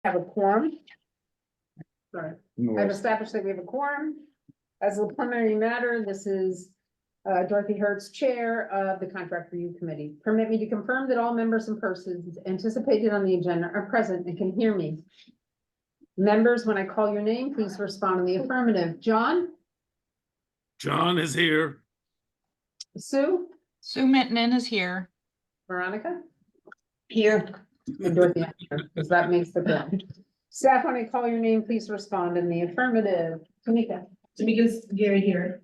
Have a quorum. Sorry, I've established that we have a quorum. As a preliminary matter, this is Dorothy Hertz, Chair of the Contract Review Committee. Permit me to confirm that all members and persons anticipated on the agenda are present and can hear me. Members, when I call your name, please respond in the affirmative. John? John is here. Sue? Sue Minton is here. Veronica? Here. And Dorothy, because that makes the bill. Staff, when I call your name, please respond in the affirmative. Tamika? Tamika's Gary here.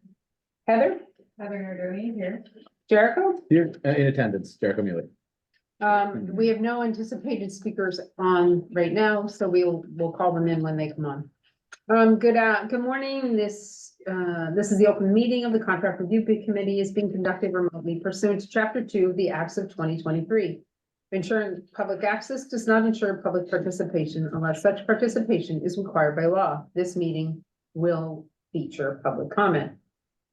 Heather? Heather Nardoni here. Jericho? Here, in attendance, Jericho Mealy. We have no anticipated speakers on right now, so we'll call them in when they come on. Good morning. This is the open meeting of the Contract Review Committee is being conducted remotely pursuant to Chapter 2 of the Acts of 2023. Ensuring public access does not ensure public participation unless such participation is required by law. This meeting will feature public comment.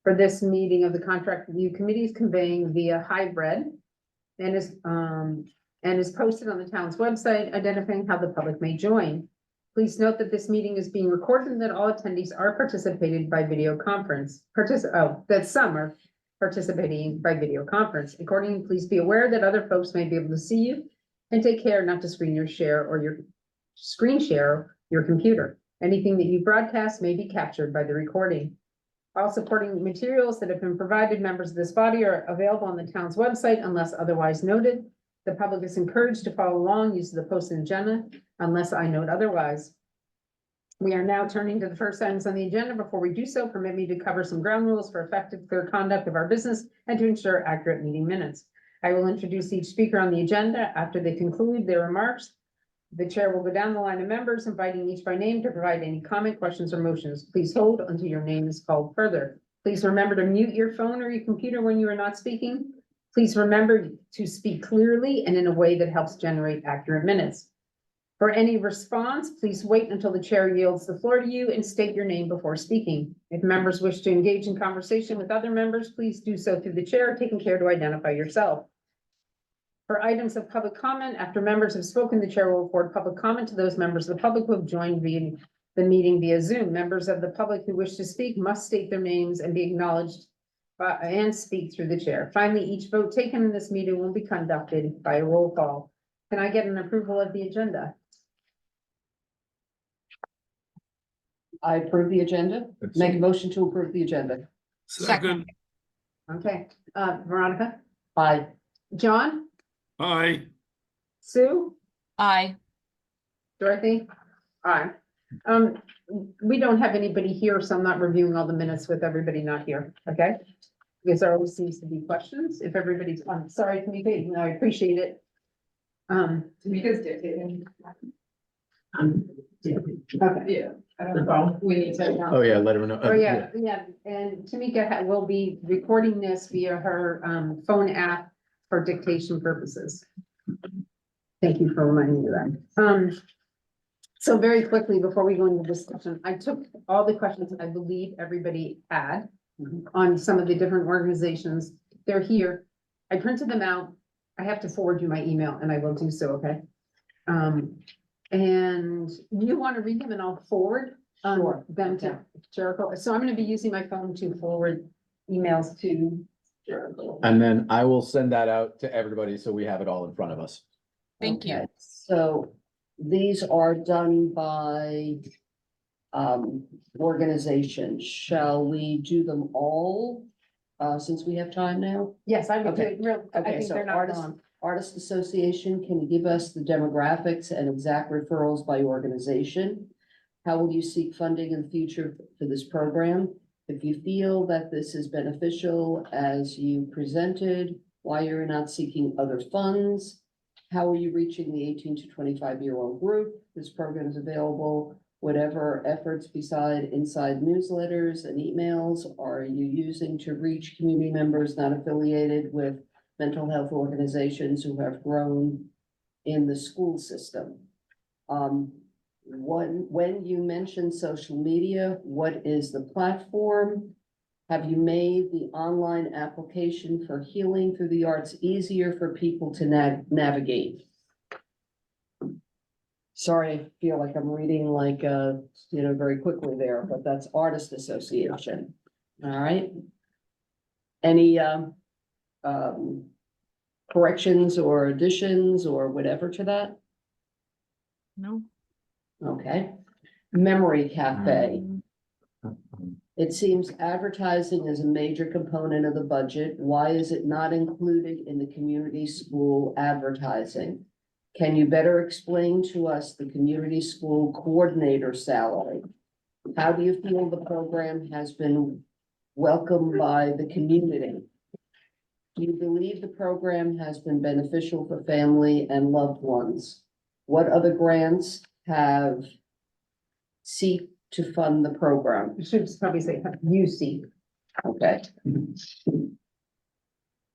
For this meeting of the Contract Review Committee is conveying via hybrid and is posted on the town's website, identifying how the public may join. Please note that this meeting is being recorded and that all attendees are participating by video conference. That some are participating by video conference. Accordingly, please be aware that other folks may be able to see you and take care not to screen share your computer. Anything that you broadcast may be captured by the recording. All supporting materials that have been provided members of this body are available on the town's website unless otherwise noted. The public is encouraged to follow along using the posted agenda unless I note otherwise. We are now turning to the first items on the agenda. Before we do so, permit me to cover some ground rules for effective clear conduct of our business and to ensure accurate meeting minutes. I will introduce each speaker on the agenda. After they conclude their remarks, the chair will go down the line of members, inviting each by name to provide any comment, questions, or motions. Please hold until your name is called further. Please remember to mute your phone or your computer when you are not speaking. Please remember to speak clearly and in a way that helps generate accurate minutes. For any response, please wait until the chair yields the floor to you and state your name before speaking. If members wish to engage in conversation with other members, please do so through the chair, taking care to identify yourself. For items of public comment, after members have spoken, the chair will afford public comment to those members of the public who have joined the meeting via Zoom. Members of the public who wish to speak must state their names and be acknowledged and speak through the chair. Finally, each vote taken in this meeting will be conducted by a roll call. Can I get an approval of the agenda? I approve the agenda. Make a motion to approve the agenda. Second. Okay, Veronica, Aye. John, Aye. Sue, Aye. Dorothy, aye. We don't have anybody here, so I'm not reviewing all the minutes with everybody not here, okay? Because there always seems to be questions if everybody's, I'm sorry, Tamika, even though I appreciate it. Tamika's dictating. Okay. Yeah, I don't know. We need to. Oh, yeah, let everyone know. Oh, yeah, and Tamika will be recording this via her phone app for dictation purposes. Thank you for reminding me of that. So very quickly, before we go into discussion, I took all the questions that I believe everybody had on some of the different organizations. They're here. I printed them out. I have to forward you my email and I will do so, okay? And you want to read them and I'll forward Sure. them to Jericho. So I'm going to be using my phone to forward emails to Jericho. And then I will send that out to everybody, so we have it all in front of us. Thank you. Okay, so these are done by organizations. Shall we do them all? Since we have time now? Yes, I would do Okay. it real, I Okay, think so they're not long. Artist Association, can you give us the demographics and exact referrals by organization? How will you seek funding in the future for this program? If you feel that this is beneficial as you presented, why you're not seeking other funds? How are you reaching the 18 to 25-year-old group? This program is available. Whatever efforts beside inside newsletters and emails are you using to reach community members not affiliated with mental health organizations who have grown in the school system? When you mention social media, what is the platform? Have you made the online application for healing through the arts easier for people to navigate? Sorry, I feel like I'm reading like, very quickly there, but that's Artist Association. All right. Any, corrections or additions or whatever to that? No. Okay. Memory Cafe. It seems advertising is a major component of the budget. Why is it not included in the community school advertising? Can you better explain to us the community school coordinator salary? How do you feel the program has been welcomed by the community? Do you believe the program has been beneficial for family and loved ones? What other grants have seek to fund the program? I should probably say you see. Okay.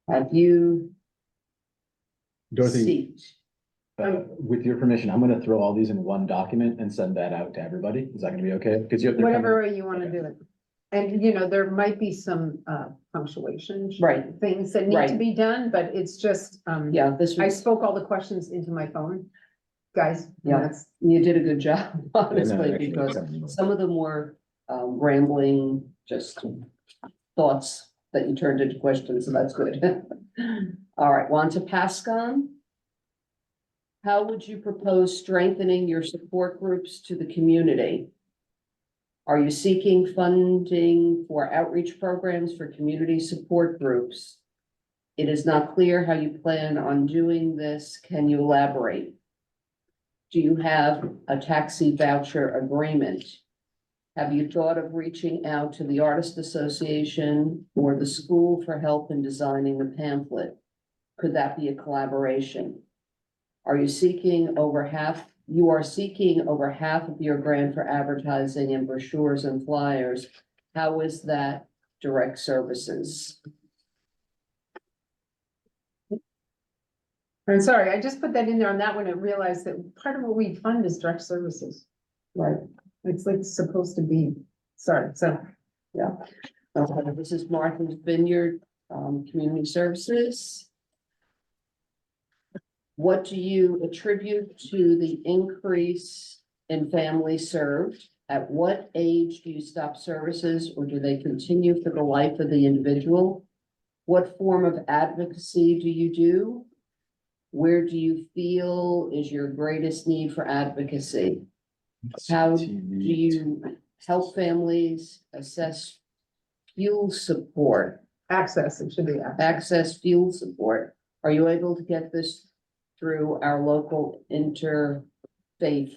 Have you Dorothy, seeked? with your permission, I'm gonna throw all these in one document and send that out to everybody. Is that gonna be okay? Because you have. Whatever way you want to Okay. do it. And, you know, there might be some, punctuation. Right. Things that need to Right. be done, but it's just, Yeah, this I was, spoke all the questions into my phone. Guys, and Yeah. that's, you did a good job, Yeah, no, honestly, actually, because something- some of them were rambling, just thoughts that you turned into questions, so that's good. All right, on to Pascon. How would you propose strengthening your support groups to the community? Are you seeking funding for outreach programs for community support groups? It is not clear how you plan on doing this. Can you elaborate? Do you have a taxi voucher agreement? Have you thought of reaching out to the Artist Association or the school for help in designing the pamphlet? Could that be a collaboration? You are seeking over half of your grant for advertising and brochures and flyers. How is that direct services? I'm sorry, I just put that in there on that one and realized that part of what we fund is direct services. Right, It's like supposed to be, sorry, so. okay, this is Martha's Vineyard, Community Services. What do you attribute to the increase in families served? At what age do you stop services, or do they continue for the life of the individual? What form of advocacy do you do? Where do you feel is your greatest need for advocacy? How do you help families assess fuel support, Access, it should be access. access fuel support? Are you able to get this through our local interfaith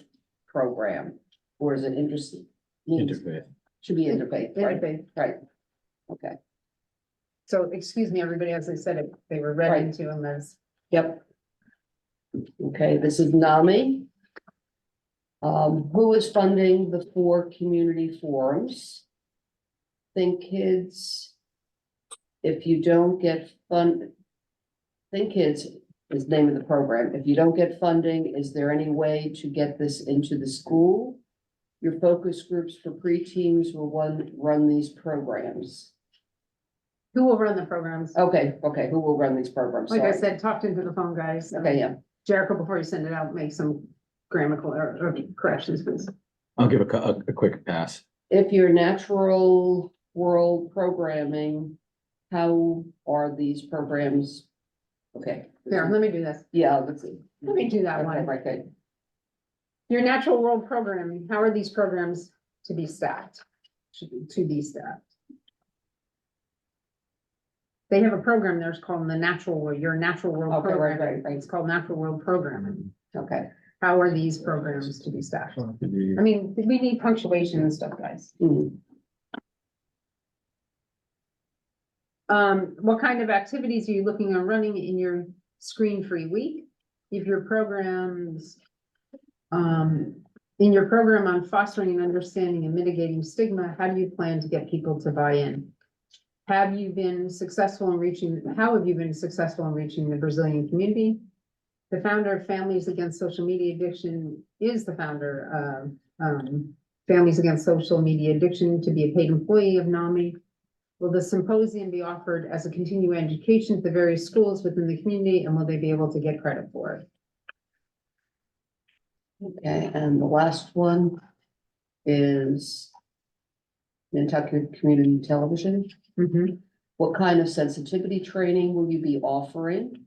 program? Or is it interesting? Interfaith. Should be interfaith, right? Interfaith. Right. Okay, So excuse me, everybody, as I said, it, they were read Right. into them as, yep. Okay, this is NAMI. Who is funding the 4 community forums? Think Kids. If you don't get Think Kids is the name of the program. If you don't get funding, is there any way to get this into the school? Your focus groups for preteens will run these programs. who will run the programs? Okay, who will run these programs? Like I Sorry. said, talked into the phone, guys. Okay, yeah, Jericho, before you send it out, make some grammatical or corrections, please. I'll give a quick pass. if your natural world programming, how are these programs? Okay. Here, let me do this. Yeah, let's see. Let me do that one. Okay, Your natural world programming, how are these programs to be staffed? Should be to be staffed. They have a program there, it's called the Natural World, your Natural World Okay, right, Programming. right. It's called Natural World Programming. okay. How are these programs to be staffed? I mean, we need punctuation and stuff, guys. Mhm. What kind of activities are you looking at running in your screen-free week? If your programs, in your program on fostering and understanding and mitigating stigma, how do you plan to get people to buy in? How have you been successful in reaching the Brazilian community? The founder of Families Against Social Media Addiction is the founder of, Families Against Social Media Addiction to be a paid employee of NAMI. Will the symposium be offered as a continuing education to the various schools within the community, and will they be able to get credit for it? Okay, and the last one is Nantucket Community Television. Mhm. What kind of sensitivity training will you be offering?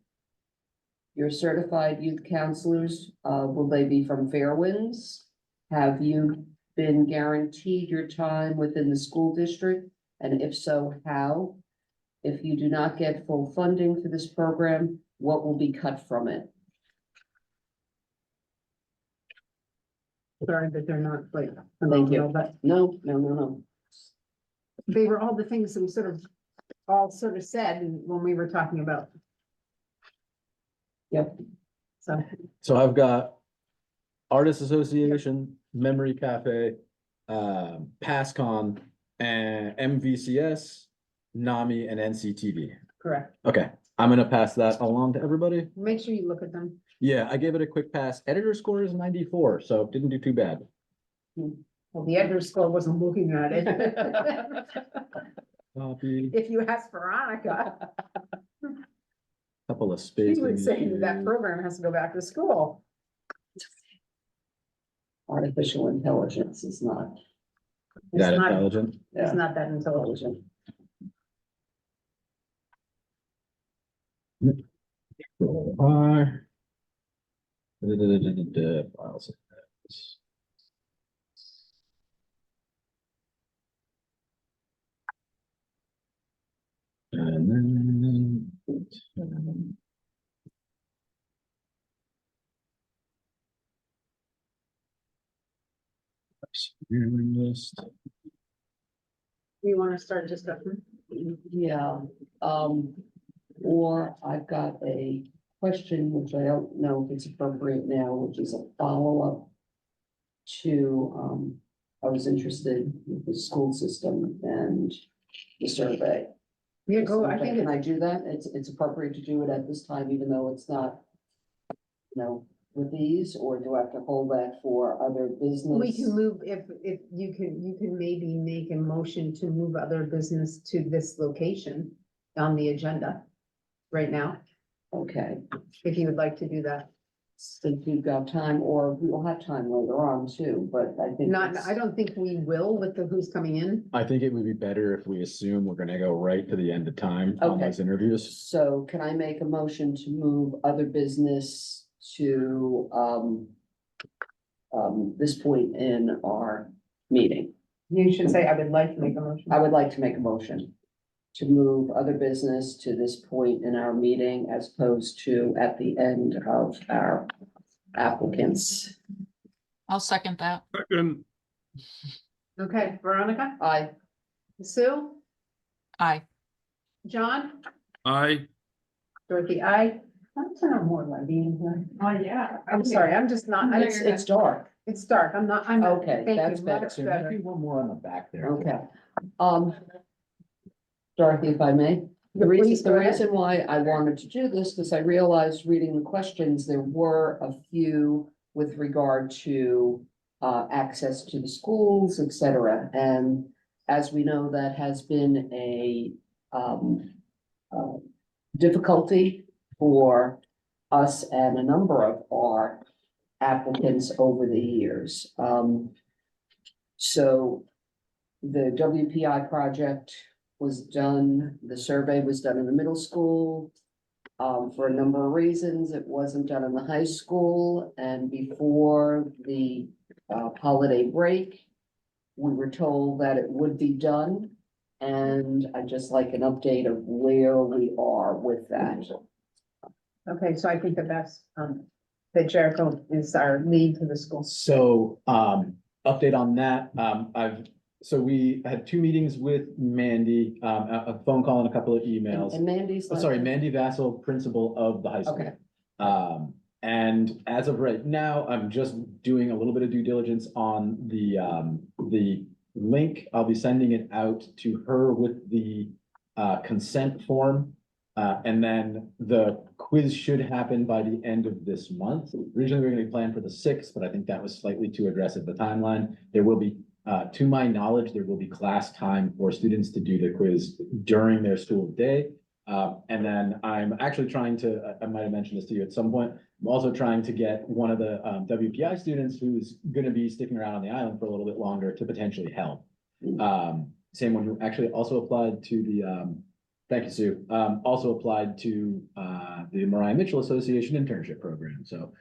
Your certified youth counselors, will they be from Fairwinds? Have you been guaranteed your time within the school district? And if so, how? If you do not get full funding for this program, what will be cut from it? Sorry, but they're not like Thank you. phenomenal, but No. they were all the things that we all sort of said when we were talking about. Yep. So, So I've got Artists Association, Memory Cafe, PassCon, and MVCS, NAMI, and NCTV. correct. Okay, I'm gonna pass that along to everybody. Make sure you look at them. Yeah, I gave it a quick pass. Editor score is 94, so didn't do too bad. Well, the editor score wasn't looking at it. Copy, If you ask Veronica, couple of she spacing. would say that issues. program has to go back to school. Artificial intelligence is not, It's That not, intelligent? it's not that intelligent. R. Files. And then. List. You want to start discussing? yeah, or I've got a question, which I don't know if it's appropriate now, which is a follow-up to, I was interested with the school system and the survey. Yeah, go, I think Can I it's, do that? It's appropriate to do it at this time, even though it's not, with these, or do I have to hold that for other business? we can move, if you can maybe make a motion to move other business to this location on the agenda right now, Okay, if you would like to do that. since you've got time, or we will have time later on too, but I think. Not, it's- I don't think we will with the who's coming in. I think it would be better if we assume we're gonna go right to the end of time on Okay. those interviews. So can I make a motion to move other business to, this point in our meeting? You should say, I would like to make a motion. I would like to make a motion to move other business to this point in our meeting as opposed to at the end of our applicants. I'll second that. Second, Okay, Veronica, I, Sue, Aye. John, aye. Dorothy, I turn on more light in here. Oh, yeah. I'm sorry, I'm just not, it's dark. it's dark, I'm not, I'm. Okay, thank that's you, better. much There might better. be one more on the back there. Okay. Dorothy, if I may, the Please go ahead. reason why I wanted to do this, because I realized reading the questions, there were a few with regard to access to the schools, et cetera. And as we know, that has been a difficulty for us and a number of our applicants over the years. So the WPI project was done, the survey was done in the middle school. For a number of reasons, it wasn't done in the high school, and before the holiday break, we were told that it would be done. And I'd just like an update of where we are with that. Okay, so I think that Jericho is our lead to the school. So, update on that, so we had 2 meetings with Mandy, a phone call and a couple of emails. And Mandy's. Oh, sorry, Mandy Vassal, principal of the high school. Okay. And as of right now, I'm just doing a little bit of due diligence on the link. I'll be sending it out to her with the consent form. And then the quiz should happen by the end of this month. Originally, we were gonna be planned for the 6th, but I think that was slightly too aggressive, the timeline. There will be, to my knowledge, there will be class time for students to do the quiz during their school day. And then I'm actually trying to, I might have mentioned this to you at some point. I'm also trying to get one of the WPI students who's gonna be sticking around on the island for a little bit longer to potentially help. Same one who actually also applied to the, thank you, Sue, also applied to the Mariah Mitchell Association internship program, so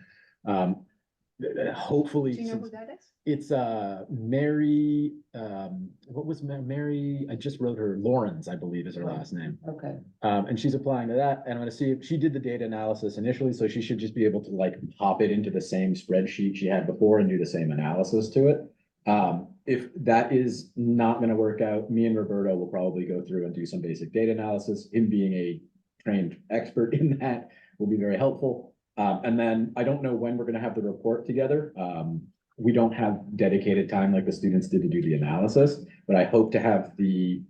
hopefully. Do you know who since- that is? It's Mary, what was Mary, I just wrote her, Lawrence, I believe is her last name. Okay, And she's applying to that, and I'm gonna see if she did the data analysis initially, so she should just be able to like pop it into the same spreadsheet she had before and do the same analysis to it. If that is not gonna work out, me and Roberto will probably go through and do some basic data analysis. Him being a trained expert in that will be very helpful. And then I don't know when we're gonna have the report together. We don't have dedicated time like the students did to do the analysis, but I hope to have the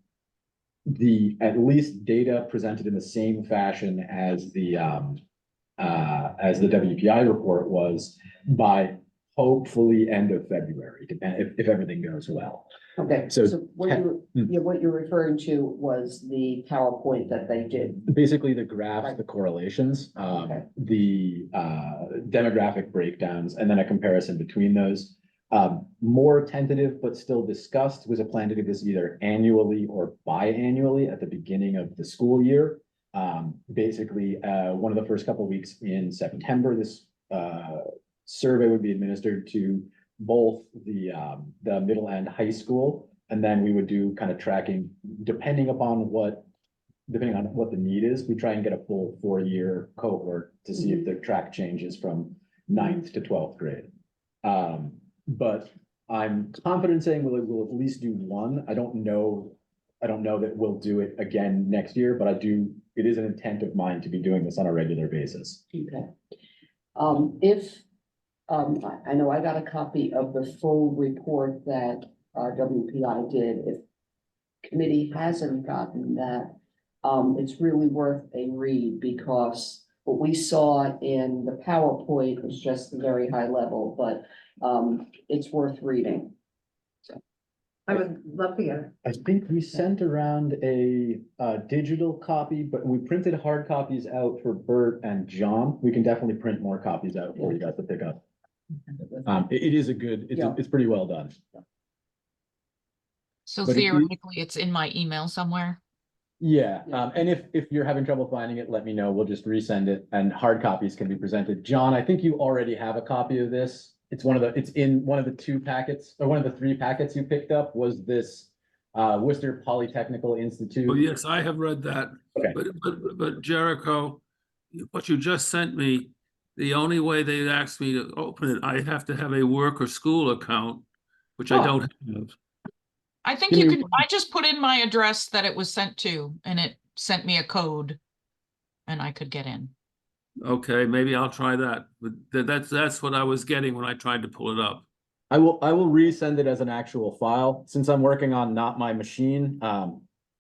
at least data presented in the same fashion as the WPI report was by hopefully end of February, if everything goes well. okay, So- so what what you're referring to was the PowerPoint that they did. Basically, the graphs, Right. the correlations, Okay. the demographic breakdowns, and then a comparison between those. More tentative, but still discussed, was a plan to do this either annually or biannually at the beginning of the school year. Basically, one of the first couple of weeks in September, this survey would be administered to both the middle and high school. And then we would do kind of tracking, depending on what the need is. We try and get a full 4-year cohort to see if the track changes from 9th to 12th grade. But I'm confident saying we'll at least do one. I don't know that we'll do it again next year, but it is an intent of mine to be doing this on a regular basis. Okay. I know I got a copy of the full report that WPI did. If committee hasn't gotten that, it's really worth a read, because what we saw in the PowerPoint was just a very high level, but it's worth reading. I would love to get it. I think we sent around a digital copy, but we printed hard copies out for Bert and John. We can definitely print more copies out for you guys to pick up. It is Yeah. it's pretty well done. So But if you- theoretically, it's in my email somewhere. Yeah, Yeah. and if you're having trouble finding it, let me know. We'll just resend it, and hard copies can be presented. John, I think you already have a copy of this. It's in one of the 2 packets, or one of the 3 packets you picked up was this Worcester Polytechnical Institute. Oh, yes, I have read that. Okay. But Jericho, what you just sent me, the only way they asked me to open it, I have to have a work or school account, which I Oh. don't have. I think Give you me- can, I just put in my address that it was sent to, and it sent me a code. And I could get in. Okay, maybe I'll try that, but that's what I was getting when I tried to pull it up. I will resend it as an actual file, since I'm working on not my machine.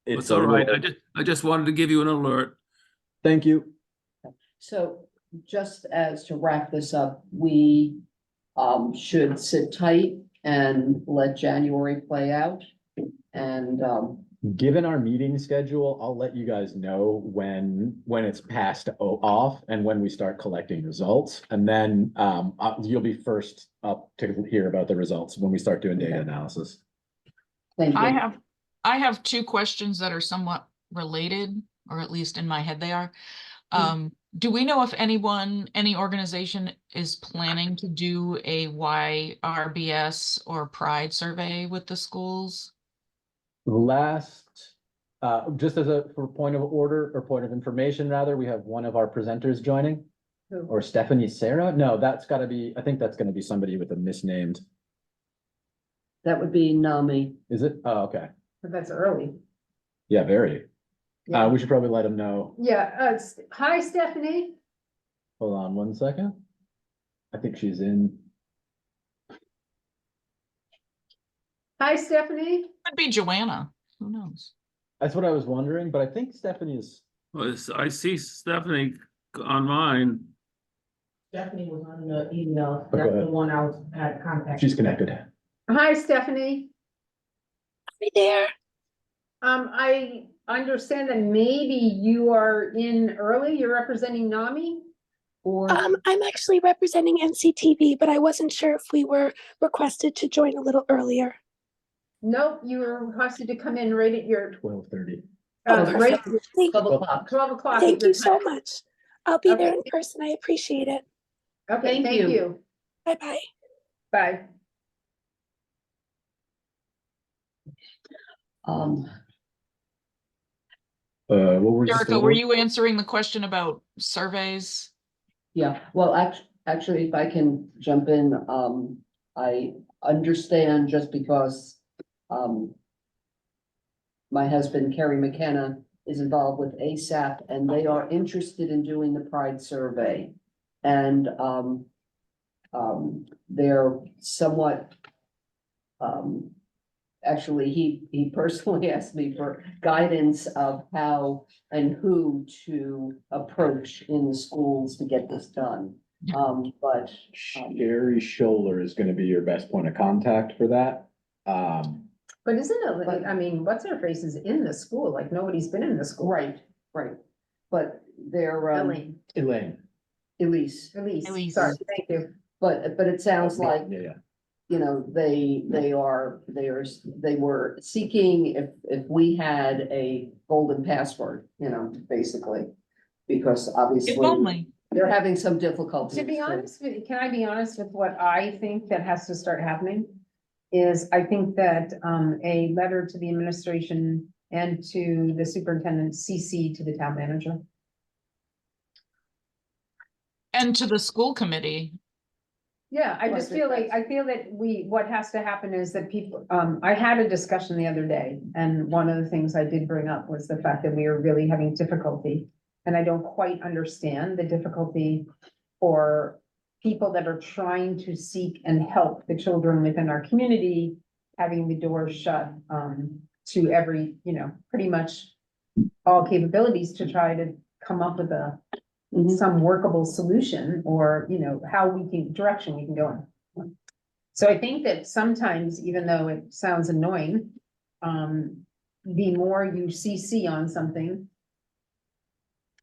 It's all right, I just wanted to give you an alert. Thank you. So just as to wrap this up, we should sit tight and let January play out. And Given our meeting schedule, I'll let you guys know when it's passed off and when we start collecting results. And then you'll be first up to hear about the results when we start doing data Okay. analysis. thank I you. have 2 questions that are somewhat related, or at least in my head they are. Do we know if any organization is planning to do a YRBS or Pride survey with the schools? Just for point of order or point of information, rather, we have one of our presenters joining, Who? or Stephanie Sarah. No, I think that's gonna be somebody with a misnamed, That would be NAMI. is it? Oh, okay. But that's early. Yeah, very. Yeah. We should probably let them know. Yeah, hi, Stephanie. Hold on 1 second. I think she's in. Hi, Stephanie. Could be Joanna, who knows? That's what I was wondering, but I think Stephanie is, I see Stephanie on mine. Stephanie was on the email, Okay. that's the one I was had contact. she's connected. Hi, Stephanie. Hi there. I understand that maybe you are in early, you're representing NAMI? Or, I'm actually representing NCTV, but I wasn't sure if we were requested to join a little earlier. nope, you were requested to come in right at your, 12:30. Oh, right, perfect. Thank 12 o'clock. 12 o'clock. thank at your you so time. much. I'll be there Okay. in person. I appreciate it. Okay, Thank thank you. you. Bye-bye. Bye. What was the Erica, were story? you answering the question about surveys? Yeah, well, actually, if I can jump in, I understand just because, my husband, Kerry McKenna, is involved with ASAP and they are interested in doing the Pride survey. And, they're somewhat, actually, he personally asked me for guidance of how and who to approach in the schools to get this done. But Sherry Scholler is gonna be your best point of contact for that. But isn't it, like, I mean, what's her face is in the school, like, nobody's been in the school. right. But they're, Elaine, Elaine. Elise, Elise, sorry, thank you. but it sounds like, Yeah. you know, they were seeking if we had a golden password, you know, basically. Because If obviously only. they're having some difficulties. To be honest with you, can I be honest with what I think that has to start happening? Is I think that a letter to the administration and to the superintendent, CC to the town manager. And to the school committee. Yeah, I just feel like, I feel that what has to happen is that people, I had a discussion the other day, and one of the things I did bring up was the fact that we are really having difficulty. And I don't quite understand the difficulty for people that are trying to seek and help the children within our community, having the doors shut, to every, you know, pretty much all capabilities to try to come up with some workable solution or, you know, how we can, direction we can go in. So I think that sometimes, even though it sounds annoying, the more you CC on something,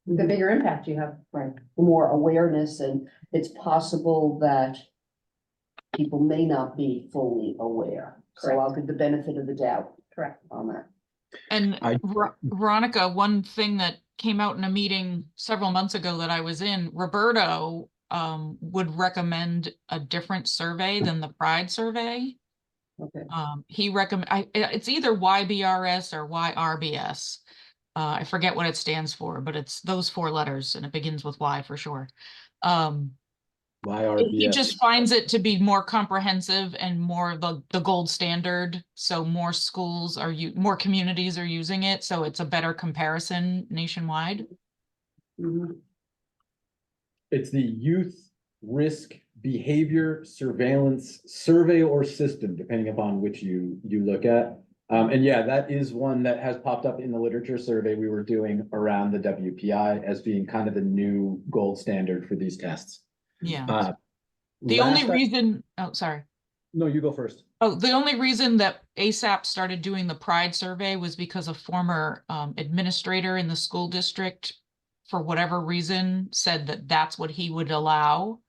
the bigger impact you have. Right, more awareness, and it's possible that people may not be fully aware. So I'll give the benefit of the doubt Correct. on that. And I- Veronica, one thing that came out in a meeting several months ago that I was in, Roberto would recommend a different survey than the Pride survey. Okay. He it's either YBRS or YRBS. I forget what it stands for, but it's those 4 letters and it begins with Y for sure. He YRBS. just finds it to be more comprehensive and more of the gold standard. So more schools are more communities are using it. So it's a better comparison nationwide. It's the Youth Risk Behavior Surveillance Survey or System, depending upon which you look at. And yeah, that is one that has popped up in the literature survey we were doing around the WPI as being kind of the new gold standard for these tests. Yeah. The only Last I- reason, oh, sorry. No, you go first. Oh, the only reason that ASAP started doing the Pride survey was because a former administrator in the school district, for whatever reason, said that that's what he would allow.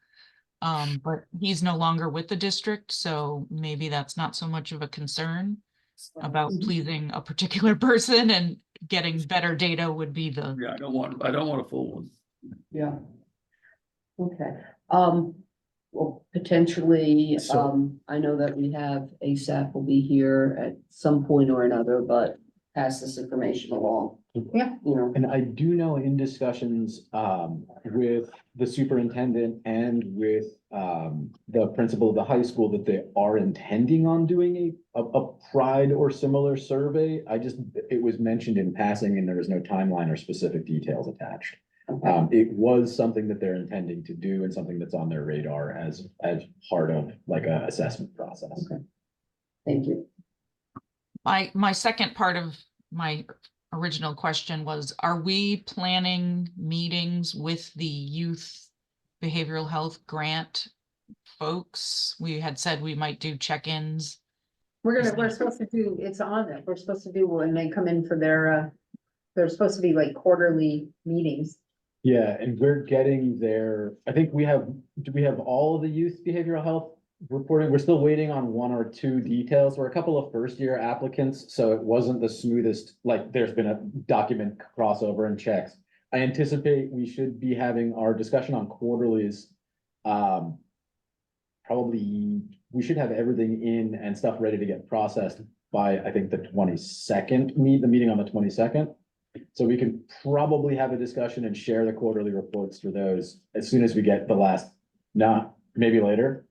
But he's no longer with the district, so maybe that's not so much of a concern about pleasing a particular person, and getting better data would be the. Yeah, I don't want a full one. Yeah. Okay, well, potentially, So- I know that we have ASAP will be here at some point or another, but pass this information along. Yeah. You know, And I do know in discussions with the superintendent and with the principal of the high school that they are intending on doing a Pride or similar survey. It was mentioned in passing and there was no timeline or specific details attached. It was something that they're intending to do and something that's on their radar as part of like a assessment process. Okay. Thank you. My second part of my original question was, are we planning meetings with the youth behavioral health grant folks? We had said we might do check-ins we're supposed to do, it's on it. We're supposed to do when they come in for their, they're supposed to be like quarterly meetings. Yeah, and we're getting there. I think do we have all of the youth behavioral health reporting? We're still waiting on one or two details. We're a couple of first-year applicants, so it wasn't the smoothest, like, there's been a document crossover and checks. I anticipate we should be having our discussion on quarterlies. Probably, we should have everything in and stuff ready to get processed by, I think, the 22nd, the meeting on the 22nd. So we can probably have a discussion and share the quarterly reports for those as soon as we get the last, maybe later.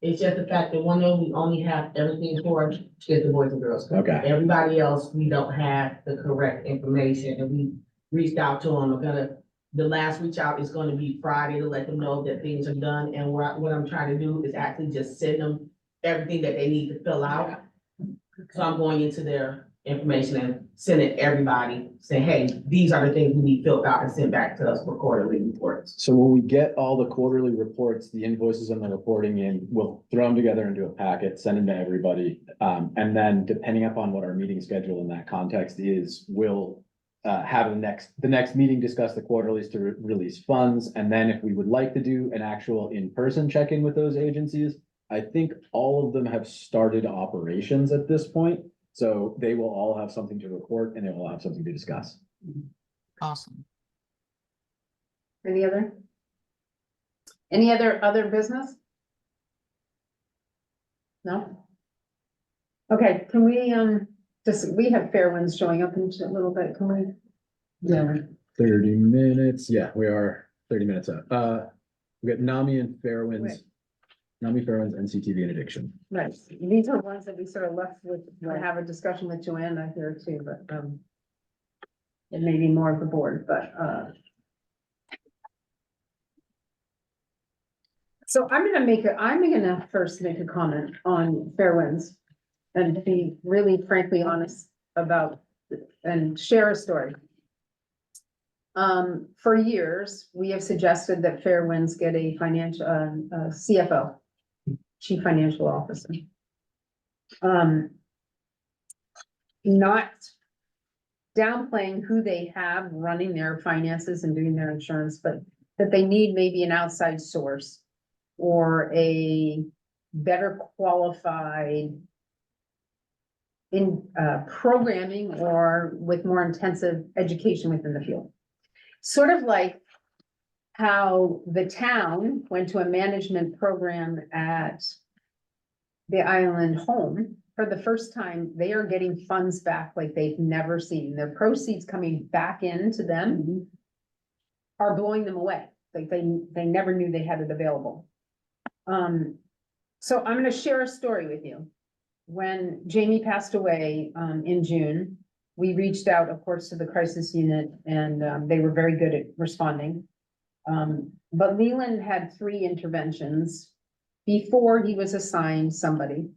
It's just the fact that one of we only have everything for is the Boys and Girls Club. Okay. Everybody else, we don't have the correct information, and we reached out to them. The last reach out is gonna be Friday to let them know that things are done, and what I'm trying to do is actually just send them everything that they need to fill out. So I'm going into their information and sending everybody, saying, hey, these are the things we need filled out and sent back to us for quarterly reports. So when we get all the quarterly reports, the invoices and the reporting in, we'll throw them together into a packet, send them to everybody. And then depending upon what our meeting schedule in that context is, we'll have the next meeting, discuss the quarterlies to release funds. And then if we would like to do an actual in-person check-in with those agencies, I think all of them have started operations at this point. So they will all have something to report and they will have something to discuss. Awesome. Any other business? No? Okay, can we, we have fair winds showing up in a little bit, can we? Yeah. 30 minutes, yeah, we are 30 minutes out. We got NAMI and Fairwinds. Right. NAMI, Fairwinds, NCTV and addiction. Right, these are ones that we sort of left with, I have a discussion with Joanna here too, but, it may be more of the board, but, so I'm gonna first make a comment on Fairwinds and to be really frankly honest about, and share a story. For years, we have suggested that Fairwinds get a financial, CFO, Chief Financial Officer. Not downplaying who they have running their finances and doing their insurance, but that they need maybe an outside source or a better qualified in programming or with more intensive education within the field. Sort of like how the town went to a management program at the Island Home. For the first time, they are getting funds back like they've never seen. Their proceeds coming back into them are blowing them away. Like they never knew they had it available. So I'm gonna share a story with you. When Jamie passed away in June, we reached out, of course, to the crisis unit and they were very good at responding. But Leland had 3 interventions before he was assigned somebody.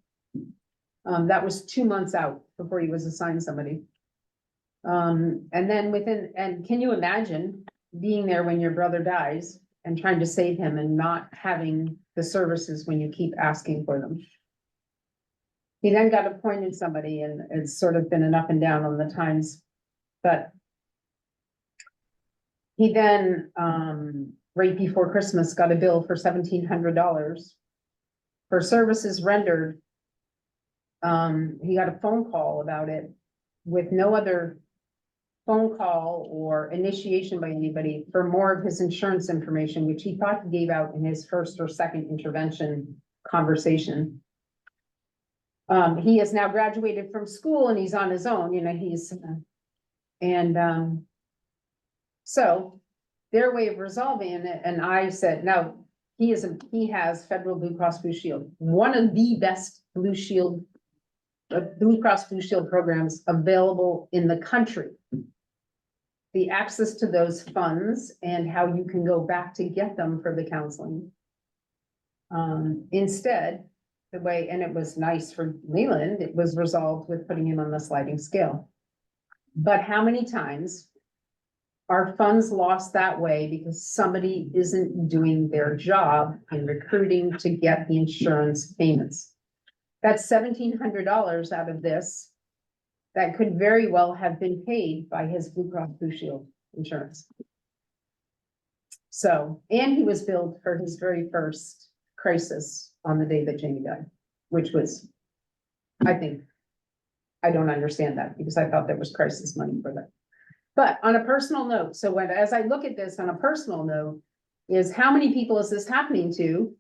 That was 2 months out before he was assigned somebody. And then and can you imagine being there when your brother dies and trying to save him and not having the services when you keep asking for them? He then got appointed somebody and it's sort of been an up and down on the times, but he then, right before Christmas, got a bill for $1,700 for services rendered. He got a phone call about it with no other phone call or initiation by anybody for more of his insurance information, which he thought he gave out in his first or second intervention conversation. He has now graduated from school and he's on his own, you know, so their way of resolving it, and I said, no, he has Federal Blue Cross Blue Shield, one of the best Blue Cross Blue Shield programs available in the country. The access to those funds and how you can go back to get them for the counseling. Instead, the way, and it was nice for Leland, it was resolved with putting him on the sliding scale. But how many times are funds lost that way because somebody isn't doing their job in recruiting to get the insurance payments? That's $1,700 out of this. That could very well have been paid by his Blue Cross Blue Shield insurance. So, and he was billed for his very first crisis on the day that Jamie died, which was, I think, I don't understand that because I thought there was crisis money for that. But on a personal note, so as I look at this on a personal note, is how many people is this happening to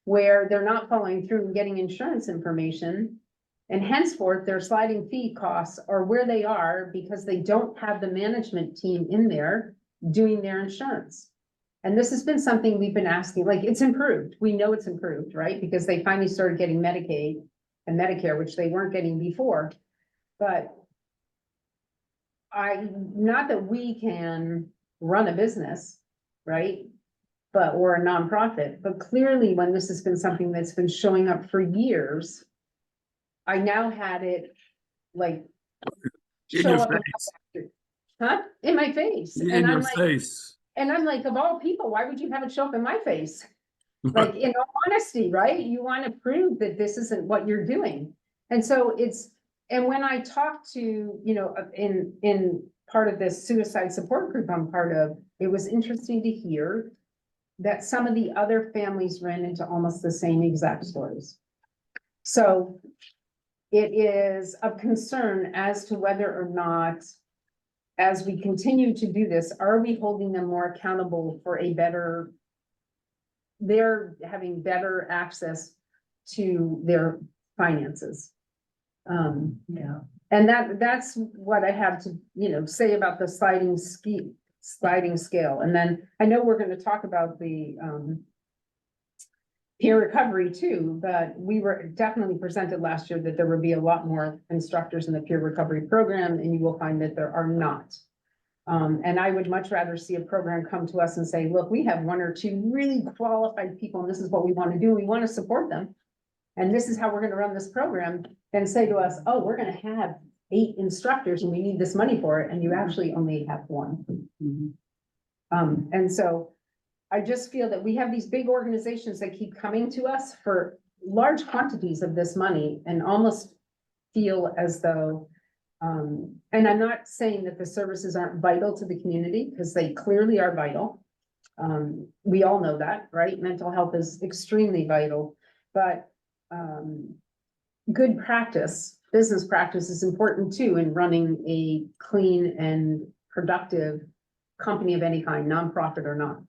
where they're not following through and getting insurance information? And henceforth, their sliding fee costs are where they are because they don't have the management team in there doing their insurance. And this has been something we've been asking, like it's improved. We know it's improved, right? Because they finally started getting Medicaid and Medicare, which they weren't getting before. But not that we can run a business, right? But, or a nonprofit, but clearly when this has been something that's been showing up for years, I now had it like In show your up face. in my face. In And your I'm like, face. and I'm like, of all people, why would you have it show up in my face? Like, in all honesty, right? You want to prove that this isn't what you're doing. And so it's, and when I talk to, you know, in part of this suicide support group I'm part of, it was interesting to hear that some of the other families ran into almost the same exact stories. So it is of concern as to whether or not, as we continue to do this, are we holding them more accountable for a better, they're having better access to their finances. Yeah. And that's what I have to, you know, say about the sliding scale. And then I know we're going to talk about the peer recovery too, but we were definitely presented last year that there would be a lot more instructors in the peer recovery program, and you will find that there are not. And I would much rather see a program come to us and say, look, we have one or two really qualified people, and this is what we want to do. We want to support them. And this is how we're going to run this program, than say to us, oh, we're going to have 8 instructors and we need this money for it. And you actually only have 1. And so I just feel that we have these big organizations that keep coming to us for large quantities of this money and almost feel as though, and I'm not saying that the services aren't vital to the community, because they clearly are vital. We all know that, right? Mental health is extremely vital, but good practice, business practice is important too in running a clean and productive company of any kind, nonprofit or not.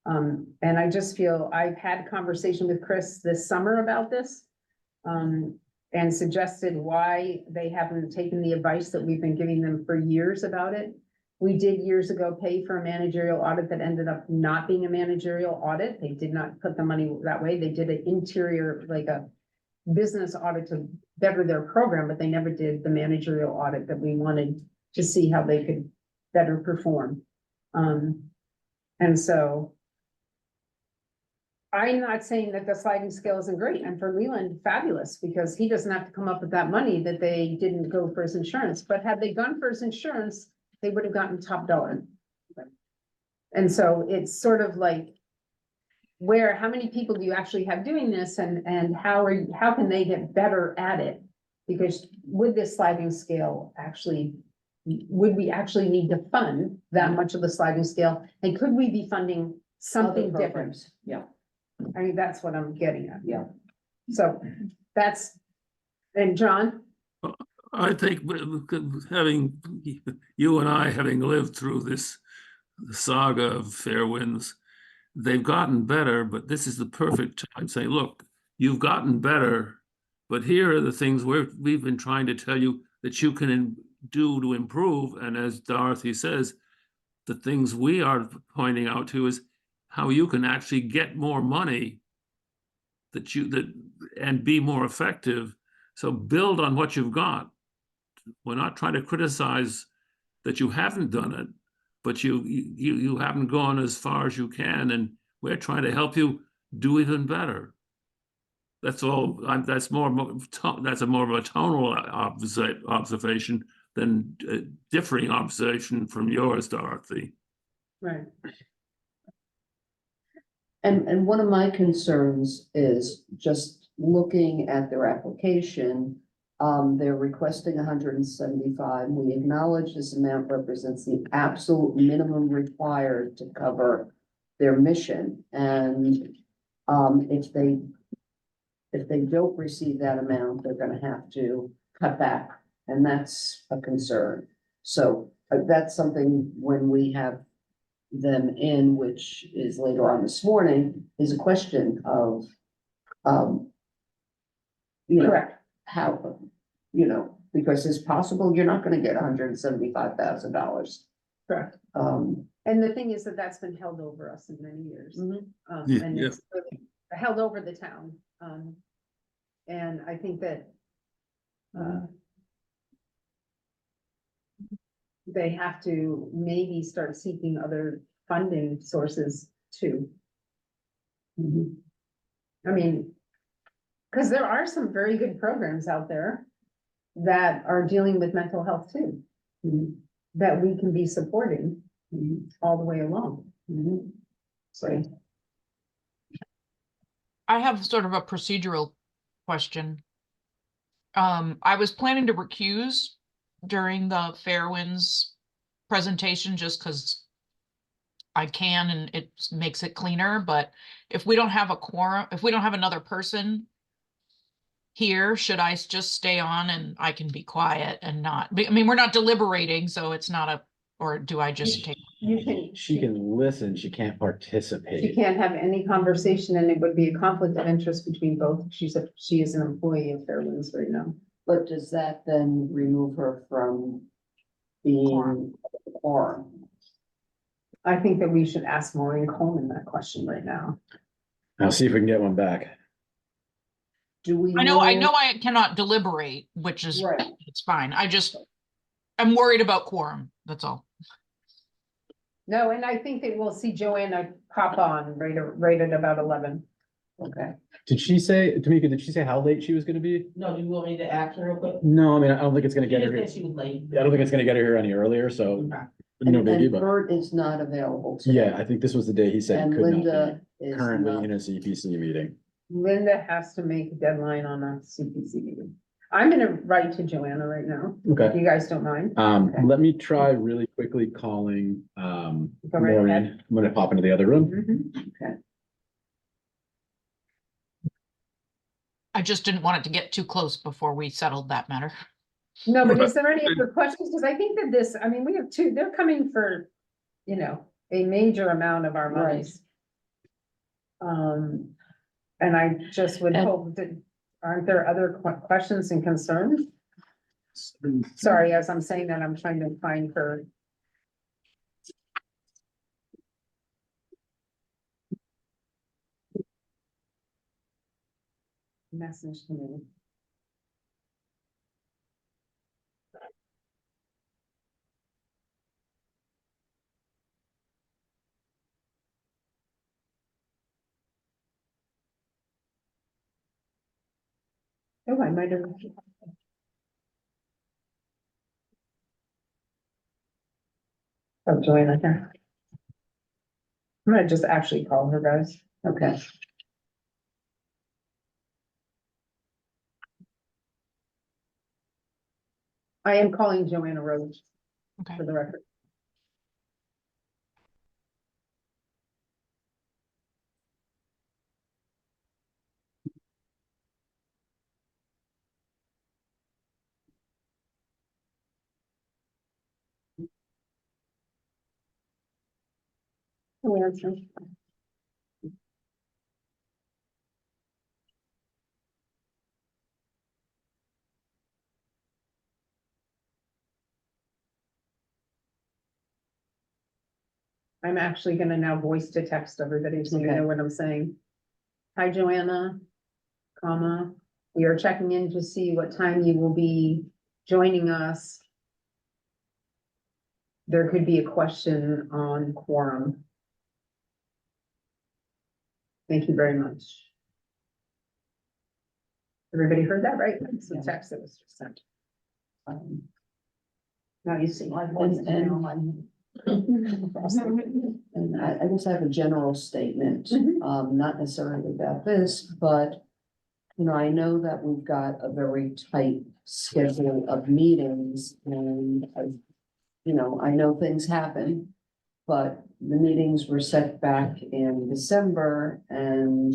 And I just feel I've had a conversation with Chris this summer about this, and suggested why they haven't taken the advice that we've been giving them for years about it. We did years ago pay for a managerial audit that ended up not being a managerial audit. They did not put the money that way. They did an interior, like a business audit to better their program, but they never did the managerial audit that we wanted to see how they could better perform. And so I'm not saying that the sliding scale isn't great, and for Leland, fabulous, because he doesn't have to come up with that money that they didn't go for his insurance, but had they gone for his insurance, they would have gotten top dollar. And so it's sort of like, how many people do you actually have doing this, and how can they get better at it? Because with this sliding scale, actually, would we actually need to fund that much of the sliding scale? And could we be funding something Other different? programs. Yeah. I mean, that's what I'm getting at. Yeah. So that's, and John, I think having, you and I having lived through this saga of Fair Winds, they've gotten better, but this is the perfect time saying, look, you've gotten better, but here are the things we've been trying to tell you that you can do to improve. And as Dorothy says, the things we are pointing out to is how you can actually get more money and be more effective. So build on what you've got. We're not trying to criticize that you haven't done it, but you haven't gone as far as you can, and we're trying to help you do even better. That's all. That's more of a tonal observation than a differing observation from yours, Dorothy. right, And one of my concerns is just looking at their application, they're requesting 175. We acknowledge this amount represents the absolute minimum required to cover their mission. And if they don't receive that amount, they're gonna have to cut back, and that's a concern. So that's something when we have them in, which is later on this morning, is a question of, you know, Correct. how, you know, because it's possible you're not gonna get $175,000. Correct. And the thing is that that's been held over us in many years. Yeah, And yeah. it's really held over the town. And I think that they have to maybe start seeking other funding sources too. I mean, because there are some very good programs out there that are dealing with mental health too, that we can be supporting all the way along. So, I have sort of a procedural question. I was planning to recuse during the Fairwinds presentation just because I can and it makes it cleaner, but if we don't have a quorum, if we don't have another person here, should I just stay on and I can be quiet and not, I mean, we're not deliberating, so it's not a, or do I just take? you can, She can listen, she can't she participate. can't have any conversation and it would be a conflict of interest between both. She is an employee of Fairwinds right now. But does that then remove her from being a quorum? I think that we should ask Maureen Coleman that question right now. I'll see if we can get one back. Do we? I know I cannot deliberate, which is, Right. it's fine. I'm worried about quorum, that's all. No, and I think that we'll see Joanna pop on right at about 11. Okay. Did she say, Tamika, did she say how late she was gonna be? No, do you want me to ask her real quick? No, I mean, I don't think it's gonna She get just her here. said she was late. I don't think it's gonna get her here any earlier, so Okay. no biggie, And but Bert is not available today. yeah, I think this was the day he said he And could not Linda be is currently not. in a CPC meeting. Linda has to make a deadline on a CPC meeting. I'm gonna write to Joanna right now, if Okay. you guys don't mind. Let me try really quickly calling, Go right Maureen. ahead. I'm gonna pop into the other room. Mhm. I just didn't want it to get too close before we settled that matter. No, but is there any other questions? Because I think that this, I mean, we have two, they're coming for, you know, a major amount of our monies. And I just would And- hope that, aren't there other questions and concerns? Sorry, as I'm saying that, I'm trying to find her. Message to me. Oh, I might have. Oh, Joanna here. I'm gonna just actually call her, guys. Okay. I am calling Joanna Rhodes Okay. for the record. Oh, answer. I'm actually gonna now voice to text everybody, so you Okay. know what I'm saying. Hi, Joanna, comma, we are checking in to see what time you will be joining us. There could be a question on quorum. Thank you very much. Everybody heard that, right? It's the text that was just sent. Now you see my voice. And I guess I have a general statement, Mhm. not necessarily about this, but You know, I know that we've got a very tight schedule of meetings and, you know, I know things happen. But the meetings were set back in December and,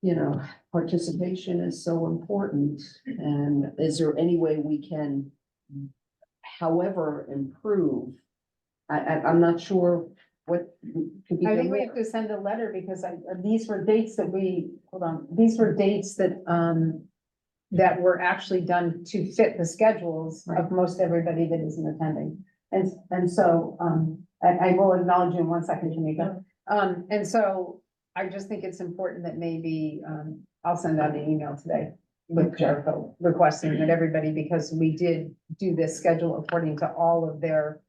you know, participation is so important. And is there any way we can, however, improve? I'm not sure what could be. I think done we more. have to send a letter because these were dates that these were dates that, that were actually done to fit the schedules of most everybody that isn't attending. And so, I will acknowledge you in 1 second, Tamika. And so I just think it's important that maybe, I'll send out an email today with Jericho requesting that everybody, because we did do this schedule according to all of their,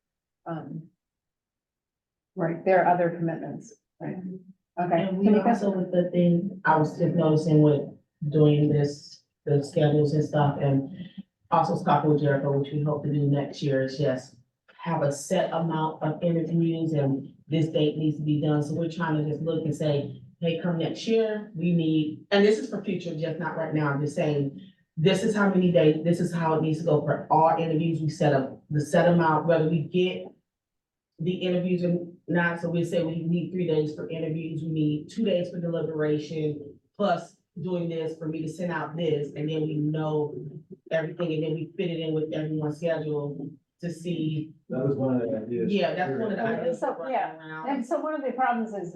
their other commitments, right? Okay. And we Tamika? also with the thing, I was just noticing with doing this, the schedules and stuff, and also talking with Jericho, which we hope to do next year, is just have a set amount of interviews and this date needs to be done. So we're trying to just look and say, hey, come next year, we need, and this is for future, just not right now. I'm just saying, this is how many days, this is how it needs to go for all interviews. We set up the set amount, whether we get the interviews or not. So we say we need 3 days for interviews, we need 2 days for deliberation, plus doing this for me to send out this, and then we know everything, and then we fit it in with everyone's schedule to see. That was one of the ideas. Yeah, that's one of the ideas. So, yeah, and so one of the problems is,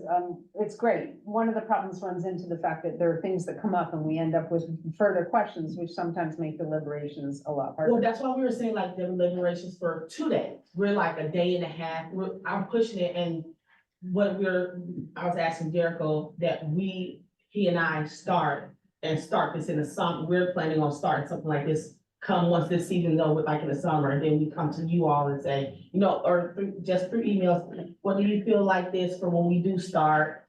it's great. One of the problems runs into the fact that there are things that come up and we end up with further questions, which sometimes make deliberations a lot Well, harder. that's why we were saying like the deliberations for 2 days. We're like a day and a half. I'm pushing it, and I was asking Jericho that he and I start this in the summer. We're planning on starting something like this come once this season's over, like in the summer, and then we come to you all and say, you know, or just through emails, what do you feel like this for when we do start?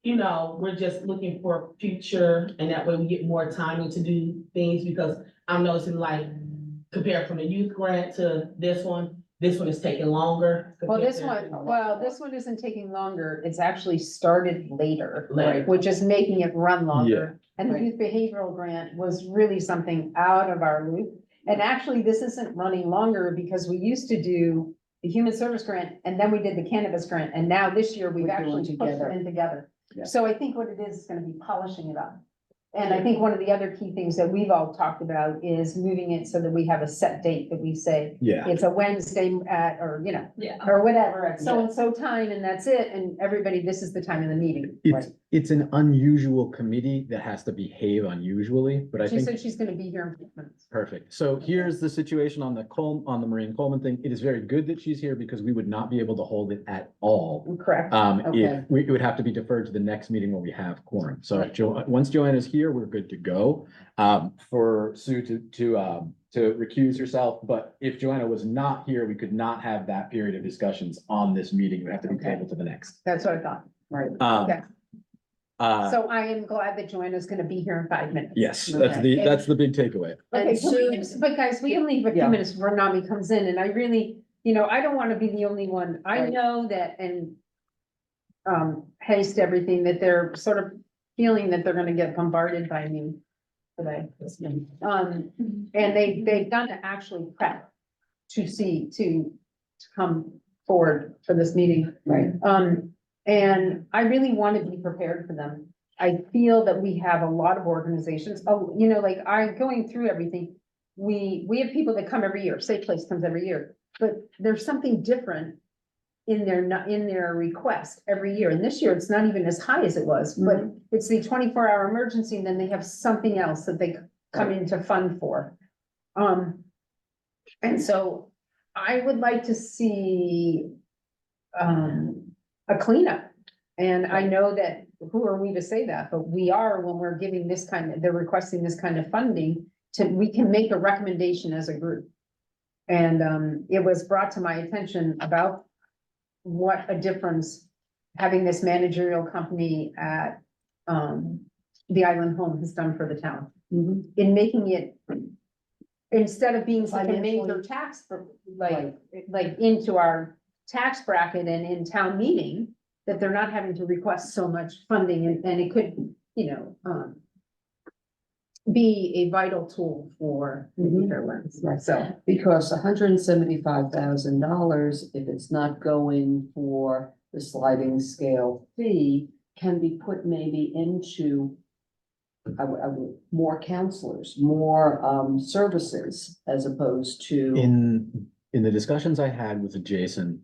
You know, we're just looking for future, and that way we get more timing to do things, because I'm noticing like, compared from the youth grant to this one is taking longer. Well, this compared one, to- this one isn't taking longer. It's actually started later, Later. which is making it run longer. And the Right. youth behavioral grant was really something out of our loop. And actually, this isn't running longer because we used to do the human service grant and then we did the cannabis grant. And now this year, we've We're doing actually pushed together. them in together. Yeah. So I think what it is gonna be polishing it up. And I think one of the other key things that we've all talked about is moving it so that we have a set date that we say, Yeah. it's a Wednesday at, or, you know, or whatever, at so and so time, and that's it, and everybody, this is the time of the meeting. It's an unusual committee that has to behave unusually, but I She think. said she's gonna be here in 5 minutes. Perfect. So here's the situation on the Maureen Coleman thing. It is very good that she's here because we would not be able to hold it at all. Correct. Okay. If it would have to be deferred to the next meeting when we have quorum. So Right. once Joanna's here, we're good to go. For Sue to recuse herself, but if Joanna was not here, we could not have that period of discussions on this meeting. It would have to be Okay. tabled to the next. That's what I thought. Right. Okay. Uh, So I am glad that Joanna's gonna be here in 5 minutes. yes, Okay. that's the big takeaway. Okay, And so but guys, we can leave a few Yeah. minutes before Nami comes in, and I really, I don't wanna be the only one. I Right. know that, and haste everything, that they're sort of feeling that they're gonna get bombarded by me today. And they've done to actually prep to come forward for this meeting. Right. And I really want to be prepared for them. I feel that we have a lot of organizations, like I'm going through everything. We have people that come every year, Safe Place comes every year, but there's something different in their request every year. And this year, it's not even as high as it was, but it's the 24-hour emergency, and then they have something else that they come in to fund for. And so I would like to see a cleanup. And I know that, who are we to say that, but we are, when we're giving they're requesting this kind of funding, we can make a recommendation as a group. And it was brought to my attention about what a difference having this managerial company at the Island Home has done for the town. In making it, instead of being such a major Financially. tax, like into our tax bracket and in town meeting, that they're not having to request so much funding, and it could, be a vital tool for maybe Mhm. Fairwinds. Right. So, Because $175,000, if it's not going for the sliding scale fee, can be put maybe into more counselors, more services as opposed to. In the discussions I had with Jason,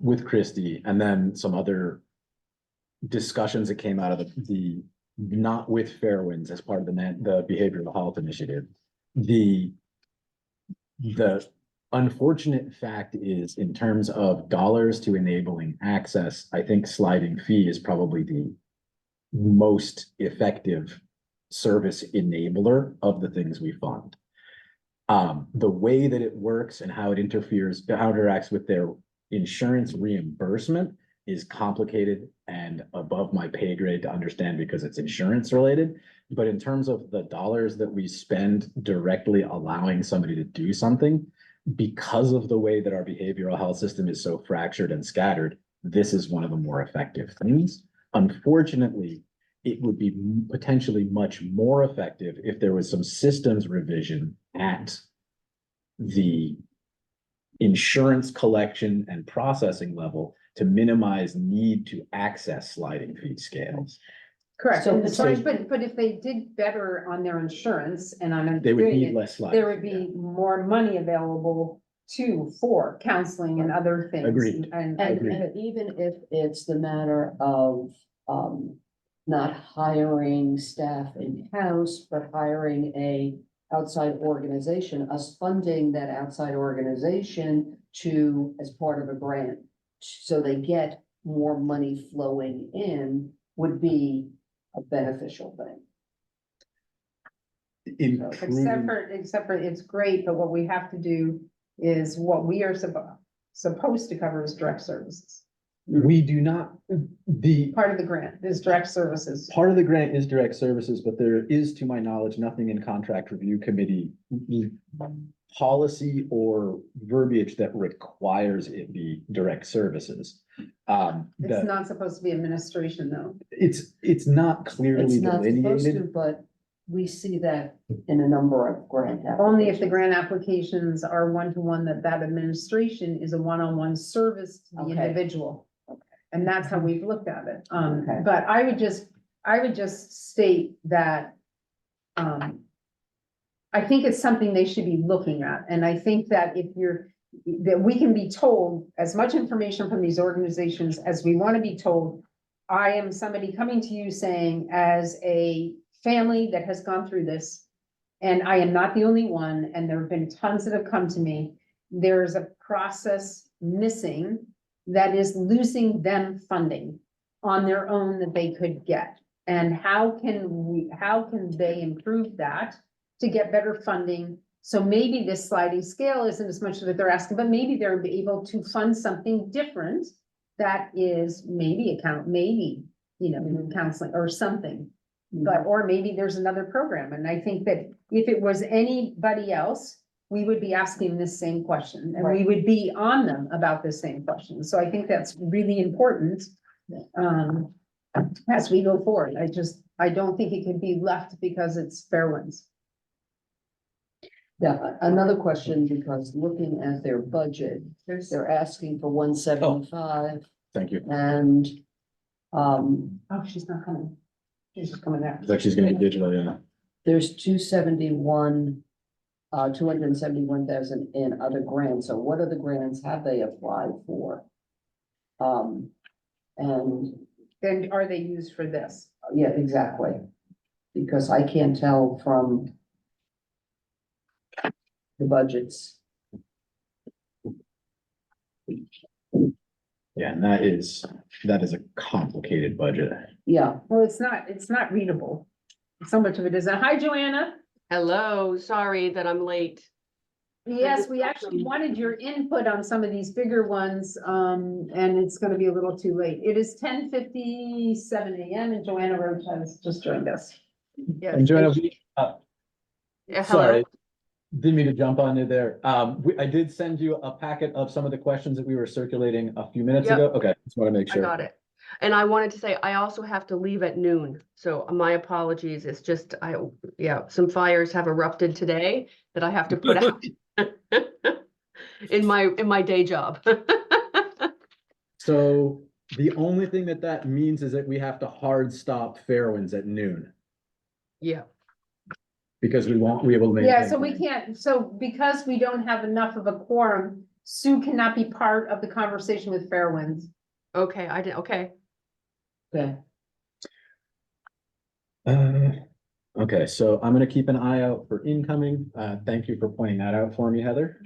with Christie, and then some other discussions that came out of the not with Fairwinds as part of the behavioral health initiative. The unfortunate fact is, in terms of dollars to enabling access, I think sliding fee is probably the most effective service enabler of the things we fund. The way that it works and how it interacts with their insurance reimbursement is complicated and above my pay grade to understand because it's insurance related. But in terms of the dollars that we spend directly allowing somebody to do something, because of the way that our behavioral health system is so fractured and scattered, this is one of the more effective things. Unfortunately, it would be potentially much more effective if there was some systems revision at the insurance collection and processing level to minimize need to access sliding fee scales. correct. So- And the charge, but if they did better on their insurance and on. They would doing need it, less sliding. there would be more money available for counseling and other things. Agreed. And, And even if it's the matter of, not hiring staff in-house, but hiring a outside organization, us funding that outside organization to, as part of a grant, so they get more money flowing in, would be a beneficial thing. Improving, except for it's great, but what we have to do is what we are supposed to cover is direct services. we do not, the Part of the grant is direct services. part of the grant is direct services, but there is, to my knowledge, nothing in contract review committee policy or verbiage that requires it be direct services. It's not supposed to be administration though. It's not clearly It's not supposed to, delineated. but we see that in a number of grant. Only if the applications. grant applications are one-to-one, that administration is a one-on-one service to the Okay. individual. Okay. And that's how we've looked at it. Okay. But I would just state that, I think it's something they should be looking at. And I think that that we can be told as much information from these organizations as we want to be told. I am somebody coming to you saying, as a family that has gone through this, and I am not the only one, and there have been tons that have come to me, there's a process missing that is losing them funding on their own that they could get. And how can they improve that to get better funding? So maybe this sliding scale isn't as much as what they're asking, but maybe they're able to fund something different that is maybe counseling or something. But, or maybe there's another program. And I think that if it was anybody else, we would be asking this same question and we Right. would be on them about this same question. So I think that's really important. As we go forward, I don't think it can be left because it's Fairwinds. Yeah, another question, because looking at their budget, they're asking for 175 Thank you. and, Oh, she's not coming. She's just coming there. It's like she's gonna be digital, yeah. there's 271,000 in other grants. So what other grants have they applied for? And Then are they used for this? yeah, exactly. Because I can't tell from the budgets. Yeah, and that is a complicated budget. Yeah, Well, it's not readable. So much of it isn't. Hi, Joanna. Hello, sorry that I'm late. Yes, we actually wanted your input on some of these bigger ones, and it's gonna be a little too late. It is 10:57 a.m. and Joanna Roach has just joined us. Yes, And Joanna, hello. sorry, didn't mean to jump on you there. I did send you a packet of some of the questions that we were circulating a few minutes Yep. ago. Okay, just want to make I sure. got it. And I wanted to say, I also have to leave at noon, so my apologies. It's just, yeah, some fires have erupted today that I have to put out in my day job. So the only thing that means is that we have to hard stop Fairwinds at noon Yeah, because we won't be able to maintain. Yeah, so we can't, so because we don't have enough of a quorum, Sue cannot be part of the conversation with Fairwinds. okay, I did, okay. Okay. Okay, so I'm gonna keep an eye out for incoming. Thank you for pointing that out for me, Heather.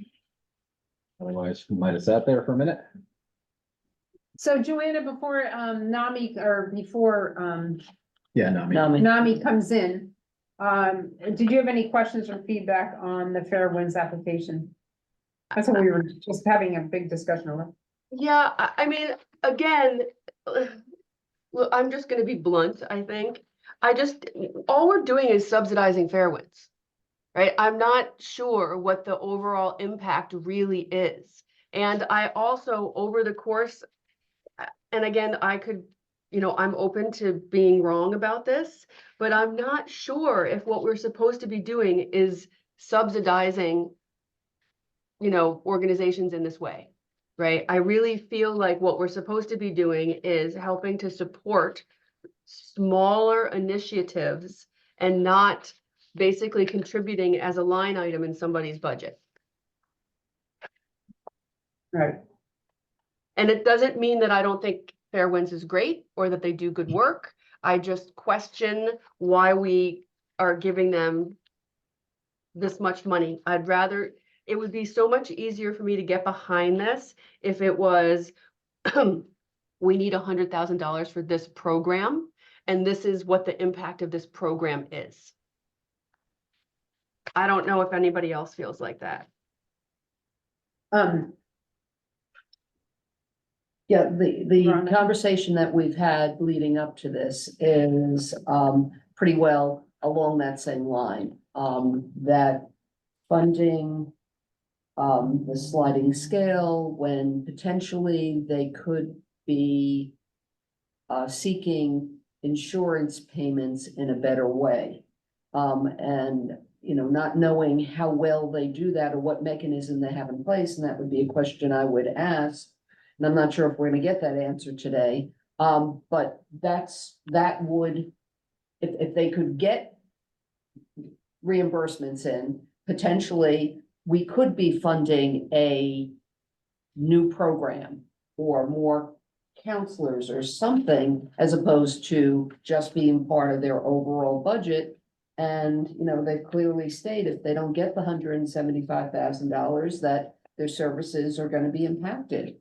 Otherwise, we might have sat there for a minute. So Joanna, before Nami, or before Yeah, no, me. Nami comes in, did you have any questions or feedback on the Fairwinds application? That's what we were just having a big discussion over. Yeah, I mean, again, look, I'm just gonna be blunt, I think. All we're doing is subsidizing Fairwinds, right? I'm not sure what the overall impact really is. And I also, over the course, and again, I could, I'm open to being wrong about this, but I'm not sure if what we're supposed to be doing is subsidizing, organizations in this way, right? I really feel like what we're supposed to be doing is helping to support smaller initiatives and not basically contributing as a line item in somebody's budget. Right. And it doesn't mean that I don't think Fairwinds is great or that they do good work. I just question why we are giving them this much money. It would be so much easier for me to get behind this if it was, we need $100,000 for this program, and this is what the impact of this program is. I don't know if anybody else feels like that. Yeah, the Rhonda? conversation that we've had leading up to this is pretty well along that same line. That funding, the sliding scale, when potentially they could be seeking insurance payments in a better way. And, not knowing how well they do that or what mechanism they have in place, and that would be a question I would ask. And I'm not sure if we're gonna get that answer today. But that would, if they could get reimbursements in, potentially, we could be funding a new program or more counselors or something, as opposed to just being part of their overall budget. And, they clearly state if they don't get the $175,000, that their services are gonna be impacted.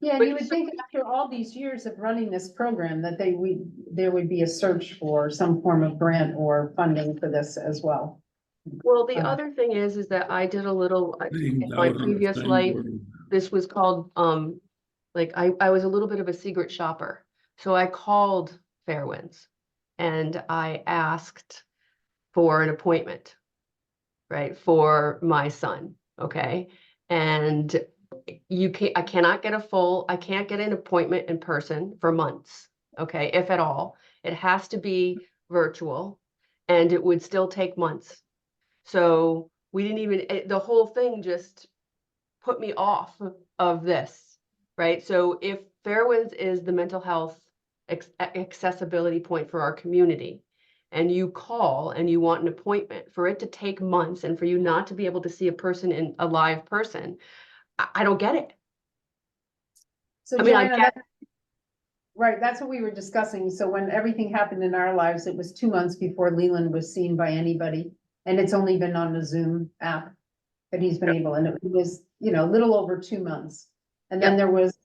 Yeah, But and you would think after all these years of running this program that there would be a search for some form of grant or funding for this as well. Well, the other thing is that I did a little, in my previous life, this was called, I was a little bit of a secret shopper. So I called Fairwinds and I asked for an appointment, right, for my son, okay? And I can't get an appointment in person for months, okay, if at all. It has to be virtual and it would still take months. So we didn't even, the whole thing just put me off of this, right? So if Fairwinds is the mental health accessibility point for our community, and you call and you want an appointment, for it to take months and for you not to be able to see a live person, I don't get it. So I mean, I Joanna, get- right, that's what we were discussing. So when everything happened in our lives, it was 2 months before Leland was seen by anybody. And it's only been on the Zoom app that he's been able, and it was, a little over 2 months. And then there was,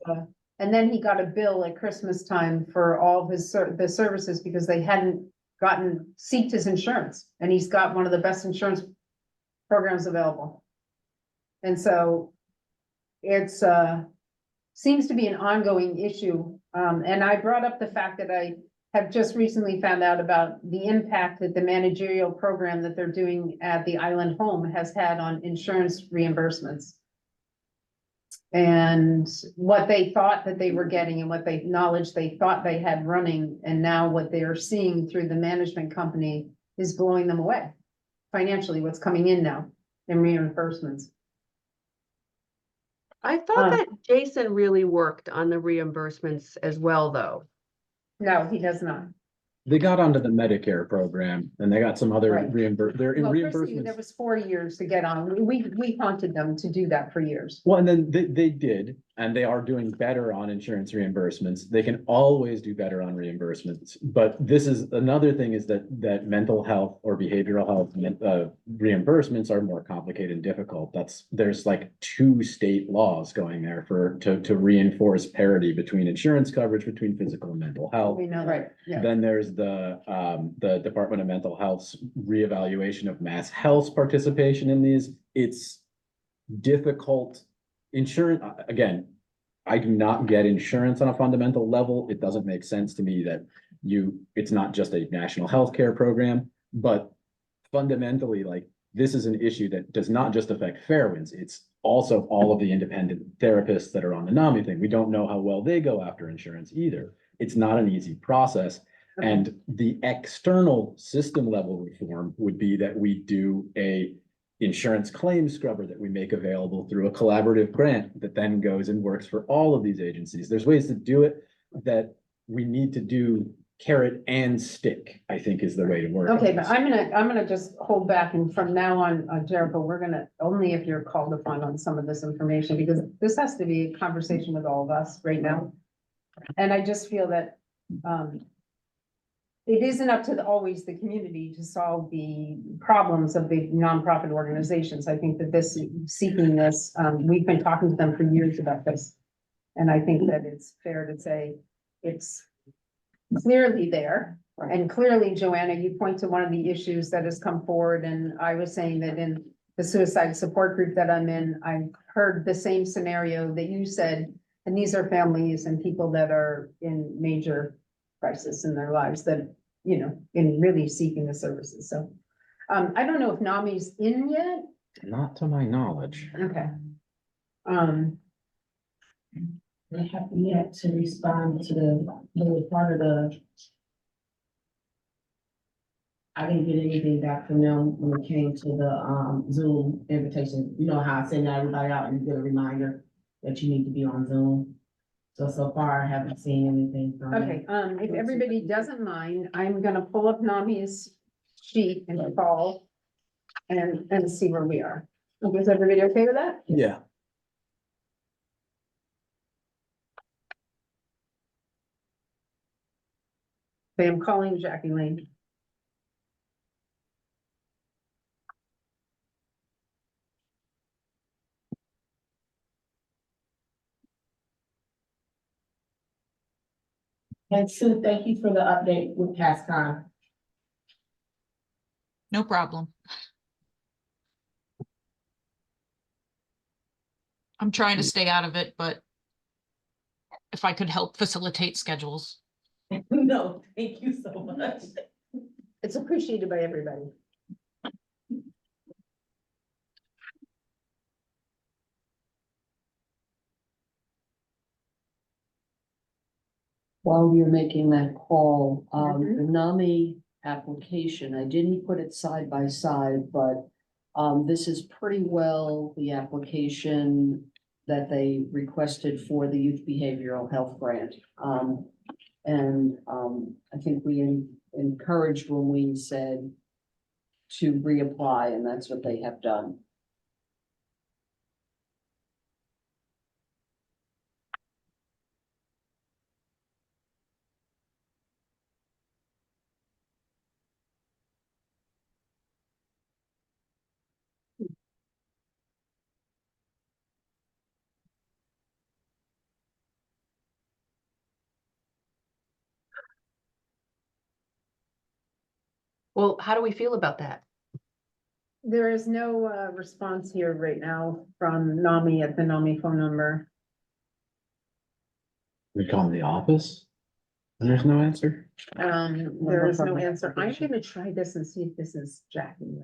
and then he got a bill at Christmas time for all of the services because they hadn't seeked his insurance. And he's got one of the best insurance programs available. And so it's, seems to be an ongoing issue. And I brought up the fact that I have just recently found out about the impact that the managerial program that they're doing at the Island Home has had on insurance reimbursements. and what they thought that they were getting and what they knowledge they thought they had running, and now what they are seeing through the management company is blowing them away. Financially, what's coming in now in reimbursements. I thought Um, that Jason really worked on the reimbursements as well, though. No, he does not. They got onto the Medicare program and they got some other Right. they're in Well, Chrissy, there reimbursements. was 4 years to get on. We haunted them to do that for years. Well, and then they did, and they are doing better on insurance reimbursements. They can always do better on reimbursements. But this is another thing is that mental health or behavioral health reimbursements are more complicated and difficult. There's like 2 state laws going there to reinforce parity between insurance coverage between physical and mental health. We know that. Yeah. Then there's the Department of Mental Health's reevaluation of mass health's participation in these. It's difficult. Insurance, again, I do not get insurance on a fundamental level. It doesn't make sense to me that it's not just a national healthcare program, but fundamentally, like, this is an issue that does not just affect Fairwinds. It's also all of the independent therapists that are on the NAMI thing. We don't know how well they go after insurance either. It's not an easy process. And the external system level reform would be that we do a insurance claims scrubber that we make available through a collaborative grant that then goes and works for all of these agencies. There's ways to do it that we need to do carrot and stick, I think is the way to work. Okay, on but this. I'm gonna just hold back, and from now on, Jericho, we're gonna, only if you're called upon on some of this information, because this has to be a conversation with all of us right now. And I just feel that, it isn't up to always the community to solve the problems of the nonprofit organizations. I think that seeking this, we've been talking to them for years about this. And I think that it's fair to say it's clearly there. And clearly, Joanna, you point to one of the issues that has come forward, and I was saying that in the suicide support group that I'm in, I heard the same scenario that you said, and these are families and people that are in major crisis in their lives that, in really seeking the services. So, I don't know if NAMI's in yet. Not to my knowledge. Okay. They have yet to respond to the part of the. I didn't get anything back from them when it came to the Zoom invitation. You know how I send everybody out and you get a reminder that you need to be on Zoom. So far, I haven't seen anything from them. Okay, if everybody doesn't mind, I'm gonna pull up NAMI's sheet and call and see where we are. Is everybody okay with that? Yeah. Okay, I'm calling Jackie Lane. And Sue, thank you for the update with PASCON. No problem. I'm trying to stay out of it, but if I could help facilitate schedules. No, thank you so much. It's appreciated by everybody. While you're making that call, Mhm. the NAMI application, I didn't put it side by side, but this is pretty well the application that they requested for the youth behavioral health grant. I think we encouraged when we said to reapply, and that's what they have done. Well, how do we feel about that? There is no response here right now from NAMI at the NAMI phone number. We call the office and there's no answer. There is no answer. I'm gonna try this and see if this is Jackie.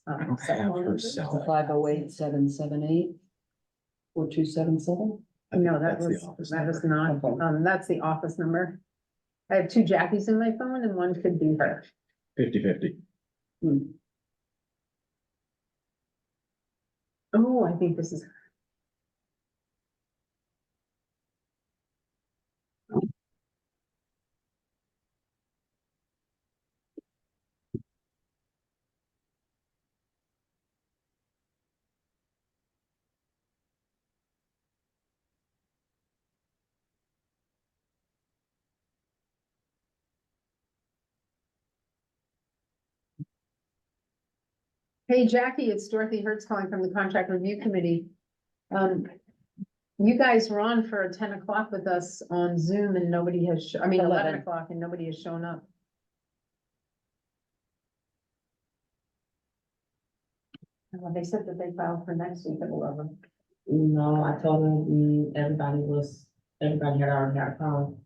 I don't have her cell. 508-778. 4277? No, That's the office that is number. not, that's the office number. I have two Jackies in my phone and one could be her. 50/50. Oh, I think this is. Hey, Jackie, it's Dorothy Hertz calling from the Contract Review Committee. You guys were on for 10 o'clock with us on Zoom and nobody has, 11 11. o'clock and nobody has shown up. Well, they said that they filed for next week at 11. No, I told her, everybody had already had a call.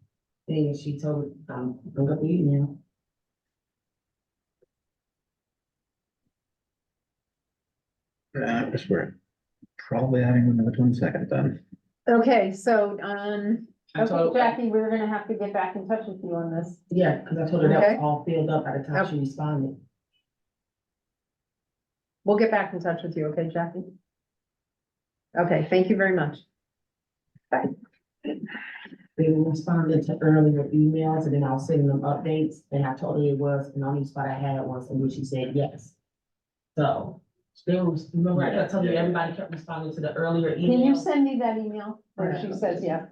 And she told, bring up the email. I guess we're probably having another 1 second then. Okay, so, I okay, told, Jackie, we're gonna have to get back in touch with you on this. yeah, because I told her that Okay. was all filled up by the time Yep. she responded. We'll get back in touch with you, okay, Jackie? Okay, thank you very much. Bye. They responded to earlier emails and then I was sending them updates and I told her it was an only spot I had was in which she said yes. So, they was, remember I told you Yeah. everybody kept responding to the earlier Can you emails? send me that email where she says yeah?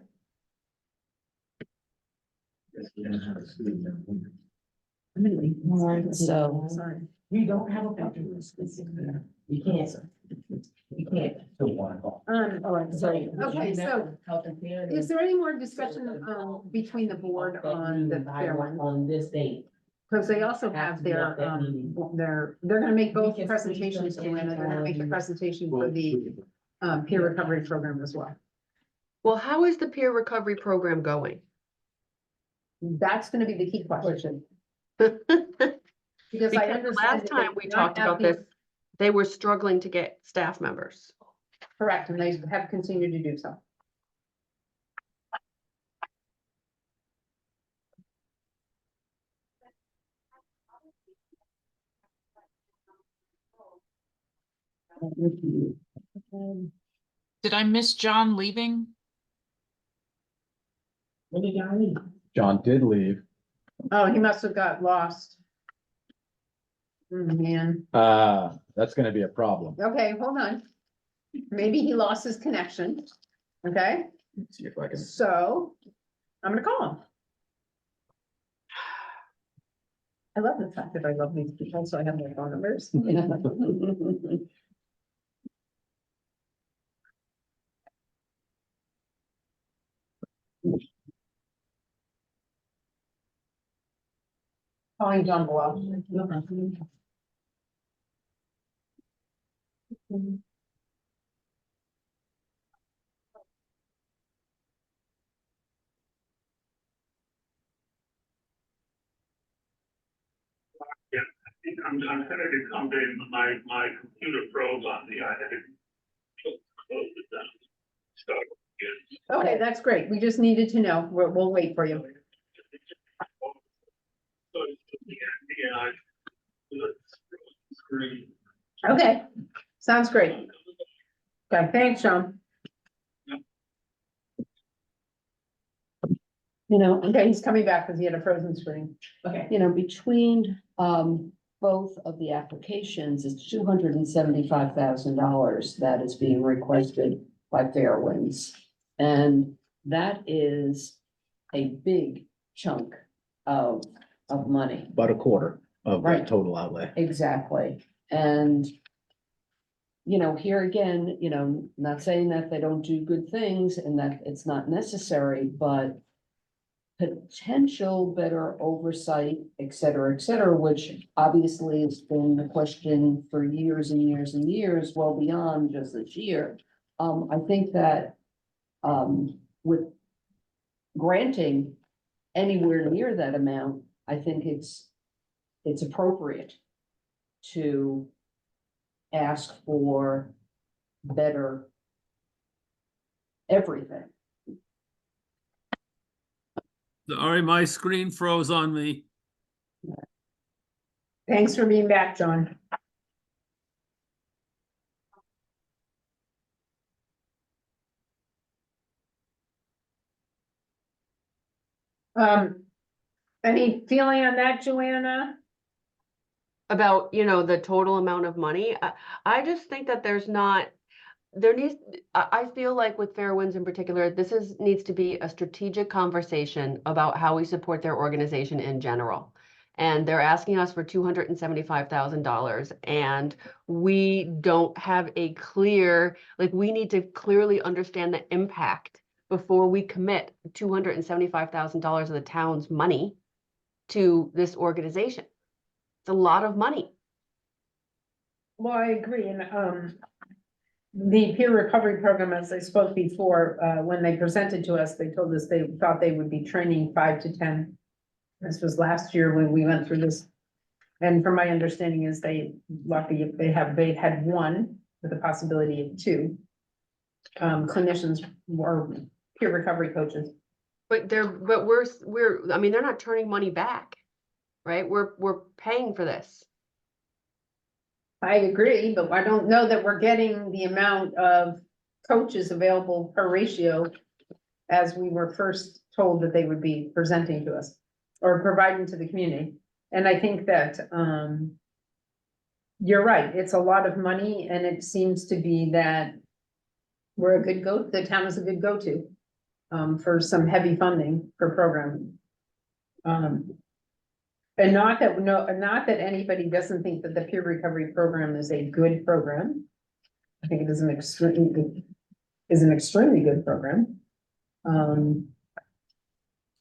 So, Sorry. you don't have a picture. You can't, sir. You can't. All right, sorry. Okay, so is there any more discussion, between the board on the fair one? On this date. Because they also have their, they're gonna make both We can presentations to Anna, they're gonna make a presentation for the, peer recovery program as well. Well, how is the peer recovery program going? That's gonna be the key question. Because Because I the understand. last that time they we do not talked have about the- this, they were struggling to get staff members. Correct, and they have continued to do so. Did I miss John leaving? When did y'all leave? John did leave. Oh, he must have got lost. Man, That's gonna be a problem. okay, hold on. Maybe he lost his connection, okay? Let's see if I can. So, I'm gonna call him. I love the fact that I love these people, so I have their phone numbers. Calling John Below. I'm headed to come in, my computer froze on me, I had to close it down. So, yeah. Okay, that's great. We just needed to know. We'll wait for you. So, yeah, I. Screen. Okay, sounds great. Okay, thanks, Sean. Okay, he's coming back because he had a frozen screen. Okay. Between, both of the applications, it's $275,000 that is being requested by Fairwinds. And that is a big chunk of money. About a quarter of the Right. total outlay. Exactly. And, here again, not saying that they don't do good things and that it's not necessary, but potential better oversight, et cetera, which obviously has been the question for years and years and years, well beyond just this year. I think that, with granting anywhere near that amount, I think it's appropriate to ask for better everything. Sorry, my screen froze on me. Thanks for being back, John. Any feeling on that, Joanna? About, you know, the total amount of money. I just think that there's not, there needs, I feel like with Fairwinds in particular, needs to be a strategic conversation about how we support their organization in general. And they're asking us for $275,000, and we don't have a clear, like, we need to clearly understand the impact before we commit $275,000 of the town's money to this organization. It's a lot of money. Well, I agree, and, the peer recovery program, as I spoke before, when they presented to us, they told us they thought they would be training 5 to 10. This was last year when we went through this. And from my understanding is lucky if they had one with the possibility of 2. Clinicians or peer recovery coaches. But we're, I mean, they're not turning money back, right? We're paying for this. I agree, but I don't know that we're getting the amount of coaches available per ratio as we were first told that they would be presenting to us or providing to the community. And I think that, you're right, it's a lot of money, and it seems to be that the town is a good go-to, for some heavy funding for programming. And not that anybody doesn't think that the peer recovery program is a good program. I think it is an extremely good program.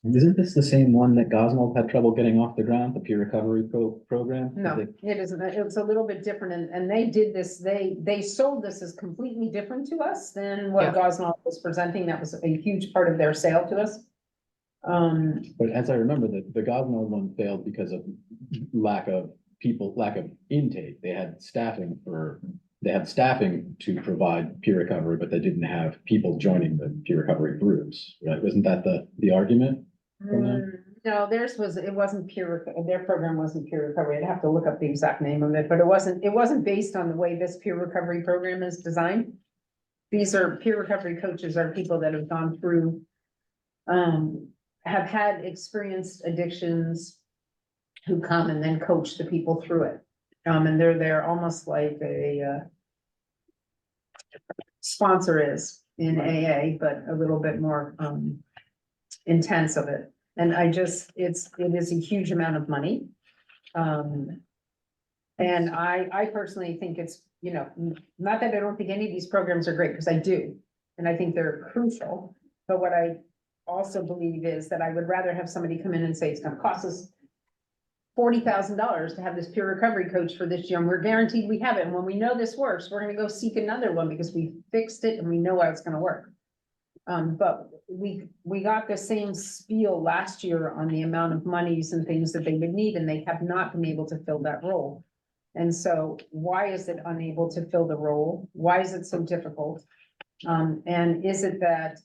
Isn't this the same one that Gosnold had trouble getting off the ground, the peer recovery program? No, it isn't. It's a little bit different, and they did this, they sold this as completely different to us than what Yeah. Gosnold was presenting. That was a huge part of their sale to us. But as I remember, the Gosnold one failed because of lack of intake. They had staffing to provide peer recovery, but they didn't have people joining the peer recovery groups, right? Wasn't that the argument? No, their program wasn't peer recovery. I'd have to look up the exact name of it, but it wasn't based on the way this peer recovery program is designed. These are peer recovery coaches are people that have gone through, have had experienced addictions who come and then coach the people through it. And they're almost like a sponsor is in AA, but a little bit more intense of it. And it is a huge amount of money. And I personally think it's, not that I don't think any of these programs are great, because I do, and I think they're crucial. But what I also believe is that I would rather have somebody come in and say, it's gonna cost us $40,000 to have this peer recovery coach for this year, and we're guaranteed we have it. And when we know this works, we're gonna go seek another one because we fixed it and we know how it's gonna work. But we got the same spiel last year on the amount of monies and things that they would need, and they have not been able to fill that role. And so why is it unable to fill the role? Why is it so difficult? And is it that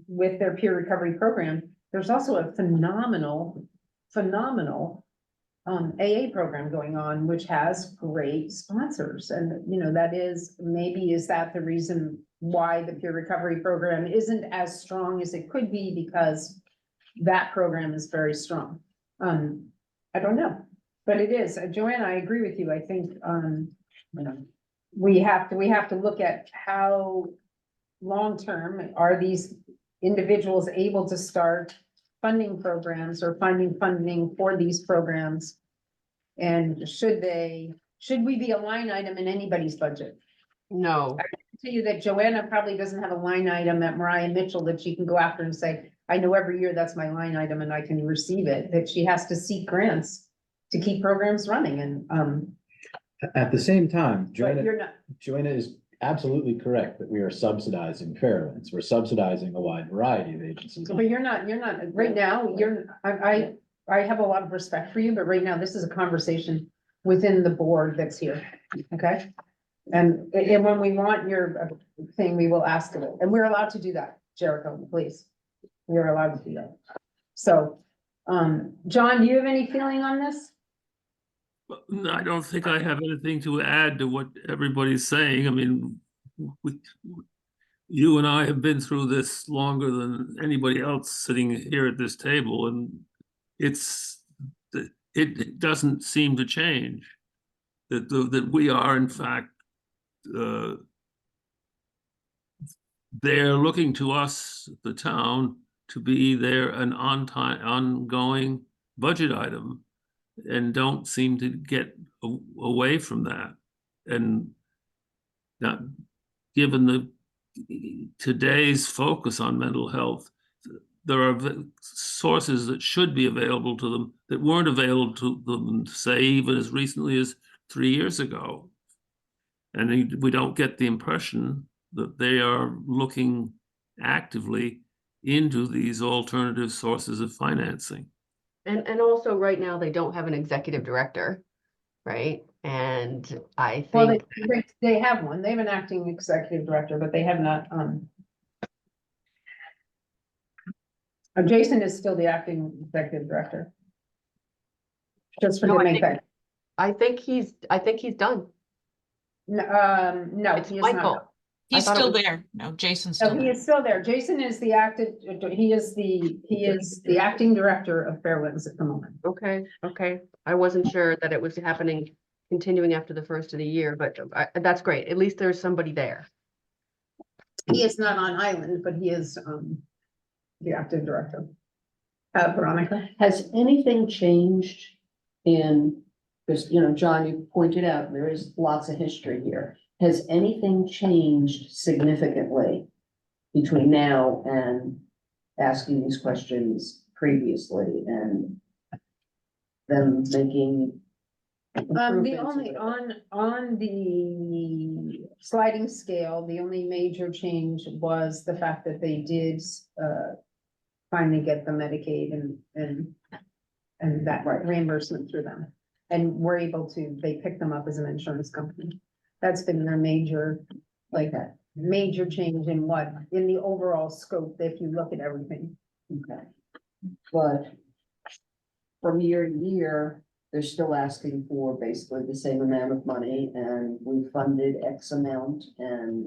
with their peer recovery program, there's also a phenomenal AA program going on, which has great sponsors. And, is that the reason why the peer recovery program isn't as strong as it could be, because that program is very strong? I don't know, but it is. Joanna, I agree with you. I think, we have to look at how long-term are these individuals able to start funding programs or finding funding for these programs? And should we be a line item in anybody's budget? No. I can tell you that Joanna probably doesn't have a line item at Mariah Mitchell that she can go after and say, I know every year that's my line item and I can receive it, that she has to seek grants to keep programs running. And, At the same time, but you're not. Joanna is absolutely correct that we are subsidizing Fairwinds. We're subsidizing a wide variety of agencies. But you're not, right now, I have a lot of respect for you, but right now, this is a conversation within the board that's here, okay? And when we want your thing, we will ask it, and we're allowed to do that, Jericho, please. We are allowed to do that. So, John, do you have any feeling on this? No, I don't think I have anything to add to what everybody's saying. I mean, you and I have been through this longer than anybody else sitting here at this table, and it doesn't seem to change. That we are, in fact, they're looking to us, the town, to be an ongoing budget item, and don't seem to get away from that. And that, given today's focus on mental health, there are sources that should be available to them that weren't available to them, say, even as recently as 3 years ago. And we don't get the impression that they are looking actively into these alternative sources of financing. And also right now, they don't have an executive director, right? And I Well, think, they have one. They have an acting executive director, but they have not, Jason is still the acting executive director. Just for No, to I make think- that, I think he's done. no, It's he is not. Michael. He's thought it still was- there. No, Jason's No, still he there. is still there. Jason is the he is the acting director of Fairwinds at the moment. Okay, okay. I wasn't sure that it was happening, continuing after the first of the year, but that's great. At least there's somebody there. He is not on island, but he is, the acting director. Veronica? Has anything changed in, because, John, you pointed out, there is lots of history here. Has anything changed significantly between now and asking these questions previously and them making? The improvements only, or on the sliding scale, the only major change was the fact that they did, finally get the Medicaid and that reimbursement through them. And we're able to, they pick them up as an insurance company. That's been their major, major change in the overall scope, if you look at everything. Okay. But from year to year, they're still asking for basically the same amount of money and we funded X amount and,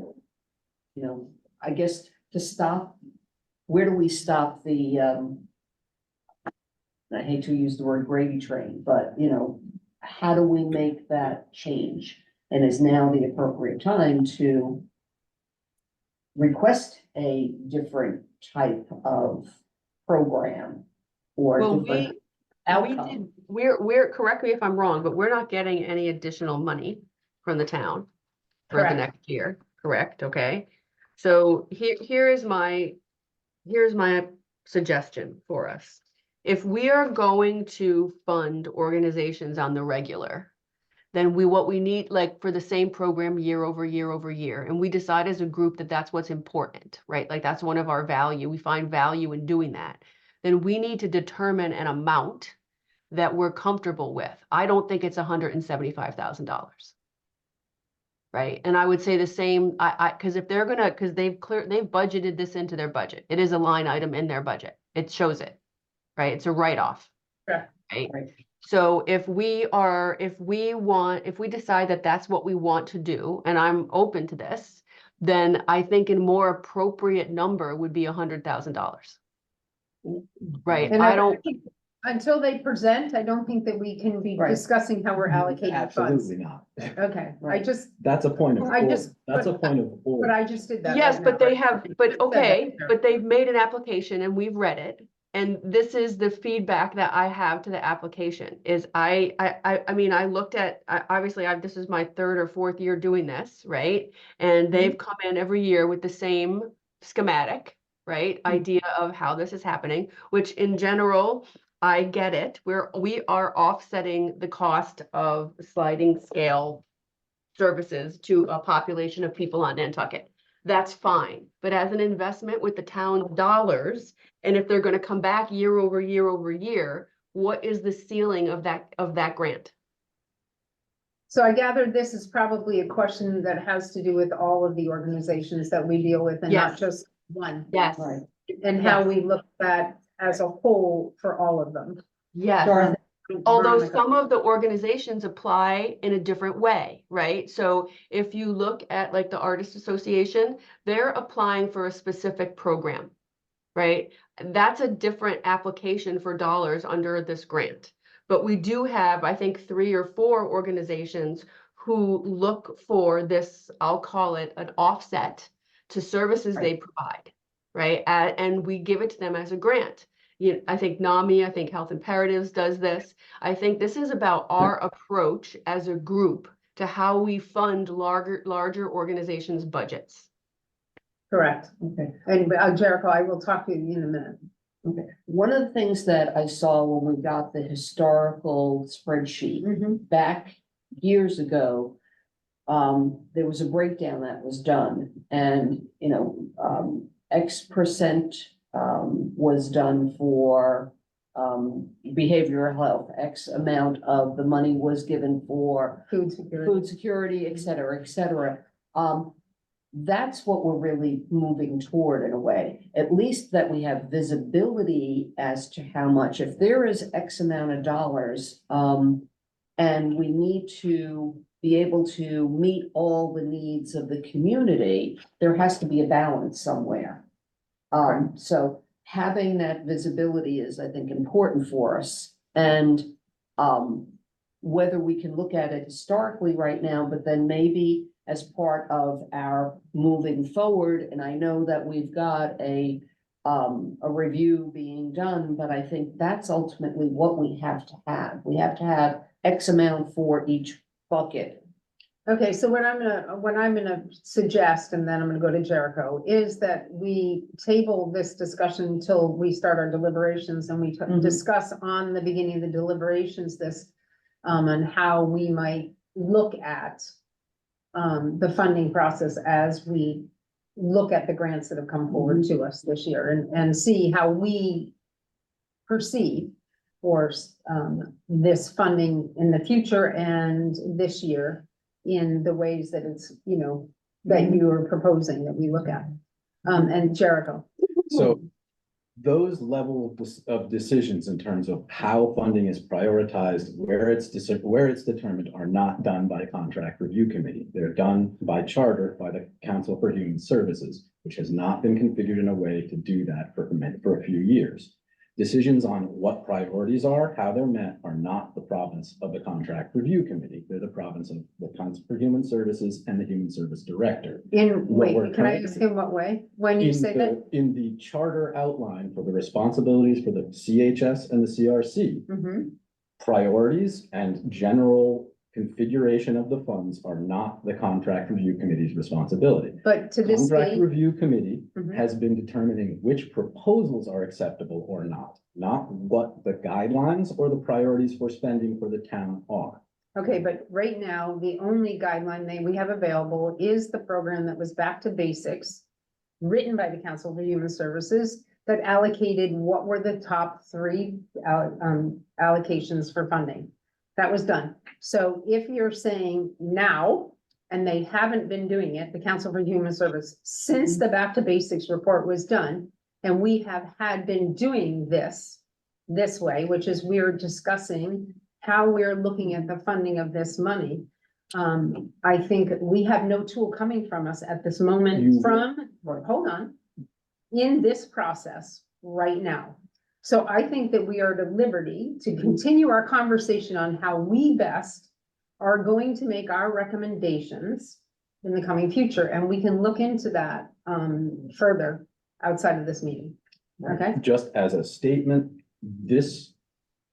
I guess to stop, where do we stop the, I hate to use the word gravy train, but how do we make that change? And is now the appropriate time to request a different type of program or Well, different we outcome? did, we're, correct me if I'm wrong, but we're not getting any additional money from the town for the Correct. next year, correct? Okay. So here's my suggestion for us. If we are going to fund organizations on the regular, then what we need, like for the same program year over year over year, and we decide as a group that that's what's important, right? Like that's one of our value. We find value in doing that. Then we need to determine an amount that we're comfortable with. I don't think it's $175,000. Right, and I would say the same, because if they're gonna, because they've budgeted this into their budget. It is a line item in their budget. It shows it, right? It's a write-off. Correct. Right? Right. So if we decide that that's what we want to do, and I'm open to this, then I think a more appropriate number would be $100,000. Right, And I don't, until they present, I don't think that we can be Right. discussing how we're allocating funds. Absolutely not. Okay, Right. That's a point of, I just- that's a point of but order. I just did that. yes, right but now, they right? have, but that okay, there. but they've made an application and we've read it. And this is the feedback that I have to the application is I mean, I looked at, obviously this is my 3rd or 4th year doing this, right? And they've come in every year with the same schematic, right? Idea of how this is happening, which in general, I get it. We are offsetting the cost of sliding scale services to a population of people on Nantucket. That's fine, but as an investment with the town dollars, and if they're gonna come back year over year over year, what is the ceiling of that grant? So I gather this is probably a question that has to do with all of the organizations that we deal with and not Yes. just one. Yes, Right. And how we look at as a whole for all of them. yes. Dorothy, Although Veronica. some of the organizations apply in a different way, right? So if you look at like the Artists Association, they're applying for a specific program, right? That's a different application for dollars under this grant. But we do have, I think, 3 or 4 organizations who look for this, I'll call it an offset to services they provide, right? And we give it to them as a grant. I think NAMI, I think Health Imperatives does this. I think this is about our approach as a group to how we fund larger organizations' budgets. Correct. Okay. And Jericho, I will talk to you in a minute. Okay. One of the things that I saw when we got the historical spreadsheet back years ago, there was a breakdown that was done and, X% was done for behavioral health, X amount of the money was given for Food security. food security, et cetera, et cetera. That's what we're really moving toward in a way, at least that we have visibility as to how much, if there is X amount of dollars, and we need to be able to meet all the needs of the community, there has to be a balance somewhere. So having that visibility is, I think, important for us. And, whether we can look at it historically right now, but then maybe as part of our moving forward, and I know that we've got a review being done, but I think that's ultimately what we have to have. We have to have X amount for each bucket. Okay, so what I'm gonna suggest, and then I'm gonna go to Jericho, is that we table this discussion until we start our deliberations and we discuss on the beginning of the deliberations this, on how we might look at the funding process as we look at the grants that have come forward to us this year and see how we perceive for this funding in the future and this year in the ways that it's, that you are proposing that we look at. And Jericho. So those level of decisions in terms of how funding is prioritized, where it's determined, are not done by contract review committee. They're done by charter by the Council for Human Services, which has not been configured in a way to do that for a few years. Decisions on what priorities are, how they're met, are not the province of the contract review committee. They're the province of the Council for Human Services and the Human Service Director. Wait, we're can I ask in what way? When you say that? In the charter outline for the responsibilities for the CHS and the CRC, priorities and general configuration of the funds are not the contract review committee's responsibility. But to this Contract date, review committee has been determining which proposals are acceptable or not what the guidelines or the priorities for spending for the town are. okay, but right now, the only guideline we have available is the program that was Back to Basics, written by the Council for Human Services, that allocated what were the top 3 allocations for funding. That was done. So if you're saying now, and they haven't been doing it, the Council for Human Service, since the Back to Basics report was done, and we have been doing this way, which is we're discussing how we're looking at the funding of this money. I think we have no tool coming from us at this moment hold on, in this process right now. So I think that we are at liberty to continue our conversation on how we best are going to make our recommendations in the coming future, and we can look into that further outside of this meeting. Okay? Just as a statement, this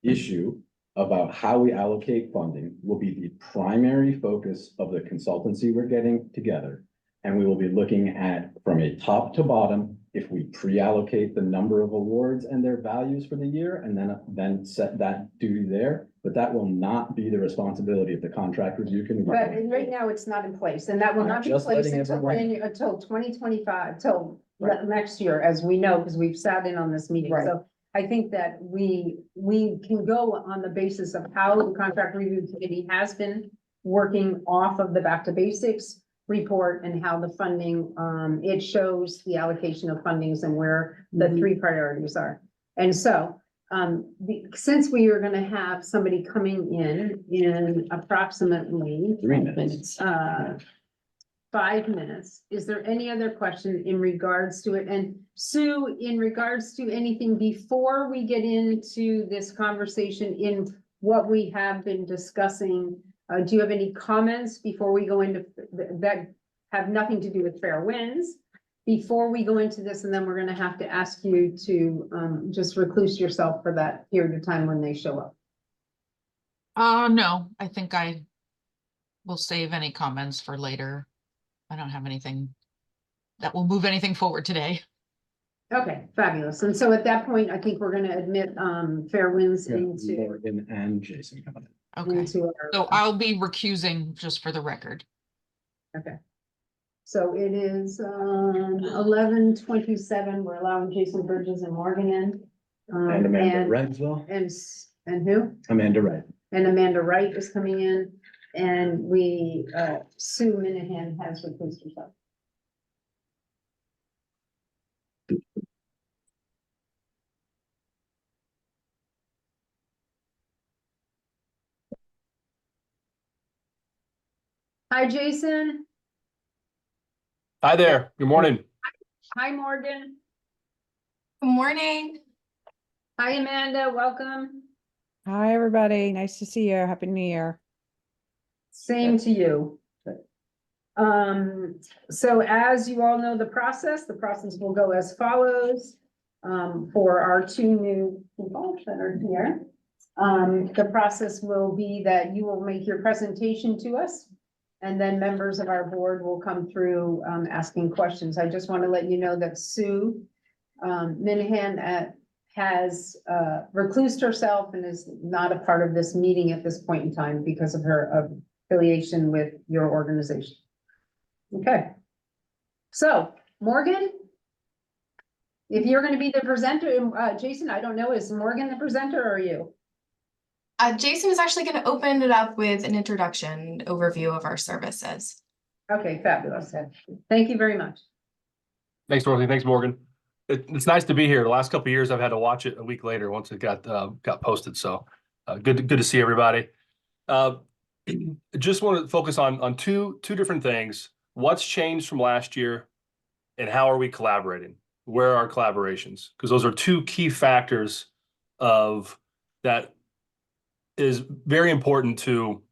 issue about how we allocate funding will be the primary focus of the consultancy we're getting together. And we will be looking at, from a top to bottom, if we pre-allocate the number of awards and their values for the year, and then set that duty there. But that will not be the responsibility of the contract review committee. But right now, it's not in place, and that will not be in Just place letting everyone- until 2025, till next year, as we know, because we've sat in on this meeting. Right. So I think that we can go on the basis of how the contract review committee has been working off of the Back to Basics report and how the funding, it shows the allocation of fundings and where the Mhm. three priorities are. And so, since we are gonna have somebody coming in approximately 3 minutes. 5 minutes, is there any other question in regards to it? And Sue, in regards to anything before we get into this conversation in what we have been discussing, do you have any comments before we go into that have nothing to do with Fair Winds? Before we go into this, and then we're gonna have to ask you to just recluse yourself for that period of time when they show up. No, I think I will save any comments for later. I don't have anything that will move anything forward today. Okay, fabulous. And so at that point, I think we're gonna admit Fair Winds Yeah, into Morgan and Jason coming in. Okay, into our. so I'll be recusing just for the record. Okay. So it is 11:27. We're allowing Jason Bridges and Morgan in. And Amanda Wright as well. And who? Amanda Wright. And Amanda Wright is coming in. And we, Sue Minahan has recused herself. Hi, Jason. Hi there. Good morning. Hi, Morgan. Good morning. Hi, Amanda. Welcome. Hi, everybody. Nice to see you. Happy New Year. Same to you. So as you all know, the process will go as follows. For our two new people that are here. The process will be that you will make your presentation to us. And then members of our board will come through, asking questions. I just want to let you know that Sue, Minahan, has, reclused herself and is not a part of this meeting at this point in time because of her affiliation with your organization. Okay. So, Morgan, if you're gonna be the presenter, Jason, I don't know, is Morgan the presenter or are you? Jason is actually going to open it up with an introduction overview of our services. Okay, fabulous. Thank you very much. Thanks, Dorothy. Thanks, Morgan. It's nice to be here. The last couple of years, I've had to watch it a week later once it got posted. So good to see everybody. Just want to focus on two different things. What's changed from last year, and how are we collaborating? Where are our collaborations? Because those are two key factors of that is very important to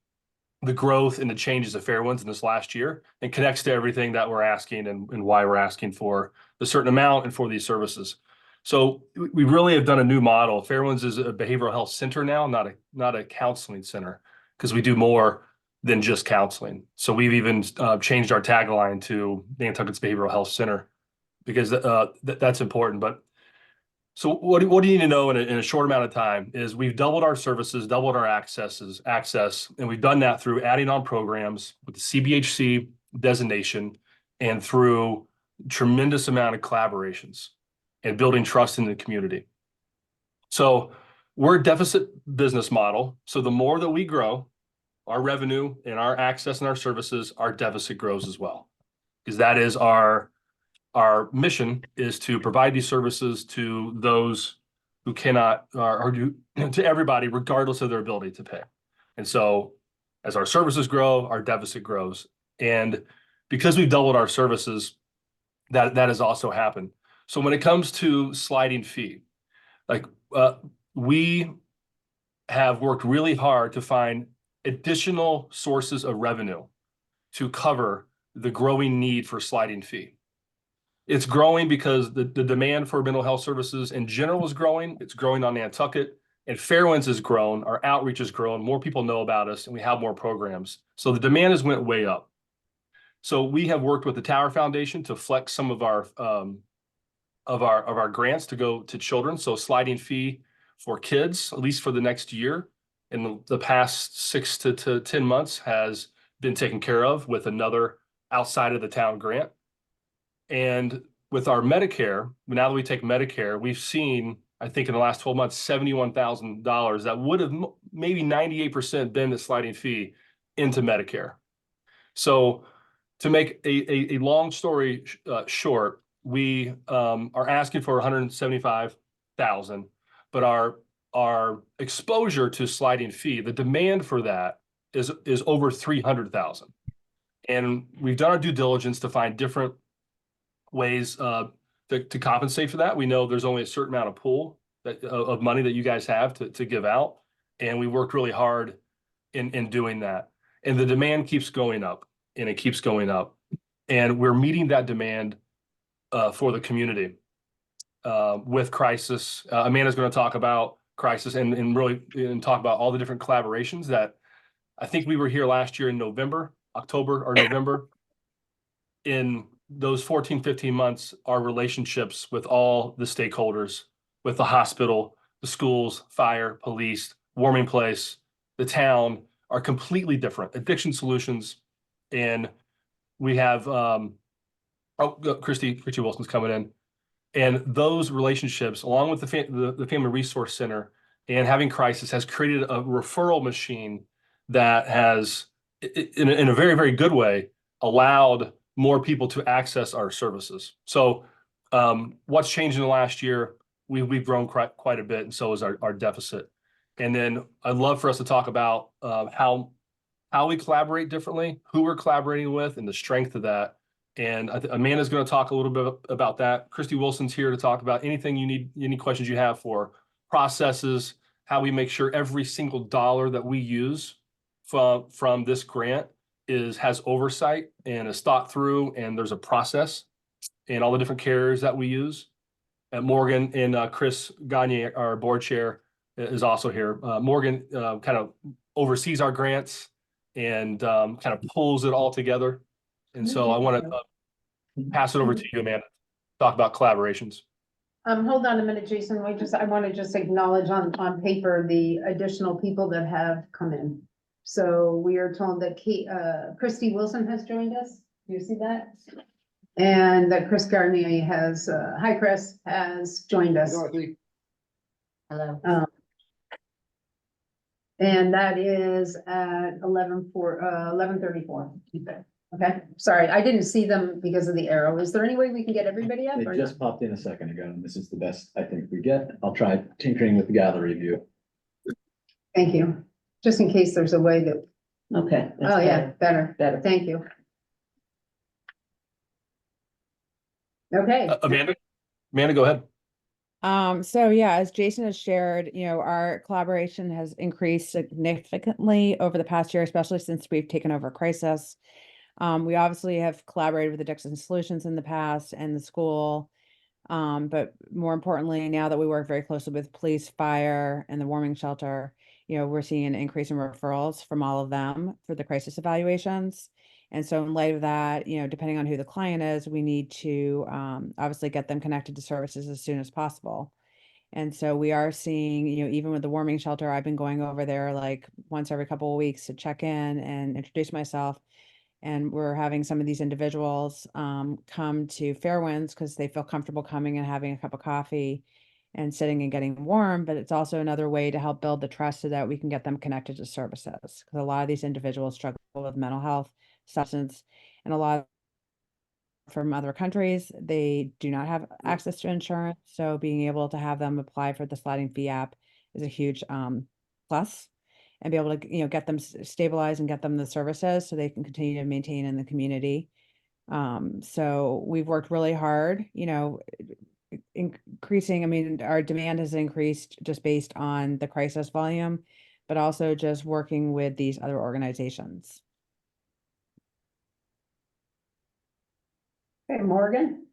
the growth and the changes of Fair Winds in this last year, and connects to everything that we're asking and why we're asking for a certain amount and for these services. So we really have done a new model. Fair Winds is a behavioral health center now, not a counseling center, because we do more than just counseling. So we've even changed our tagline to Nantucket's Behavioral Health Center, because that's important. But so what do you need to know in a short amount of time is we've doubled our services, doubled our access, and we've done that through adding on programs with the CBHC designation and through tremendous amount of collaborations and building trust in the community. So we're a deficit business model. So the more that we grow our revenue and our access and our services, our deficit grows as well, because that is our mission, is to provide these services to those who cannot, or to everybody, regardless of their ability to pay. And so as our services grow, our deficit grows. And because we've doubled our services, that has also happened. So when it comes to sliding fee, like we have worked really hard to find additional sources of revenue to cover the growing need for sliding fee. It's growing because the demand for mental health services in general is growing. It's growing on Nantucket, and Fair Winds has grown. Our outreach has grown. More people know about us, and we have more programs. So the demand has went way up. So we have worked with the Tower Foundation to flex some of our grants to go to children. So sliding fee for kids, at least for the next year, in the past 6 to 10 months, has been taken care of with another outside of the town grant. And with our Medicare, now that we take Medicare, we've seen, I think in the last 12 months, $71,000 that would have maybe 98% been the sliding fee into Medicare. So to make a long story short, we are asking for 175,000, but our exposure to sliding fee, the demand for that is over 300,000. And we've done our due diligence to find different ways to compensate for that. We know there's only a certain amount of pool of money that you guys have to give out. And we worked really hard in doing that. And the demand keeps going up and it keeps going up. And we're meeting that demand for the community with Crisis. Amanda's going to talk about Crisis and really talk about all the different collaborations that I think we were here last year in October or November. In those 14, 15 months, our relationships with all the stakeholders, with the hospital, the schools, fire, police, warming place, the town, are completely different. Addiction Solutions, and we have Christy Wilson's coming in, and those relationships, along with the Family Resource Center and having Crisis, has created a referral machine that has, in a very, very good way, allowed more people to access our services. So what's changed in the last year? We've grown quite a bit, and so is our deficit. And then I'd love for us to talk about how we collaborate differently, who we're collaborating with, and the strength of that. And Amanda's going to talk a little bit about that. Christy Wilson's here to talk about anything you need, any questions you have for processes, how we make sure every single dollar that we use from this grant has oversight and is thought through, and there's a process and all the different carriers that we use. And Morgan and Chris Gagne, our board chair, is also here. Morgan kind of oversees our grants and kind of pulls it all together. And so I want to pass it over to you, Amanda, talk about collaborations. Hold on a minute, Jason. I want to just acknowledge on paper the additional people that have come in. So we are told that Christy Wilson has joined us. Do you see that? And that Chris Garnier has, hi Chris, has joined us. Hello. And that is at 11:34. Okay, sorry, I didn't see them because of the arrow. Is there any way we can get everybody up? They or just popped in a second ago, and this is the best I think we get. I'll try tinkering with the gallery view. Thank you. Just in case there's a way that, Okay. oh yeah, better. Better. Thank you. Okay. Amanda, go ahead. So yeah, as Jason has shared, our collaboration has increased significantly over the past year, especially since we've taken over Crisis. We obviously have collaborated with Addiction Solutions in the past and the school. But more importantly, now that we work very closely with police, fire, and the warming shelter, we're seeing an increase in referrals from all of them for the crisis evaluations. And so in light of that, depending on who the client is, we need to obviously get them connected to services as soon as possible. And so we are seeing, even with the warming shelter, I've been going over there like once every couple of weeks to check in and introduce myself. And we're having some of these individuals come to Fairwinds because they feel comfortable coming and having a cup of coffee and sitting and getting warm. But it's also another way to help build the trust so that we can get them connected to services. Because a lot of these individuals struggle with mental health, substance, and a lot from other countries, they do not have access to insurance. So being able to have them apply for the sliding fee app is a huge plus. And be able to, get them stabilized and get them the services so they can continue to maintain in the community. So we've worked really hard, increasing, our demand has increased just based on the crisis volume, but also just working with these other organizations. Okay, Morgan,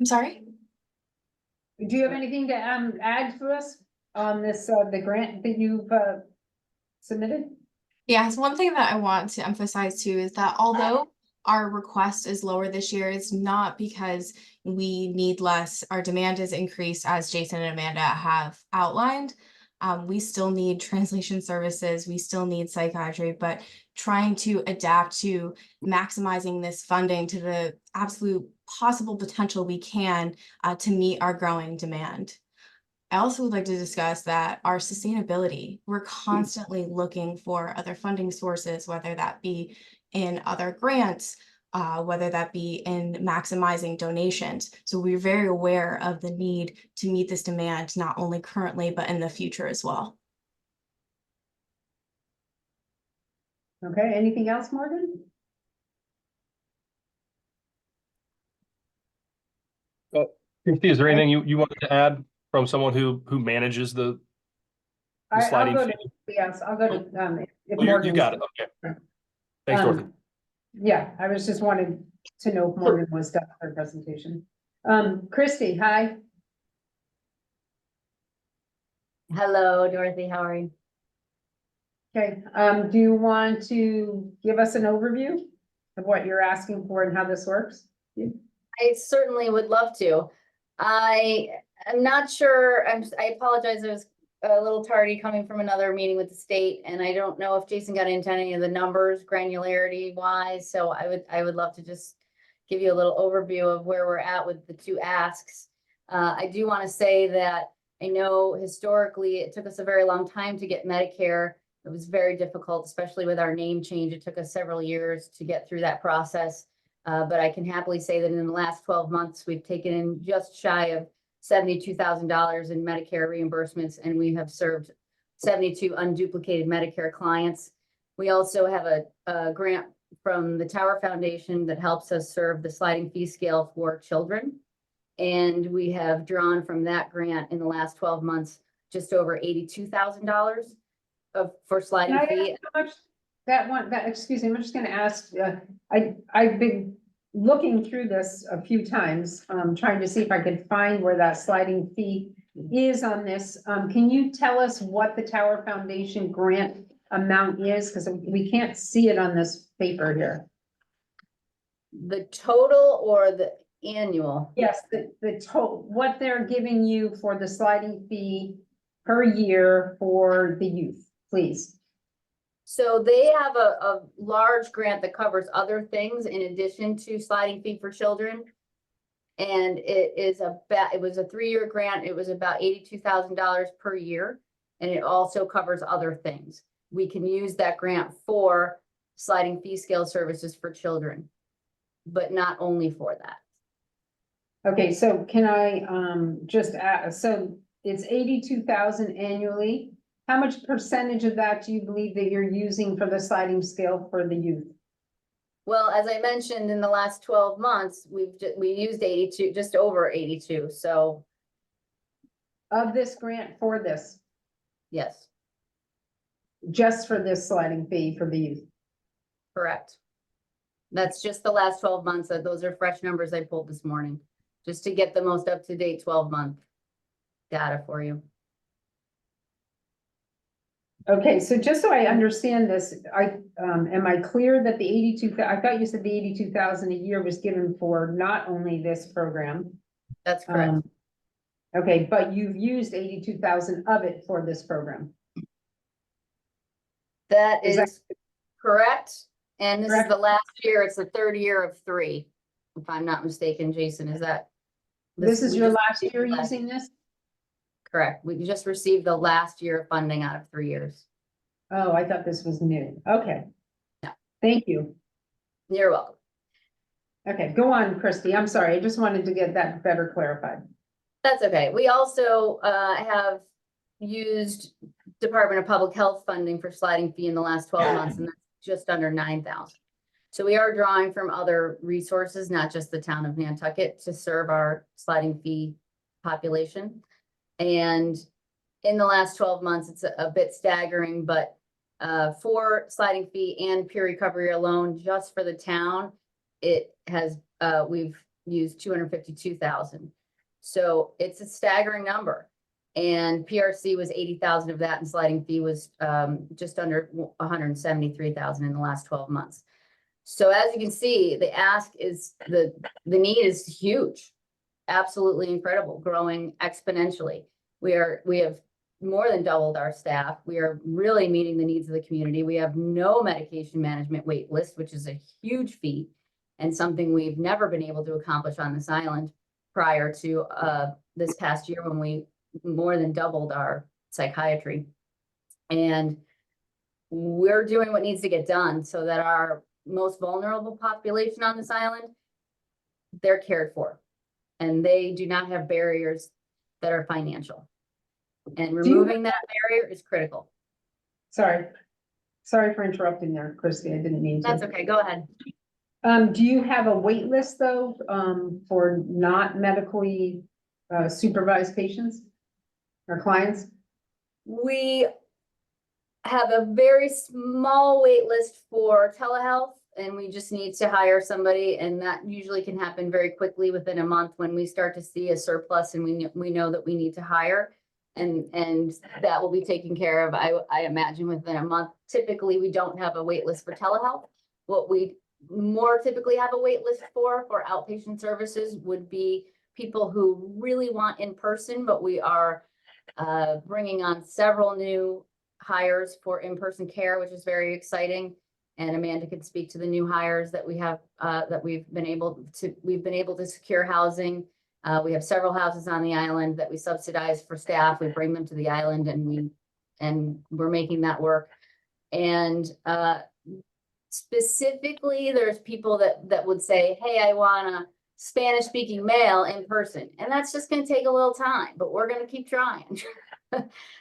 I'm sorry? do you have anything to add to us on this, the grant that you've submitted? Yes, one thing that I want to emphasize too is that although our request is lower this year, it's not because we need less. Our demand is increased, as Jason and Amanda have outlined. We still need translation services, we still need psychiatry, but trying to adapt to maximizing this funding to the absolute possible potential we can to meet our growing demand. I also would like to discuss that our sustainability, we're constantly looking for other funding sources, whether that be in other grants, whether that be in maximizing donations. So we're very aware of the need to meet this demand, not only currently, but in the future as well. Okay, anything else, Morgan? Christie, is there anything you wanted to add from someone who manages the I'll sliding go fee? to, yes, I'll go to, if Oh, you Morgan's- got it. Okay. Thanks, Dorothy. Yeah, I was just wanting to know if Morgan was done with her presentation. Christy, hi. Hello, Dorothy, how are you? Okay, do you want to give us an overview of what you're asking for and how this works? I certainly would love to. I am not sure, I apologize, I was a little tardy coming from another meeting with the state, and I don't know if Jason got into any of the numbers granularity wise, so I would love to just give you a little overview of where we're at with the two asks. I do want to say that I know historically it took us a very long time to get Medicare. It was very difficult, especially with our name change. It took us several years to get through that process. But I can happily say that in the last 12 months, we've taken in just shy of $72,000 in Medicare reimbursements, and we have served 72 unduplicated Medicare clients. We also have a grant from the Tower Foundation that helps us serve the sliding fee scale for children. And we have drawn from that grant in the last 12 months, just over $82,000 for sliding fee. How much excuse me, I'm just gonna ask, I've been looking through this a few times, trying to see if I could find where that sliding fee is on this. Can you tell us what the Tower Foundation grant amount is? Because we can't see it on this paper here. The total or the annual? Yes, the total, what they're giving you for the sliding fee per year for the youth, please. So they have a large grant that covers other things in addition to sliding fee for children. And it was a 3-year grant. It was about $82,000 per year. And it also covers other things. We can use that grant for sliding fee scale services for children, but not only for that. Okay, so can I just ask, so it's 82,000 annually. How much percentage of that do you believe that you're using for the sliding scale for the youth? Well, as I mentioned, in the last 12 months, we used 82, just over 82. So Of this grant for this, yes, just for this sliding fee for the youth? correct. That's just the last 12 months. Those are fresh numbers I pulled this morning, just to get the most up-to-date 12-month data for you. Okay, so just so I understand this, am I clear that the 82, I thought you said the 82,000 a year was given for not only this program? That's correct. Okay, but you've used 82,000 of it for this program? That Is is correct. And this correct? is the last year. It's the 3rd year of 3, if I'm not mistaken. Jason, is that? This is we your just last received year the last- using this? Correct. We just received the last year of funding out of 3 years. Oh, I thought this was new. Okay. No. Thank you. You're welcome. Okay, go on, Christy. I'm sorry. I just wanted to get that better clarified. That's okay. We also have used Department of Public Health funding for sliding fee in the last 12 months, and that's just under 9,000. So we are drawing from other resources, not just the town of Nantucket, to serve our sliding fee population. And in the last 12 months, it's a bit staggering, but for sliding fee and peer recovery alone, just for the town, it has we've used 252,000. So it's a staggering number. And PRC was 80,000 of that, and sliding fee was just under 173,000 in the last 12 months. So as you can see, the ask is the need is huge, absolutely incredible, growing exponentially. We have more than doubled our staff. We are really meeting the needs of the community. We have no medication management wait list, which is a huge feat and something we've never been able to accomplish on this island prior to this past year when we more than doubled our psychiatry. And we're doing what needs to get done so that our most vulnerable population on this island, they're cared for. And they do not have barriers that are financial. And you- removing that barrier is critical. Sorry for interrupting there, Christy. I didn't mean to. That's okay, go ahead. Do you have a wait list though, for not medically supervised patients or clients? We have a very small wait list for telehealth, and we just need to hire somebody, and that usually can happen very quickly within a month when we start to see a surplus and we know that we need to hire. And that will be taken care of, I imagine, within a month. Typically, we don't have a wait list for telehealth. What we more typically have a wait list for outpatient services would be people who really want in person, but we are bringing on several new hires for in-person care, which is very exciting. And Amanda could speak to the new hires that we have, that we've been able to secure housing. We have several houses on the island that we subsidize for staff. We bring them to the island and we're making that work. And specifically, there's people that would say, hey, I want a Spanish speaking male in person. And that's just going to take a little time, but we're going to keep trying.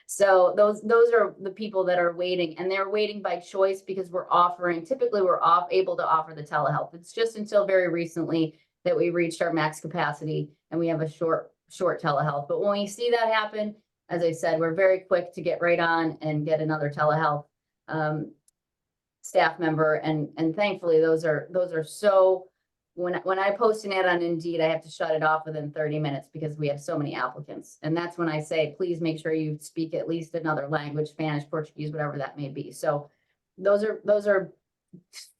So those are the people that are waiting, and they're waiting by choice because typically we're able to offer the telehealth. It's just until very recently that we reached our max capacity and we have a short telehealth. But when we see that happen, as I said, we're very quick to get right on and get another telehealth staff member. And thankfully those are so, when I post an ad on Indeed, I have to shut it off within 30 minutes because we have so many applicants. And that's when I say, please make sure you speak at least another language, Spanish, Portuguese, whatever that may be. So those are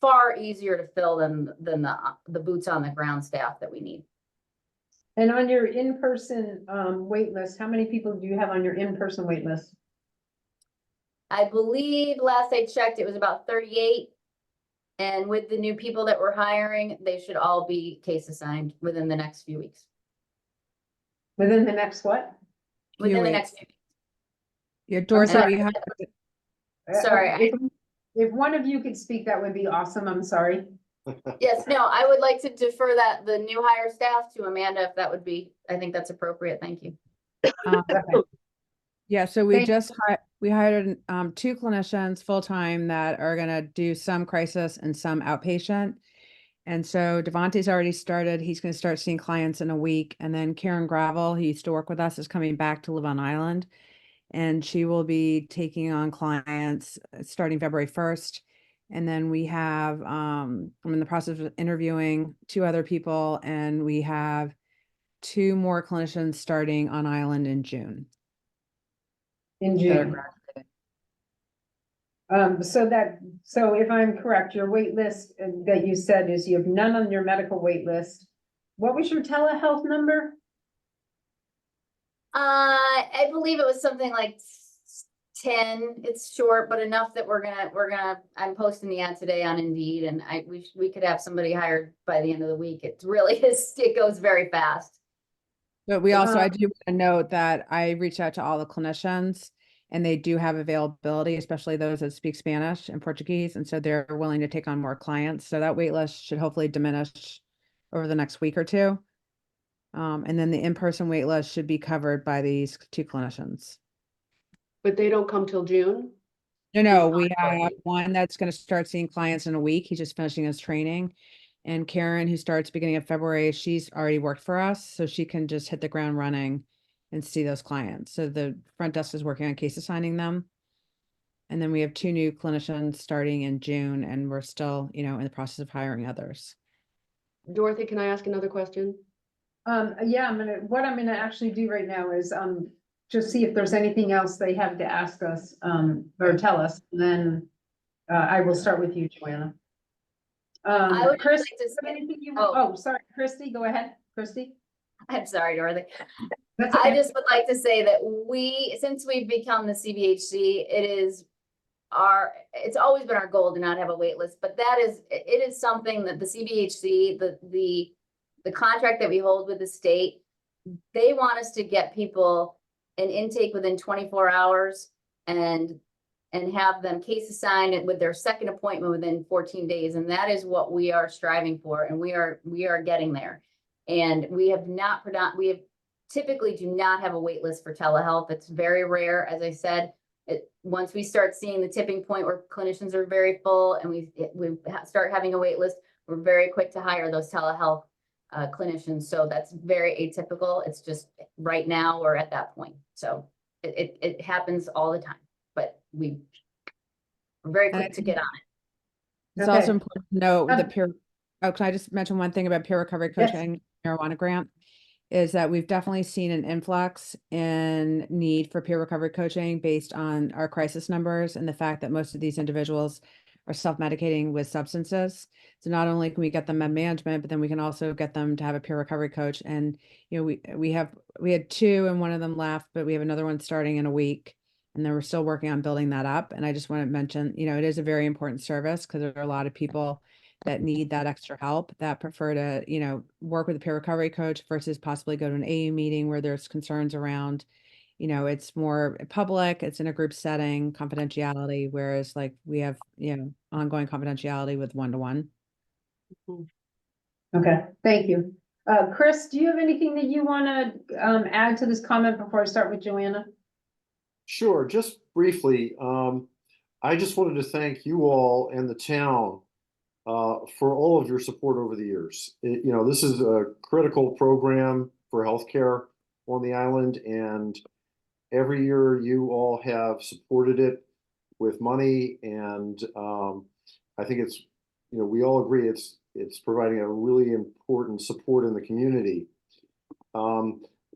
far easier to fill than the boots on the ground staff that we need. And on your in-person wait list, how many people do you have on your in-person wait list? I believe last I checked, it was about 38. And with the new people that we're hiring, they should all be case assigned within the next few weeks. Within the next what? Within the next few weeks. Yeah, Dorothy, sorry. we have, Sorry. If one of you could speak, that would be awesome. I'm sorry. Yes, no, I would like to defer the new hire staff to Amanda, if that would be, I think that's appropriate. Thank you. yeah, so we Thank we hired 2 clinicians full-time that are gonna do some crisis and some outpatient. And so Devontae's already started. He's gonna start seeing clients in a week. And then Karen Gravel, who used to work with us, is coming back to live on island. And she will be taking on clients starting February 1st. And then we have, I'm in the process of interviewing 2 other people, and we have 2 more clinicians starting on island in June. In that are June. graduating. So if I'm correct, your wait list that you said is you have none on your medical wait list. What was your telehealth number? I believe it was something like 10. It's short, but enough that I'm posting the ad today on Indeed, and we could have somebody hired by the end of the week. It really is, it goes very fast. But we also, I do want to note that I reached out to all the clinicians, and they do have availability, especially those that speak Spanish and Portuguese. And so they're willing to take on more clients. So that wait list should hopefully diminish over the next week or 2. And then the in-person wait list should be covered by these 2 clinicians. But they don't come till June? No, we have one that's going to start seeing clients in a week. He's just finishing his training. And Karen, who starts beginning of February, she's already worked for us, so she can just hit the ground running and see those clients. So the front desk is working on case assigning them. And then we have 2 new clinicians starting in June, and we're still, in the process of hiring others. Dorothy, can I ask another question? Yeah, what I'm gonna actually do right now is just see if there's anything else they have to ask us or tell us. And then I will start with you, Joanna. I would Chris, like to say- anything you? oh. Oh, sorry, Christy, go ahead, Christy. I'm sorry, Dorothy. That's I okay. just would like to say that since we've become the CBHC, it's always been our goal to not have a wait list, but it is something that the CBHC, the contract that we hold with the state, they want us to get people an intake within 24 hours and have them case assigned with their second appointment within 14 days. And that is what we are striving for. And we are getting there. And we have typically do not have a wait list for telehealth. It's very rare. As I said, once we start seeing the tipping point where clinicians are very full and we start having a wait list, we're very quick to hire those telehealth clinicians. So that's very atypical. It's just right now we're at that point. So it happens all the time, but we're very quick to get on it. It's Okay. also important to note the Um, peer, can I just mention one thing about peer recovery Yes. coaching marijuana grant? Is that we've definitely seen an influx in need for peer recovery coaching based on our crisis numbers and the fact that most of these individuals are self-medicating with substances. So not only can we get them med management, but then we can also get them to have a peer recovery coach. And, you know, we had 2 and one of them left, but we have another one starting in a week. And then we're still working on building that up. And I just want to mention, you know, it is a very important service because there are a lot of people that need that extra help that prefer to, you know, work with a peer recovery coach versus possibly go to an AU meeting where there's concerns around, you know, it's more public, it's in a group setting, confidentiality, whereas like we have, you know, ongoing confidentiality with one-to-one. Okay, thank you. Chris, do you have anything that you want to add to this comment before I start with Joanna? Sure, just briefly, I just wanted to thank you all and the town for all of your support over the years. You know, this is a critical program for healthcare on the island, and every year you all have supported it with money, and I think it's, you know, we all agree it's providing a really important support in the community.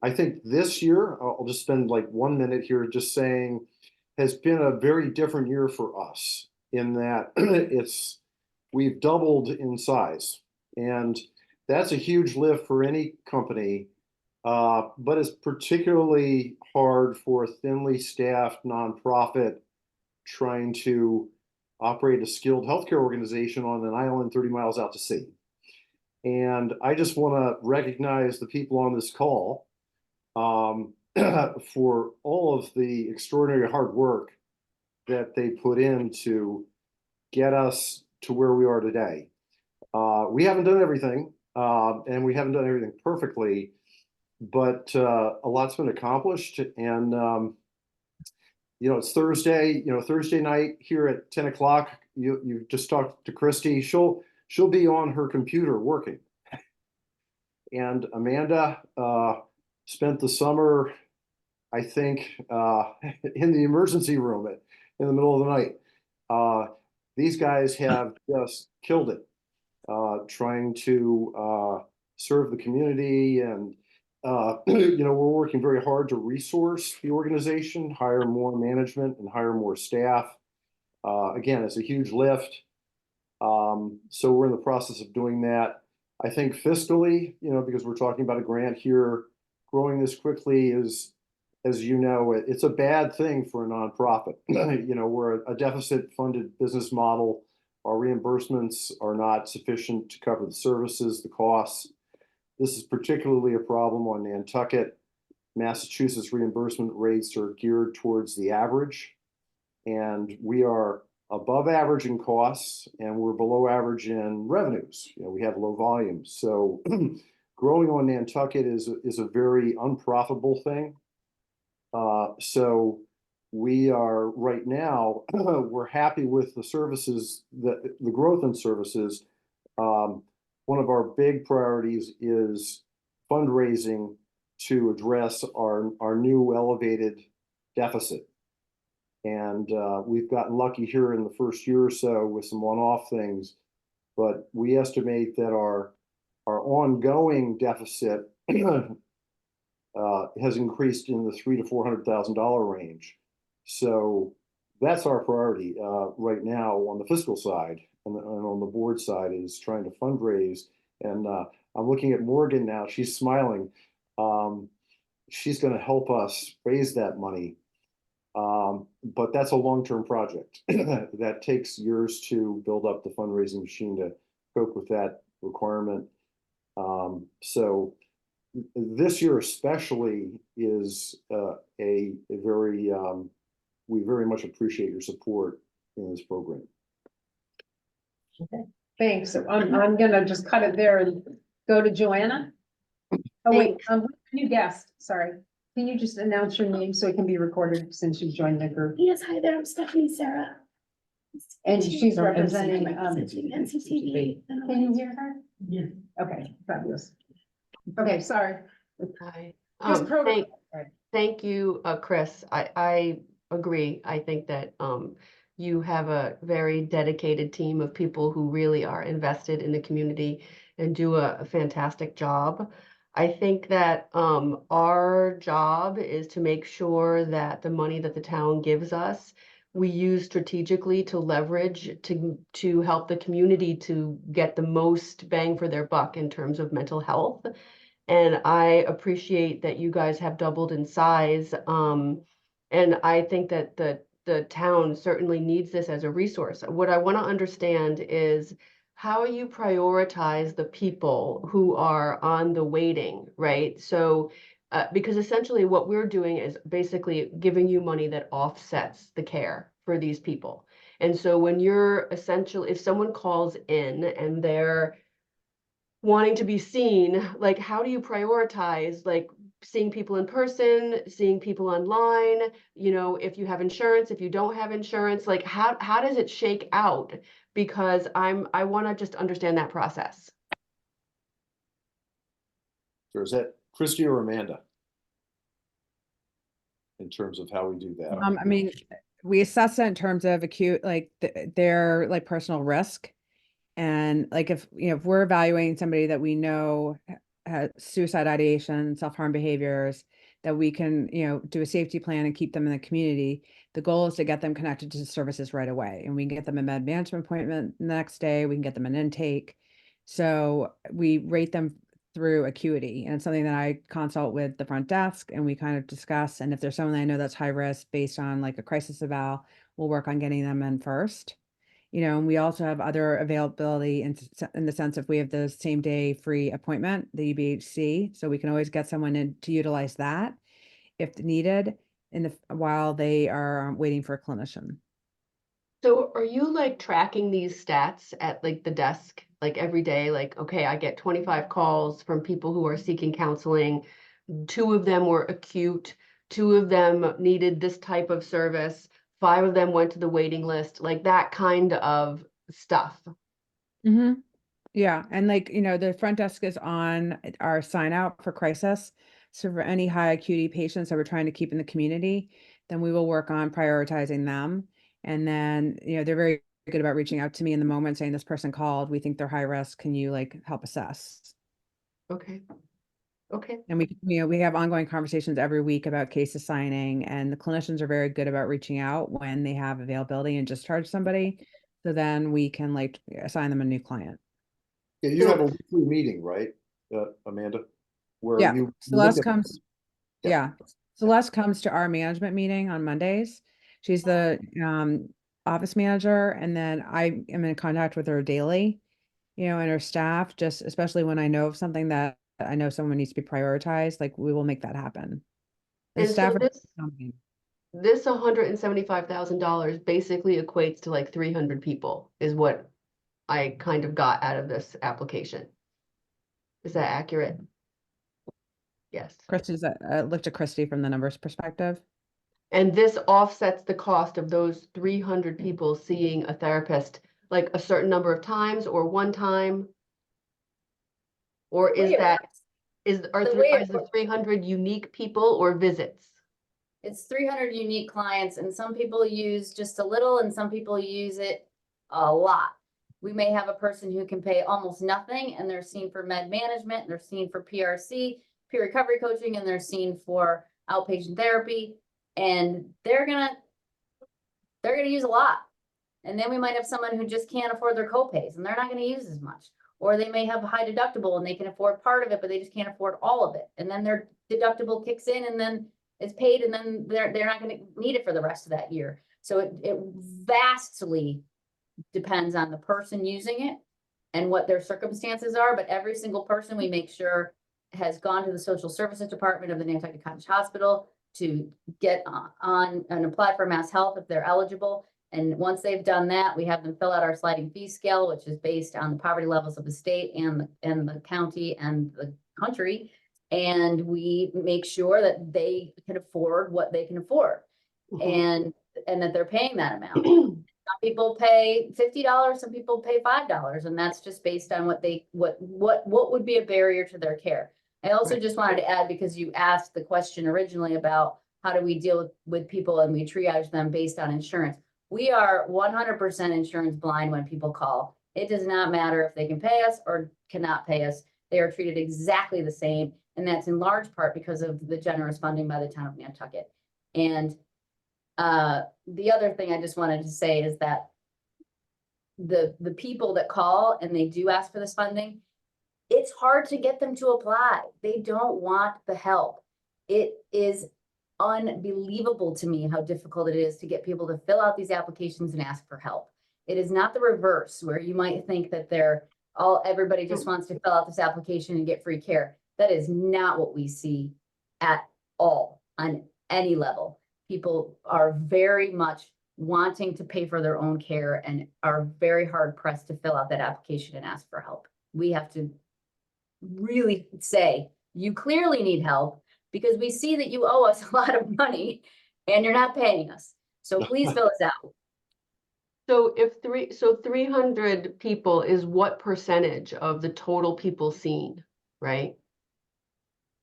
I think this year, I'll just spend like 1 minute here just saying, has been a very different year for us in that we've doubled in size. And that's a huge lift for any company, but it's particularly hard for a thinly staffed nonprofit trying to operate a skilled healthcare organization on an island 30 miles out to sea. And I just want to recognize the people on this call for all of the extraordinary hard work that they put in to get us to where we are today. We haven't done everything, and we haven't done everything perfectly, but a lot's been accomplished. And you know, it's Thursday. You know, Thursday night here at 10 o'clock. You just talked to Christy. She'll be on her computer working. And Amanda spent the summer, I think, in the emergency room in the middle of the night. These guys have just killed it, trying to serve the community. And, you know, we're working very hard to resource the organization, hire more management and hire more staff. Again, it's a huge lift. So we're in the process of doing that. I think fiscally, you know, because we're talking about a grant here, growing this quickly is, as you know, it's a bad thing for a nonprofit. You know, we're a deficit-funded business model. Our reimbursements are not sufficient to cover the services, the costs. This is particularly a problem on Nantucket. Massachusetts reimbursement rates are geared towards the average, and we are above average in costs, and we're below average in revenues. You know, we have low volumes. So growing on Nantucket is a very unprofitable thing. So we are right now, we're happy with the services, the growth in services. One of our big priorities is fundraising to address our new elevated deficit. And we've gotten lucky here in the first year or so with some one-off things, but we estimate that our ongoing deficit has increased in the $300,000 to $400,000 range. So that's our priority right now on the fiscal side, and on the board side is trying to fundraise. And I'm looking at Morgan now. She's smiling. She's going to help us raise that money. But that's a long-term project that takes years to build up the fundraising machine to cope with that requirement. So this year especially is a very, we very much appreciate your support in this program. Thanks. So I'm gonna just cut it there and go to Joanna. Oh, wait, new guest, sorry. Can you just announce your name so it can be recorded since you joined the group? Yes, hi there, I'm Stephanie Sarah. And she's representing, NCTV. Can you hear her? Yeah. Okay, fabulous. Okay, sorry. Hi. Just protocol. Thank you, Chris. I agree. I think that you have a very dedicated team of people who really are invested in the community and do a fantastic job. I think that our job is to make sure that the money that the town gives us, we use strategically to leverage to help the community to get the most bang for their buck in terms of mental health. And I appreciate that you guys have doubled in size. And I think that the town certainly needs this as a resource. What I want to understand is how you prioritize the people who are on the waiting, right? So, because essentially what we're doing is basically giving you money that offsets the care for these people. And so when you're essentially, if someone calls in and they're wanting to be seen, like how do you prioritize like seeing people in person, seeing people online, you know, if you have insurance, if you don't have insurance, like how does it shake out? Because I want to just understand that process. So is that Christy or Amanda? In terms of how we do that? I mean, we assess it in terms of acute, like their like personal risk. And like if, you know, if we're evaluating somebody that we know has suicide ideation, self-harm behaviors, that we can, you know, do a safety plan and keep them in the community. The goal is to get them connected to services right away. And we can get them a med management appointment the next day. We can get them an intake. So we rate them through acuity. And it's something that I consult with the front desk and we kind of discuss. And if there's someone I know that's high risk based on like a crisis eval, we'll work on getting them in first. You know, and we also have other availability in the sense if we have the same day free appointment, the UBHC, so we can always get someone in to utilize that if needed while they are waiting for a clinician. So are you like tracking these stats at like the desk, like every day, like, okay, I get 25 calls from people who are seeking counseling. 2 of them were acute, 2 of them needed this type of service. 5 of them went to the waiting list, like that kind of stuff. Mm-hmm. Yeah. And like, you know, the front desk is on our sign out for crisis. So for any high acuity patients that we're trying to keep in the community, then we will work on prioritizing them. And then, you know, they're very good about reaching out to me in the moment saying this person called, we think they're high risk. Can you like help assess? Okay. Okay. And we, you know, we have ongoing conversations every week about case assigning, and the clinicians are very good about reaching out when they have availability and discharge somebody. So then we can like assign them a new client. Yeah, you have a weekly meeting, right, Amanda? Where Yeah, you Celeste look at- comes. Yeah, Celeste comes to our management meeting on Mondays. She's the office manager, and then I am in contact with her daily, you know, and her staff, just especially when I know of something that I know someone needs to be prioritized, like we will make that happen. The And staff so are this $175,000 basically equates to like 300 people is what I kind of got out of this application. Is that accurate? Yes. Christy's looked at Christy from the numbers perspective. And this offsets the cost of those 300 people seeing a therapist like a certain number of times or one time? Or is that, is the 300 unique people or visits? It's 300 unique clients and some people use just a little and some people use it a lot. We may have a person who can pay almost nothing and they're seen for med management, and they're seen for PRC, peer recovery coaching, and they're seen for outpatient therapy. And they're gonna use a lot. And then we might have someone who just can't afford their copays and they're not gonna use as much. Or they may have a high deductible and they can afford part of it, but they just can't afford all of it. And then their deductible kicks in and then it's paid and then they're not gonna need it for the rest of that year. So it vastly depends on the person using it and what their circumstances are, but every single person, we make sure has gone to the social services department of the Nantucket Cottage Hospital to get on and apply for Mass Health if they're eligible. And once they've done that, we have them fill out our sliding fee scale, which is based on the poverty levels of the state and the county and the country. And we make sure that they can afford what they can afford, and that they're paying that amount. Some people pay $50, some people pay $5, and that's just based on what would be a barrier to their care. I also just wanted to add, because you asked the question originally about how do we deal with people and we triage them based on insurance. We are 100% insurance blind when people call. It does not matter if they can pay us or cannot pay us. They are treated exactly the same. And that's in large part because of the generous funding by the town of Nantucket. And the other thing I just wanted to say is that the people that call and they do ask for this funding, it's hard to get them to apply. They don't want the help. It is unbelievable to me how difficult it is to get people to fill out these applications and ask for help. It is not the reverse, where you might think that everybody just wants to fill out this application and get free care. That is not what we see at all on any level. People are very much wanting to pay for their own care and are very hard pressed to fill out that application and ask for help. We have to really say, you clearly need help, because we see that you owe us a lot of money and you're not paying us. So please fill us out. So 300 people is what percentage of the total people seen, right?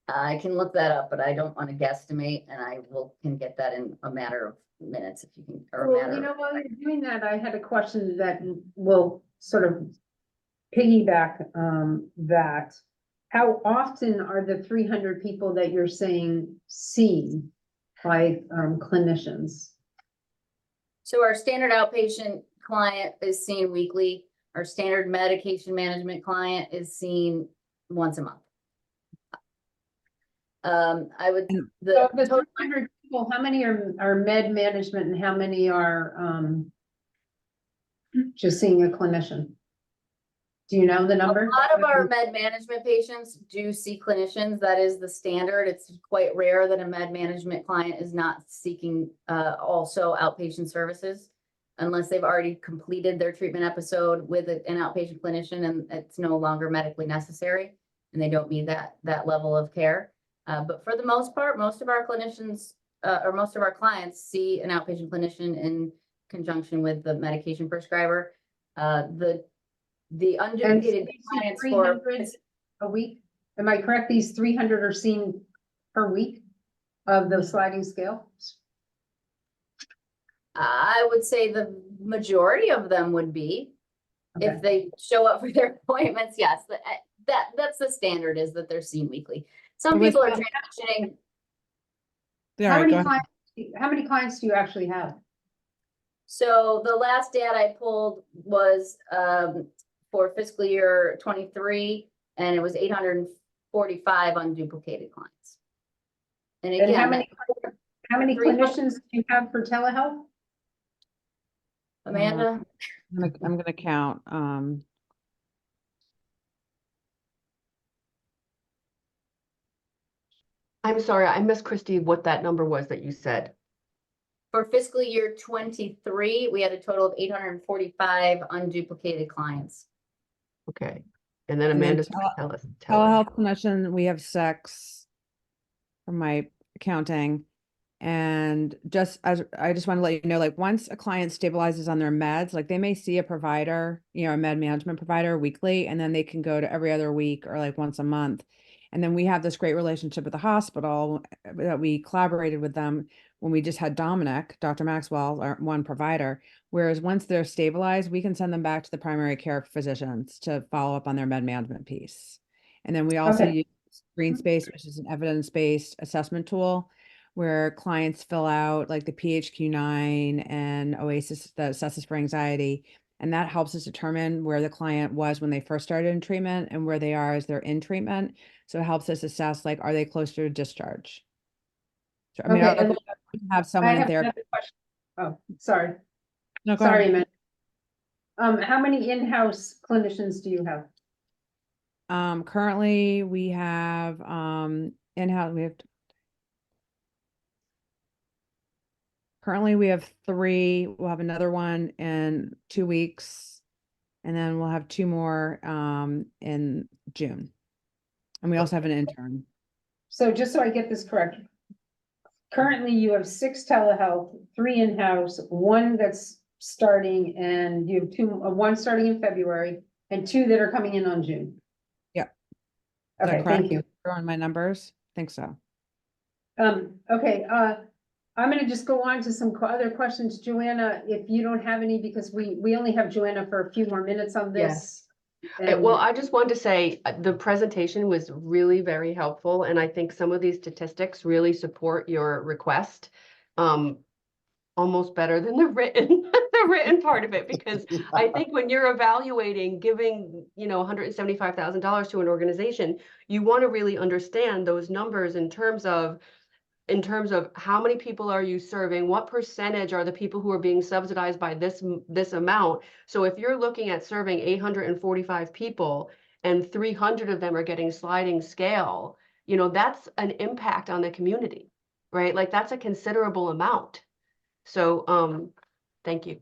I can look that up, but I don't want to guesstimate, and can get that in a matter of minutes if you can, or a Well, matter you know, of. while you're doing that, I had a question that will sort of piggyback that. How often are the 300 people that you're saying seen by clinicians? So our standard outpatient client is seen weekly. Our standard medication management client is seen once a month. The 300 people, how many are med management and how many are just seeing a clinician? Do you know the number? A lot of our med management patients do see clinicians. That is the standard. It's quite rare that a med management client is not seeking also outpatient services, unless they've already completed their treatment episode with an outpatient clinician and it's no longer medically necessary and they don't need that level of care. But for the most part, most of our clinicians or most of our clients see an outpatient clinician in conjunction with the medication prescriber. The unduplicated clients for a week. Am I correct? These 300 are seen per week of the sliding scale? I would say the majority of them would be, if they show up for their appointments. Yes, that's the standard, is that they're seen weekly. Some people are transitioning. How many clients do you actually have? So the last data I pulled was for fiscal year 23, and it was 845 unduplicated clients. And again, how many clinicians do you have for telehealth? Amanda? I'm gonna count. I'm sorry, I missed, Christy, what that number was that you said. For fiscal year 23, we had a total of 845 unduplicated clients. Okay. And then Amanda's gonna tell us. Telehealth clinician, we have 6 from my accounting. And I just want to let you know, like, once a client stabilizes on their meds, like, they may see a provider, a med management provider weekly, and then they can go to every other week or like once a month. And then we have this great relationship with the hospital that we collaborated with them when we just had Dr. Maxwell, our one provider. Whereas once they're stabilized, we can send them back to the primary care physicians to follow up on their med management piece. And then we also use GreenSpace, which is an evidence-based assessment tool, where clients fill out like the PHQ-9 and OASIS that assesses for anxiety. And that helps us determine where the client was when they first started in treatment and where they are as they're in treatment. So it helps us assess, like, are they close to discharge? So, I mean, our goal is to have someone in therapy. Oh, sorry. No, go sorry, ahead. man. How many in-house clinicians do you have? Currently we have, in-house, currently we have 3. We'll have another one in 2 weeks. And then we'll have 2 more, in June. And we also have an intern. So just so I get this correct. Currently, you have 6 telehealth, 3 in-house, 1 that's starting, and you have 2, 1 starting in February, and 2 that are coming in on June. Yep. Is that Okay, correct? thank you. Throwing my numbers? Think so. Okay, I'm gonna just go on to some other questions, Joanna, if you don't have any, because we only have Joanna for a few more minutes on this. Well, I just wanted to say the presentation was really very helpful, and I think some of these statistics really support your request. Almost better than the written, the written part of it, because I think when you're evaluating giving, $175,000 to an organization, you want to really understand those numbers in terms of how many people are you serving, what percentage are the people who are being subsidized by this amount. So if you're looking at serving 845 people and 300 of them are getting sliding scale, that's an impact on the community, right? Like that's a considerable amount. So, thank you.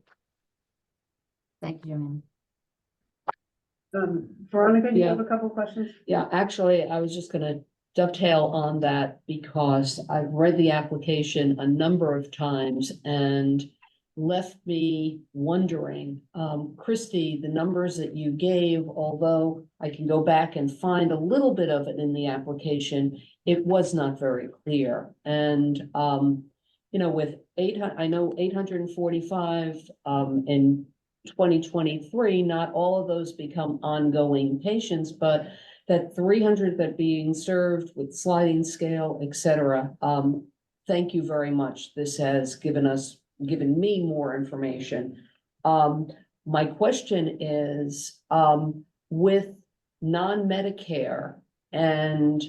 Thank you, Veronica, do you Yeah. have a couple of questions? Yeah, actually, I was just gonna dovetail on that because I've read the application a number of times and left me wondering, Christy, the numbers that you gave, although I can go back and find a little bit of it in the application, it was not very clear. And, with 845, in 2023, not all of those become ongoing patients, but that 300 that being served with sliding scale, et cetera. Thank you very much. This has given me more information. My question is, with non-Medicare and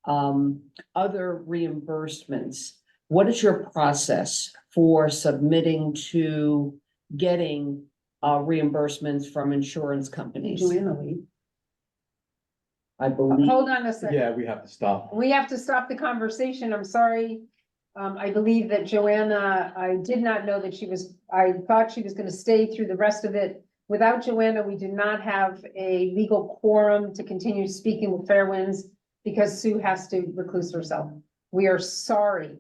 other reimbursements, what is your process for submitting to getting reimbursements from insurance companies? Joanna, leave. I believe. Hold on a second. Yeah, we have to stop. We have to stop the conversation. I'm sorry. I believe that Joanna, I did not know that I thought she was gonna stay through the rest of it. Without Joanna, we do not have a legal quorum to continue speaking with Fairwinds because Sue has to recluse herself. We are sorry.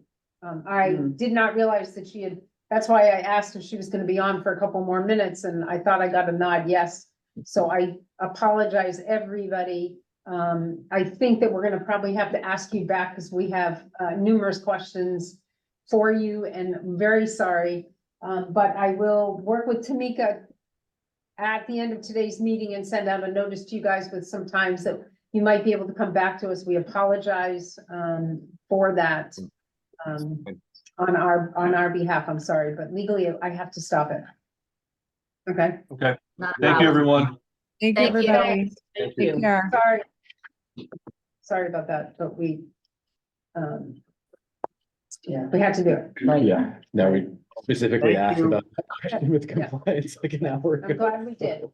I did not realize that that's why I asked if she was gonna be on for a couple more minutes, and I thought I got a nod yes. So I apologize, everybody. I think that we're gonna probably have to ask you back because we have numerous questions for you, and I'm very sorry. But I will work with Tamika at the end of today's meeting and send out a notice to you guys with some times that you might be able to come back to us. We apologize for that on our behalf. I'm sorry, but legally I have to stop it. Okay. Okay. Not a Thank you, problem. everyone. Thank you, Thank you. everybody. Thank Take you. care. Sorry about that, but we had to do it. Yeah, no, we specifically Thank asked you. about that question with Yeah. compliance like an hour I'm ago. glad we did.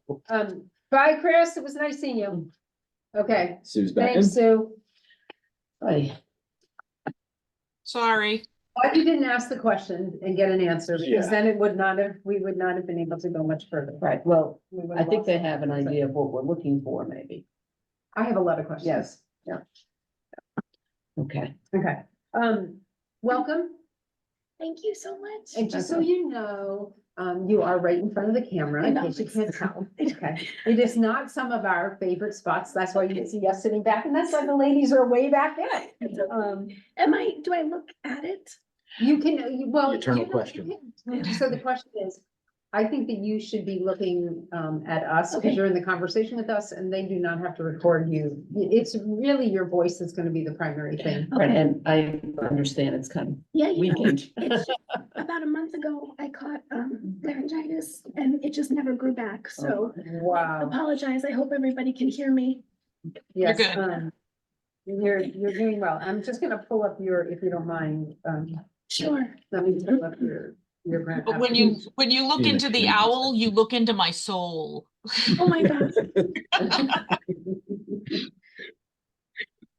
Bye, Chris. It was nice seeing you. Okay, Sue's back in. thanks, Sue. Hi. Sorry. Glad you didn't ask the question and get an answer, because Yeah. then we would not have been able to go much further. Right, well, We would I think lost they it. have an idea of what we're looking for, maybe. I have a lot of questions. Yes. Okay. Okay, welcome. Thank you so much. And just so you know, you are right in front of the camera, in case you can't tell. Okay, it is not some of our favorite spots. That's why you can see us sitting back, and that's why the ladies are way back there. Do I look at it? You can, well. Eternal you know, question. So the question is, I think that you should be looking at us, because Okay. you're in the conversation with us, and they do not have to record you. It's really your voice that's gonna be the primary thing. Right, and I understand it's kind of Yeah, weekend. it's just about a month ago, I caught laryngitis and it just never grew back. So I Wow, apologize. I hope everybody can hear me. yes, good. you're doing well. I'm just gonna pull up if you don't mind, Sure. let me pull up your grant. But when you look Yeah, into the changes. owl, you look into my soul. Oh my God.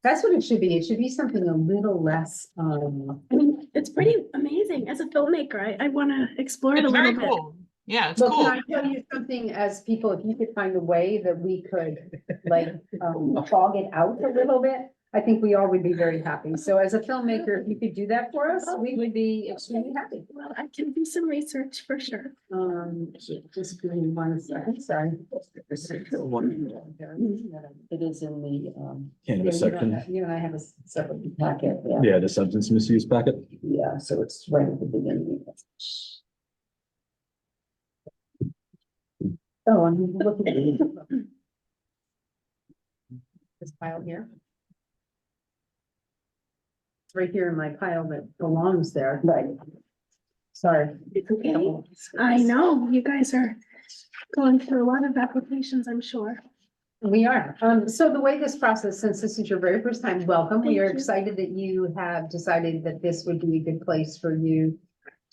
That's what it should be. It should be something a little less, I mean, it's pretty amazing. As a filmmaker, I want to explore it a It's little very bit. cool. Yeah, it's well, cool. can I tell you something as people, if you could find a way that we could like, fog it out a little bit, I think we all would be very happy. So as a filmmaker, if you could do that for us, we would be extremely happy. Well, I can do some research for sure. Just give me 1 second, sorry. Mm-hmm. It is in the, Canvas section. You and I have a separate packet, yeah. Yeah, the substance misuse packet. Yeah, so it's right at the beginning. Oh, I'm looking at this pile here. It's right here in my pile that belongs there. Right. Sorry. It's okay. I know, you guys are going through a lot of applications, I'm sure. We are. So the way this process, since this is your very first time, welcome. We Thank are you. excited that you have decided that this would be a good place for you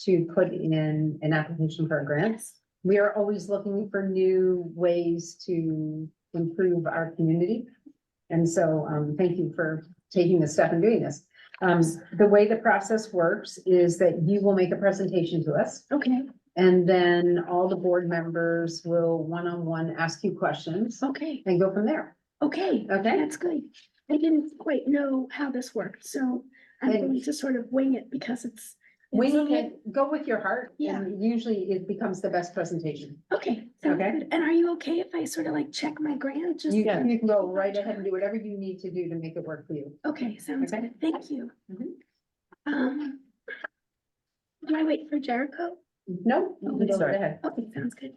to put in an application for a grant. We are always looking for new ways to improve our community. And so, thank you for taking the step and doing this. The way the process works is that you will make a presentation to us. Okay, And then all the board members will one-on-one ask you questions okay, and go from there. okay, Okay? that's good. I didn't quite know how this worked, so I'm And- going to sort of wing it because it's Winging okay. it, go with your heart. Yeah. And usually it becomes the best presentation. Okay, sounds Okay. good. And are you okay if I sort of like check my grant? Just You can go right ahead and do whatever you need to do to make it work for you. Okay, sounds Okay. good. Thank you. Mhm. Do I wait for Jericho? No, you can go right ahead. Okay, sounds good.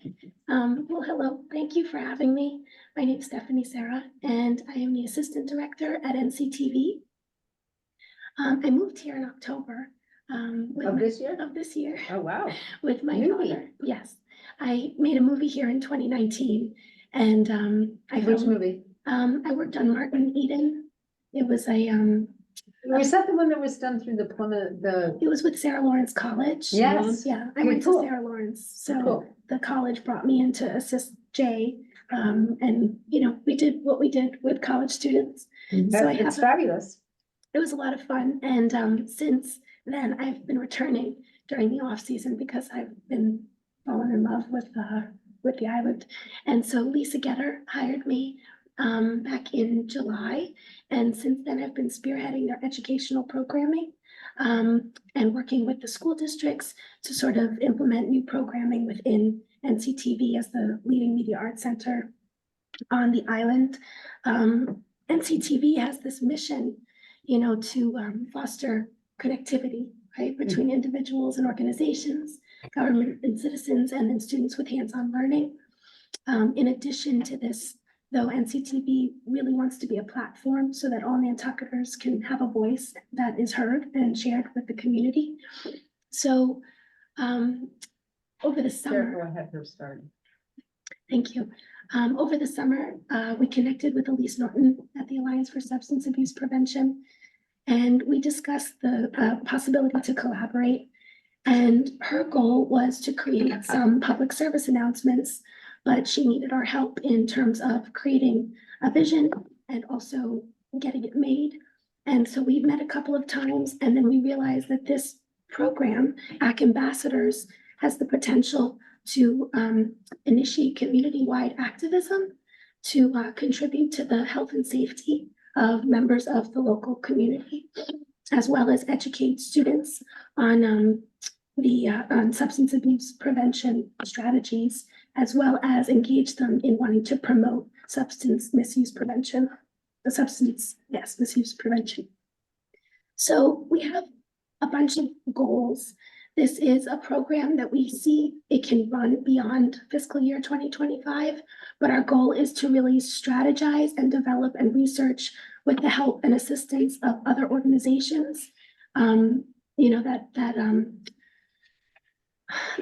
Well, hello, thank you for having me. My name is Stephanie Sarah, and I am the Assistant Director at NCTV. I moved here in October. Of this year? Of this year, Oh, wow. with my Movie. daughter. Yes, I made a movie here in 2019, and I Which filmed, movie? I worked on Martin Eden. It was a Was that the one that was done through the Plymouth, it was with Sarah Lawrence College. Yes. Yeah, I Good, went cool. to Sarah Lawrence, so Cool. the college brought me in to assist Jay. And we did what we did with college students. So I It's have fabulous. it was a lot of fun, and since then I've been returning during the off season because I've been falling in love with the island. And so Lisa Getter hired me back in July, and since then I've been spearheading their educational programming and working with the school districts to sort of implement new programming within NCTV as the leading media arts center on the island. NCTV has this mission, to foster connectivity, right, between individuals and organizations, government and citizens, and then students with hands-on learning. In addition to this, though, NCTV really wants to be a platform so that all Nantucketers can have a voice that is heard and shared with the community. So over the summer. Go ahead, her start. Thank you. Over the summer, we connected with Elise Norton at the Alliance for Substance Abuse Prevention, and we discussed the possibility to collaborate. And her goal was to create some public service announcements, but she needed our help in terms of creating a vision and also getting it made. And so we met a couple of times, and then we realized that this program, AC Ambassadors, has the potential to initiate community-wide activism to contribute to the health and safety of members of the local community, as well as educate students on on substance abuse prevention strategies, as well as engage them in wanting to promote substance misuse prevention, misuse prevention. So we have a bunch of goals. This is a program that we see it can run beyond fiscal year 2025, but our goal is to really strategize and develop and research with the help and assistance of other organizations,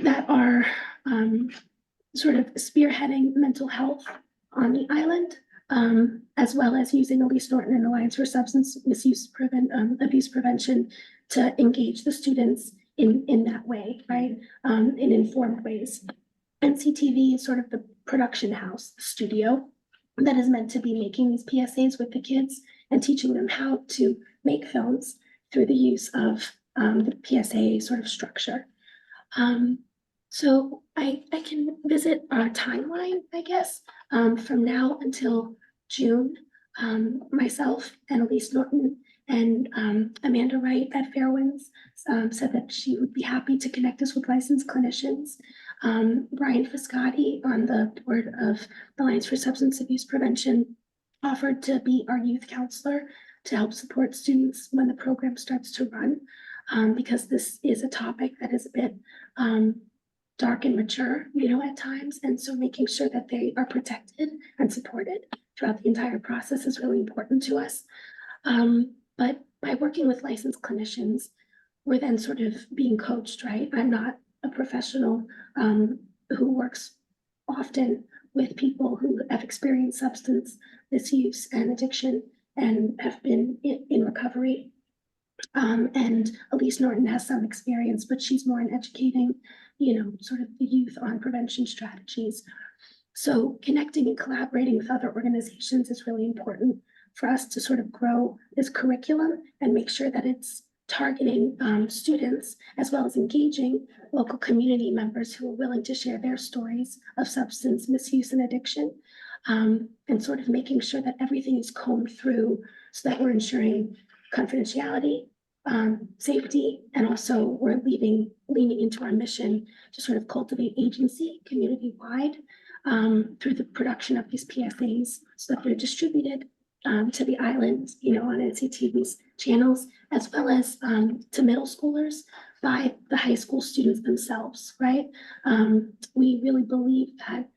that are sort of spearheading mental health on the island, as well as using Elise Norton and Alliance for Substance Misuse Abuse Prevention to engage the students in that way, right? In informed ways. NCTV is sort of the production house, the studio that is meant to be making these PSAs with the kids and teaching them how to make films through the use of the PSA sort of structure. So I can visit our timeline, I guess, from now until June. Myself and Elise Norton and Amanda Wright at Fairwinds said that she would be happy to connect us with licensed clinicians. Brian Fiscotti on the board of the Alliance for Substance Abuse Prevention offered to be our youth counselor to help support students when the program starts to run, because this is a topic that is a bit dark and mature, at times. And so making sure that they are protected and supported throughout the entire process is really important to us. But by working with licensed clinicians, we're then sort of being coached, right? I'm not a professional who works often with people who have experienced substance misuse and addiction and have been in recovery. And Elise Norton has some experience, but she's more in educating, sort of the youth on prevention strategies. So connecting and collaborating with other organizations is really important for us to sort of grow this curriculum and make sure that it's targeting students as well as engaging local community members who are willing to share their stories of substance misuse and addiction, and sort of making sure that everything is combed through so that we're ensuring confidentiality, safety, and also we're leaning into our mission to sort of cultivate agency community-wide through the production of these PSAs so that they're distributed to the island, on NCTV's channels, as well as to middle schoolers by the high school students themselves, right? We really believe that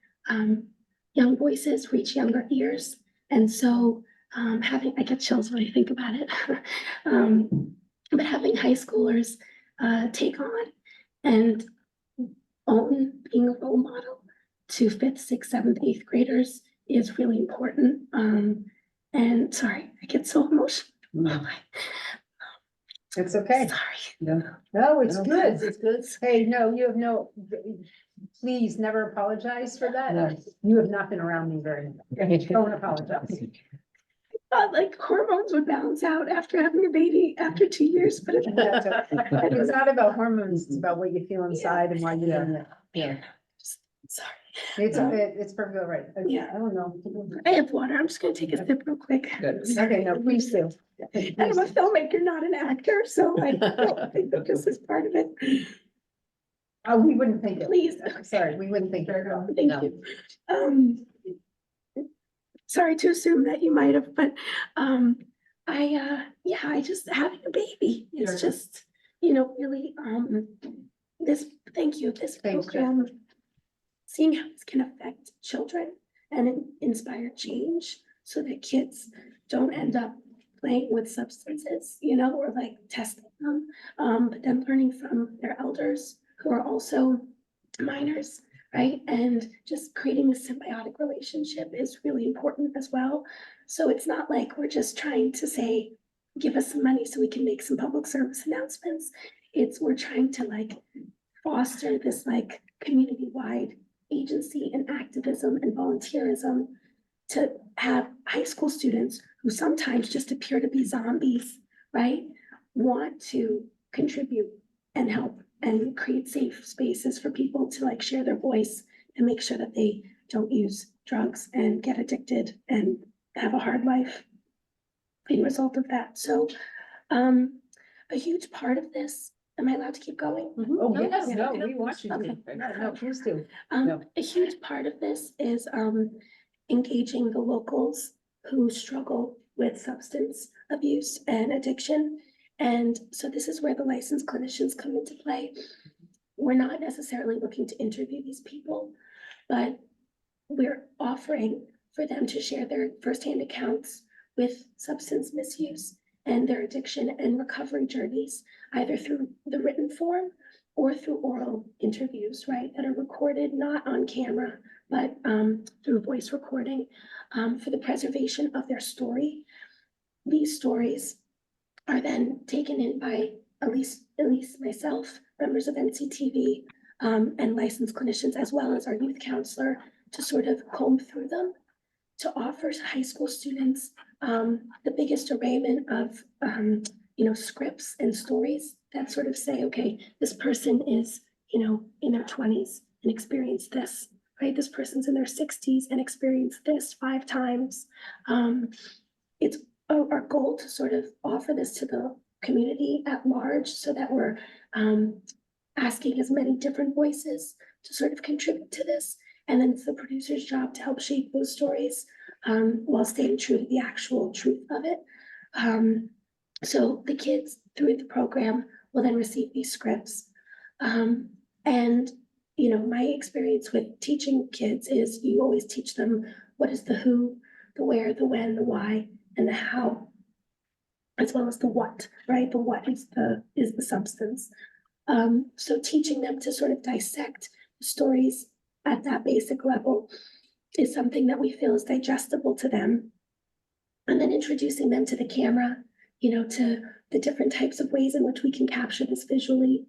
young voices reach younger ears. And so I get chills when I think about it. But having high schoolers take on and own being a role model to 5th, 6th, 7th, 8th graders is really important. And sorry, I get so emotional. It's okay. Sorry. No, it's good. It's good. Hey, no, you have please never apologize for that. You have not been around me very much. Don't apologize. Like hormones would balance out after having a baby after 2 years, but it's It's not about hormones, it's about what you feel inside and why you're doing it. Yeah. Sorry. It's perfectly all right. Yeah. I don't know. I have water. I'm just gonna take a sip real quick. Good. Okay, no, please do. And I'm a filmmaker, not an actor, so I don't think that this is part of it. Oh, we wouldn't think it. Please. Sorry, we wouldn't think it. Thank you. Sorry to assume that you might have, but I just having a baby. It's just, really thank you. This program, seeing how this can affect children and inspire change so that kids don't end up playing with substances, or like testing them, but then learning from their elders who are also minors, right? And just creating a symbiotic relationship is really important as well. So it's not like we're just trying to say, give us some money so we can make some public service announcements. We're trying to foster this community-wide agency and activism and volunteerism to have high school students who sometimes just appear to be zombies, right? Want to contribute and help and create safe spaces for people to share their voice and make sure that they don't use drugs and get addicted and have a hard life in result of that. So a huge part of this, am I allowed to keep going? Oh, yes, Okay. no, we want you to. Okay. No, please do. A huge part of this is engaging the locals who struggle with substance abuse and addiction. And so this is where the licensed clinicians come into play. We're not necessarily looking to interview these people, but we're offering for them to share their firsthand accounts with substance misuse and their addiction and recovery journeys, either through the written form or through oral interviews, right, that are recorded, not on camera, but through voice recording, for the preservation of their story. These stories are then taken in by Elise, myself, members of NCTV, and licensed clinicians, as well as our youth counselor, to sort of comb through them, to offer high school students the biggest arrayment of, scripts and stories that sort of say, okay, this person is, in their 20s and experienced this, right? This person's in their 60s and experienced this 5 times. It's our goal to sort of offer this to the community at large so that we're asking as many different voices to sort of contribute to this. And then it's the producer's job to help shape those stories while staying true to the actual truth of it. So the kids through the program will then receive these scripts. And, my experience with teaching kids is you always teach them what is the who, the where, the when, the why, and the how, as well as the what, right? The what is the substance. So teaching them to sort of dissect stories at that basic level is something that we feel is digestible to them. And then introducing them to the camera, to the different types of ways in which we can capture this visually.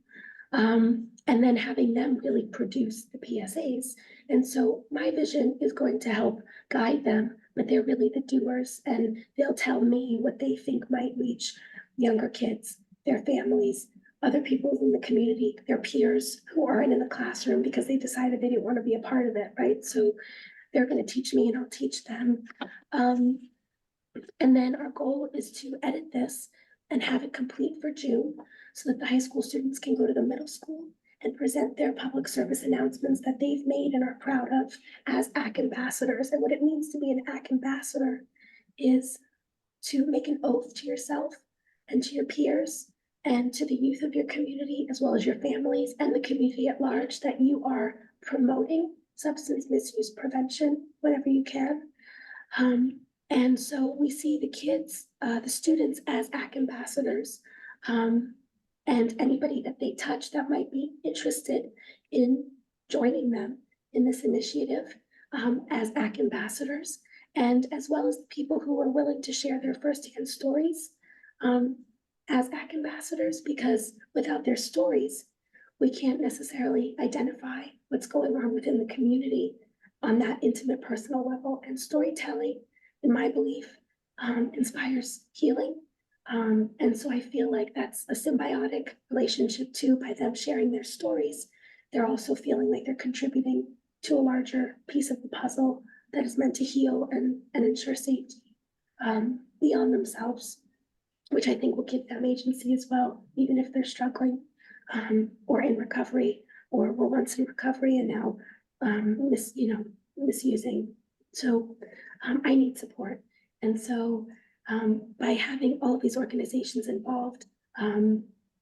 And then having them really produce the PSAs. And so my vision is going to help guide them, but they're really the doers, and they'll tell me what they think might reach younger kids, their families, other people in the community, their peers who aren't in the classroom because they decided they didn't want to be a part of it, right? So they're going to teach me and I'll teach them. And then our goal is to edit this and have it complete for June so that the high school students can go to the middle school and present their public service announcements that they've made and are proud of as ACT ambassadors. And what it means to be an ACT ambassador is to make an oath to yourself and to your peers and to the youth of your community, as well as your families and the community at large, that you are promoting substance misuse prevention whenever you can. And so we see the kids, the students as ACT ambassadors, and anybody that they touch that might be interested in joining them in this initiative as ACT ambassadors, and as well as the people who are willing to share their firsthand stories as ACT ambassadors, because without their stories, we can't necessarily identify what's going on within the community on that intimate personal level. And storytelling, in my belief, inspires healing. And so I feel like that's a symbiotic relationship too. By them sharing their stories, they're also feeling like they're contributing to a larger piece of the puzzle that is meant to heal and ensure safety beyond themselves, which I think will give them agency as well, even if they're struggling or in recovery, or were once in recovery and now misusing. So I need support. And so by having all of these organizations involved,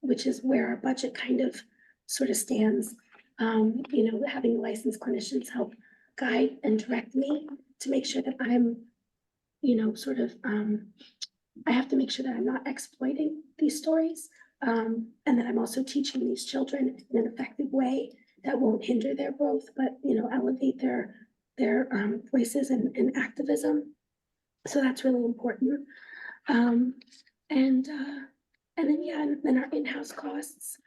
which is where our budget kind of sort of stands, having licensed clinicians help guide and direct me to make sure that I'm, I have to make sure that I'm not exploiting these stories, and that I'm also teaching these children in an effective way that won't hinder their growth, but elevate their voices and activism. So that's really important. And then our in-house costs,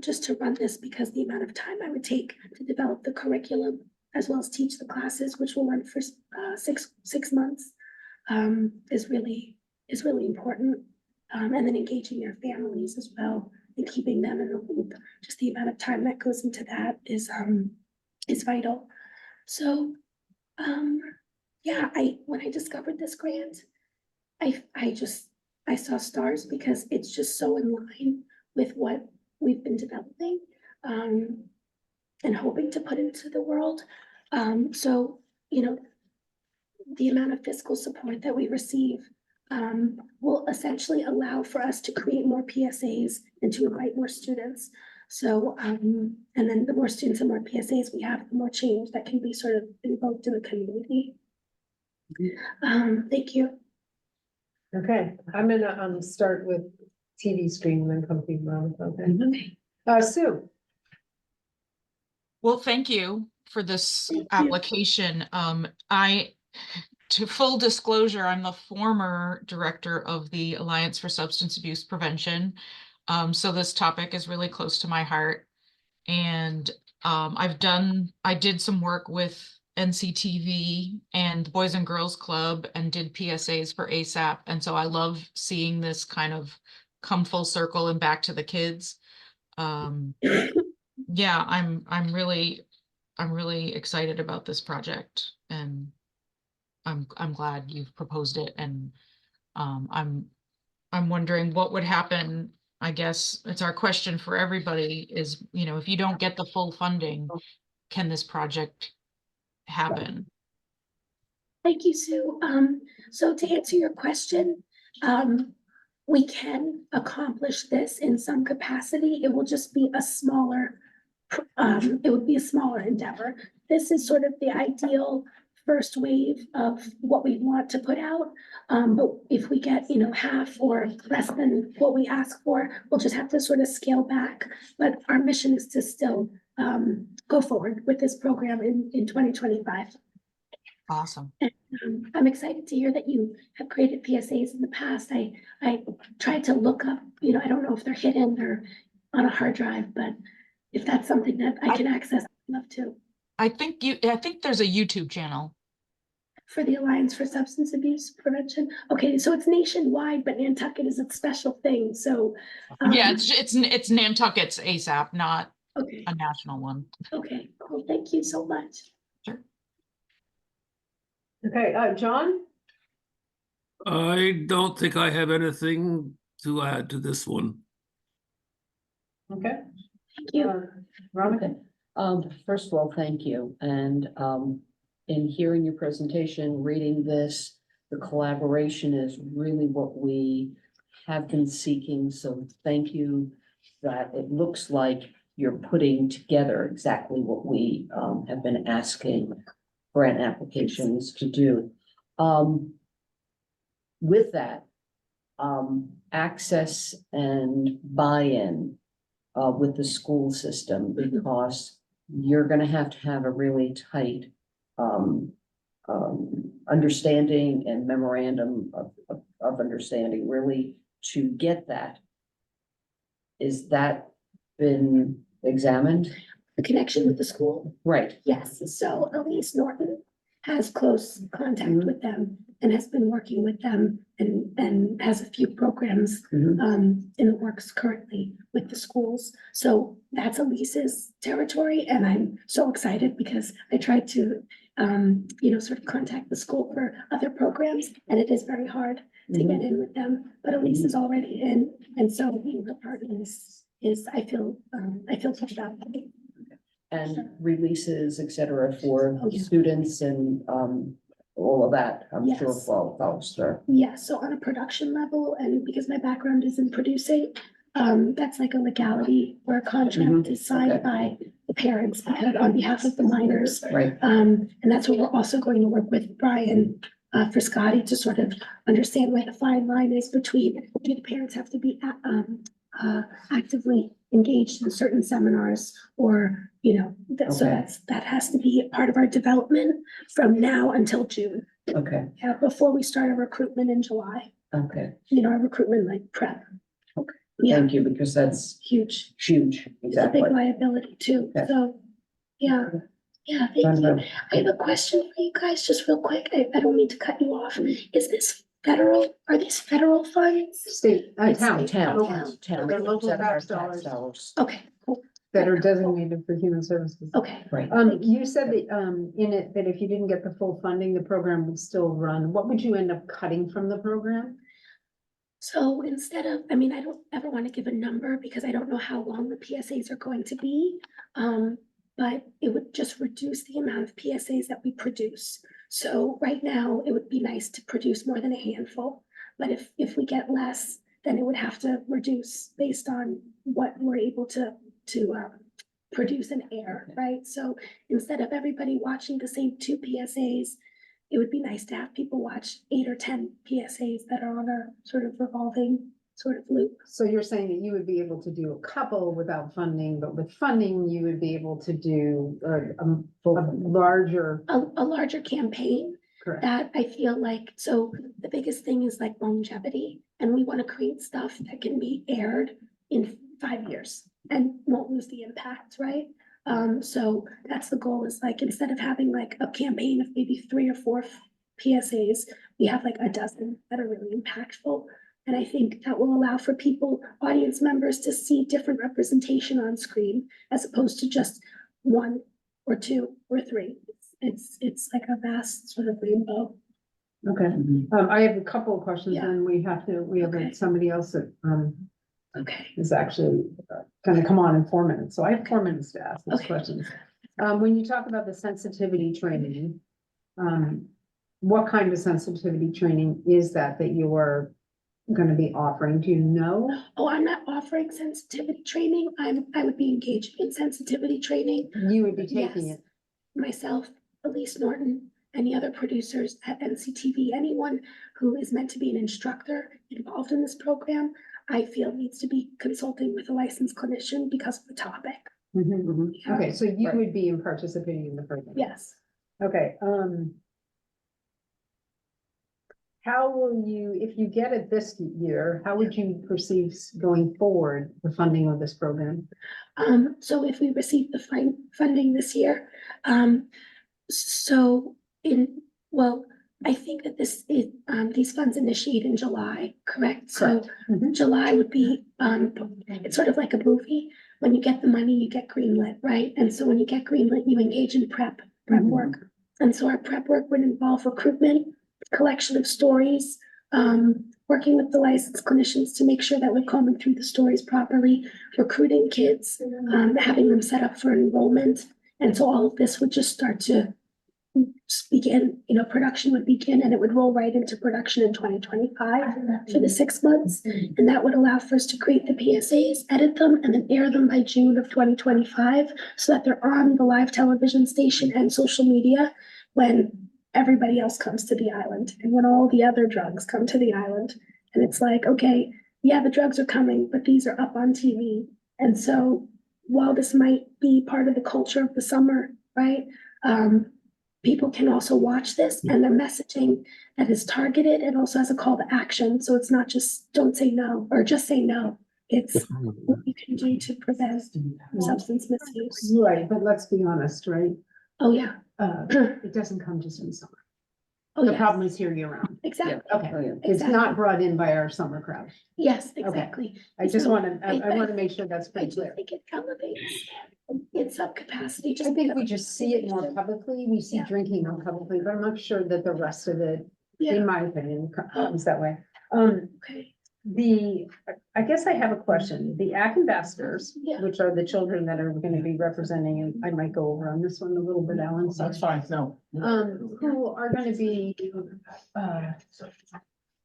just to run this, because the amount of time I would take to develop the curriculum as well as teach the classes, which will run for 6 months, is really important. And then engaging their families as well and keeping them in the loop. Just the amount of time that goes into that is vital. So when I discovered this grant, I saw stars, because it's just so in line with what we've been developing and hoping to put into the world. So the amount of fiscal support that we receive will essentially allow for us to create more PSAs and to invite more students. So, and then the more students and more PSAs we have, the more change that can be sort of invoked in the community. Thank you. Okay, I'm gonna start with TV screen and then come to you. Okay. Sue. Well, thank you for this Thank you. application. To full disclosure, I'm the former director of the Alliance for Substance Abuse Prevention. So this topic is really close to my heart. And I did some work with NCTV and the Boys and Girls Club and did PSAs for ASAP. And so I love seeing this kind of come full circle and back to the kids. Yeah, I'm really excited about this project, and I'm glad you've proposed it. And I'm wondering what would happen. I guess it's our question for everybody is, you know, if you don't get the full funding, can this project happen? Thank you, Sue. So to answer your question, we can accomplish this in some capacity. It will just be a smaller, it would be a smaller endeavor. This is sort of the ideal first wave of what we want to put out. But if we get, you know, half or less than what we ask for, we'll just have to sort of scale back. But our mission is to still go forward with this program in 2025. Awesome. And, I'm excited to hear that you have created PSAs in the past. I tried to look up, you know, I don't know if they're hidden or on a hard drive, but if that's something that I can access, I'd love to. I think there's a YouTube channel. For the Alliance for Substance Abuse Prevention. Okay, so it's nationwide, but Nantucket is a special thing, so. Yeah, it's Nantucket's ASAP, not Okay, a national one. okay, cool, thank you so much. Sure. Okay, John? I don't think I have anything to add to this one. Okay. Thank you. Veronica? First of all, thank you. And in hearing your presentation, reading this, the collaboration is really what we have been seeking. So thank you that it looks like you're putting together exactly what we have been asking grant applications to do. With that, access and buy-in with the school system, because you're gonna have to have a really tight understanding and memorandum of understanding really to get that. Is that been examined? The connection with the school? Right. Yes, so Elise Norton has close contact with them and has been working with them and has a few programs in the works currently with the schools. So that's Elise's territory, and I'm so excited because I tried to you know, sort of contact the school for other programs, and it is very hard to get in with them, but Elise is already in, and so being her partner is I feel good about that. And releases, et cetera, for Oh, yeah. students and all of that, I'm sure Yes. follows through. Yeah, so on a production level, and because my background is in producing, that's like a legality where a contract is signed Okay. by the parents on behalf of the minors. Right. And that's what we're also going to work with Brian for Scotty to sort of understand where the fine line is between, do the parents have to be actively engaged in certain seminars, or, you know, so Okay. that has to be a part of our development from now until June. Okay, Before we start our recruitment in July, okay, you know, our recruitment like prep. Okay. Yeah, thank you, because that's huge. huge, It's a exactly. big liability too, Okay. so, yeah, thank you. I have a question for you guys, just real quick. I don't mean to cut you off. Is this federal, are these federal funds? State, It's town. state. Town. They're local That's our tax dollars. Okay, cool. That are designated for human services. Okay. Right. You said that, in it, that if you didn't get the full funding, the program would still run. What would you end up cutting from the program? So instead of, I mean, I don't ever want to give a number because I don't know how long the PSAs are going to be. But it would just reduce the amount of PSAs that we produce. So right now, it would be nice to produce more than a handful. But if we get less, then it would have to reduce based on what we're able to produce and air, right? So instead of everybody watching the same 2 PSAs, it would be nice to have people watch 8 or 10 PSAs that are on a sort of revolving sort of loop. So you're saying that you would be able to do a couple without funding, but with funding, you would be able to do a larger. A larger campaign. Correct. That I feel like, so the biggest thing is like longevity, and we want to create stuff that can be aired in 5 years and won't lose the impact, right? So that's the goal, is like, instead of having like a campaign of maybe 3 or 4 PSAs, we have like a dozen that are really impactful. And I think that will allow for people, audience members, to see different representation on screen as opposed to just 1 or 2 or 3. It's like a vast sort of rainbow. Okay, I have a couple of questions, Yeah. and we have Okay. somebody else that, Okay. is actually gonna come on in 4 minutes, so I have 4 minutes to ask those Okay. questions. When you talk about the sensitivity training, what kind of sensitivity training is that you're gonna be offering? Do you know? Oh, I'm not offering sensitivity training. I would be engaging in sensitivity training. You would be taking Yes. it. Myself, Elise Norton, any other producers at NCTV, anyone who is meant to be an instructor involved in this program, I feel needs to be consulting with a licensed clinician because of the topic. Yeah. Okay, so you Right. would be in participating in the program? Yes. Okay, how will you, if you get it this year, how would you perceive going forward the funding of this program? So if we receive the funding this year, well, I think that these funds initiate in July, correct? So Mhm. July would be, it's sort of like a movie. When you get the money, you get greenlit, right? And so when you get greenlit, you engage in prep Mhm. work. And so our prep work would involve recruitment, collection of stories, working with the licensed clinicians to make sure that we're combing through the stories properly, recruiting kids, having them set up for enrollment. And so all of this would just start to begin, production would begin, and it would roll right into production in 2025 for the 6 months. And that would allow for us to create the PSAs, edit them, and then air them by June of 2025, so that they're on the live television station and social media when everybody else comes to the island, and when all the other drugs come to the island. And it's like, okay, yeah, the drugs are coming, but these are up on TV. And so while this might be part of the culture of the summer, right? People can also watch this, and their messaging that is targeted and also has a call to action. So it's not just don't say no or just say no. It's what you can do to prevent substance misuse. Right, but let's be honest, right? Oh, yeah. It doesn't come just in summer. Oh, The yes. problem is here year round. Exactly. Okay, it's Exactly. not brought in by our summer crowd. Yes, exactly. I just So want to, I want to make sure that's I pretty do clear. think it elevates in some capacity. I think we just see it more publicly. We see Yeah. drinking more publicly, but I'm not sure that the rest of it, Yeah, in my opinion, comes that way. okay. I guess I have a question. The ACT ambassadors, Yeah. which are the children that are going to be representing, and I might go over on this one a little bit, Alan. So, That's fine, no. who are going to be,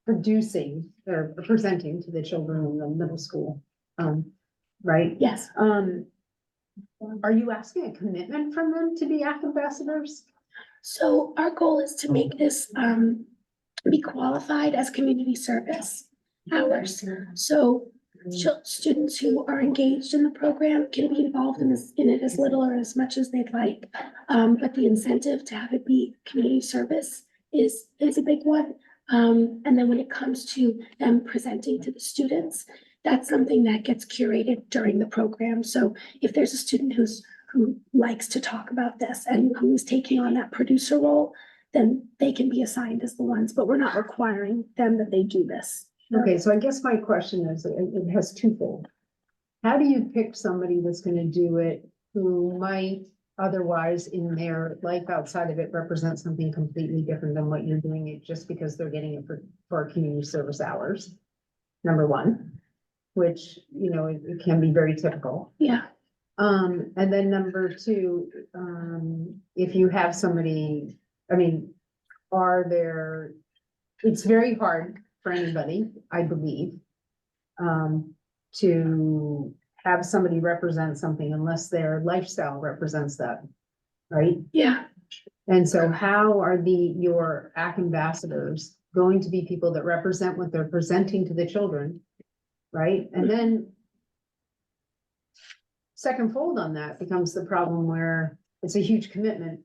producing or presenting to the children in the middle school, right? Yes. Are you asking a commitment from them to be ACT ambassadors? So our goal is to make this be qualified as community service hours. So students who are engaged in the program can be involved in it as little or as much as they'd like. But the incentive to have it be community service is a big one. And then when it comes to them presenting to the students, that's something that gets curated during the program. So if there's a student who likes to talk about this and who's taking on that producer role, then they can be assigned as the ones, but we're not requiring them that they do this. Okay, so I guess my question is, it has twofold. How do you pick somebody that's gonna do it who might otherwise in their life outside of it represent something completely different than what you're doing it just because they're getting it for community service hours? Number one, which, it can be very typical. Yeah, And then number two, if you have somebody, it's very hard for anybody, I believe, to have somebody represent something unless their lifestyle represents that, right? yeah. And so how are your ACT ambassadors going to be people that represent what they're presenting to the children, right? And then second fold on that becomes the problem where it's a huge commitment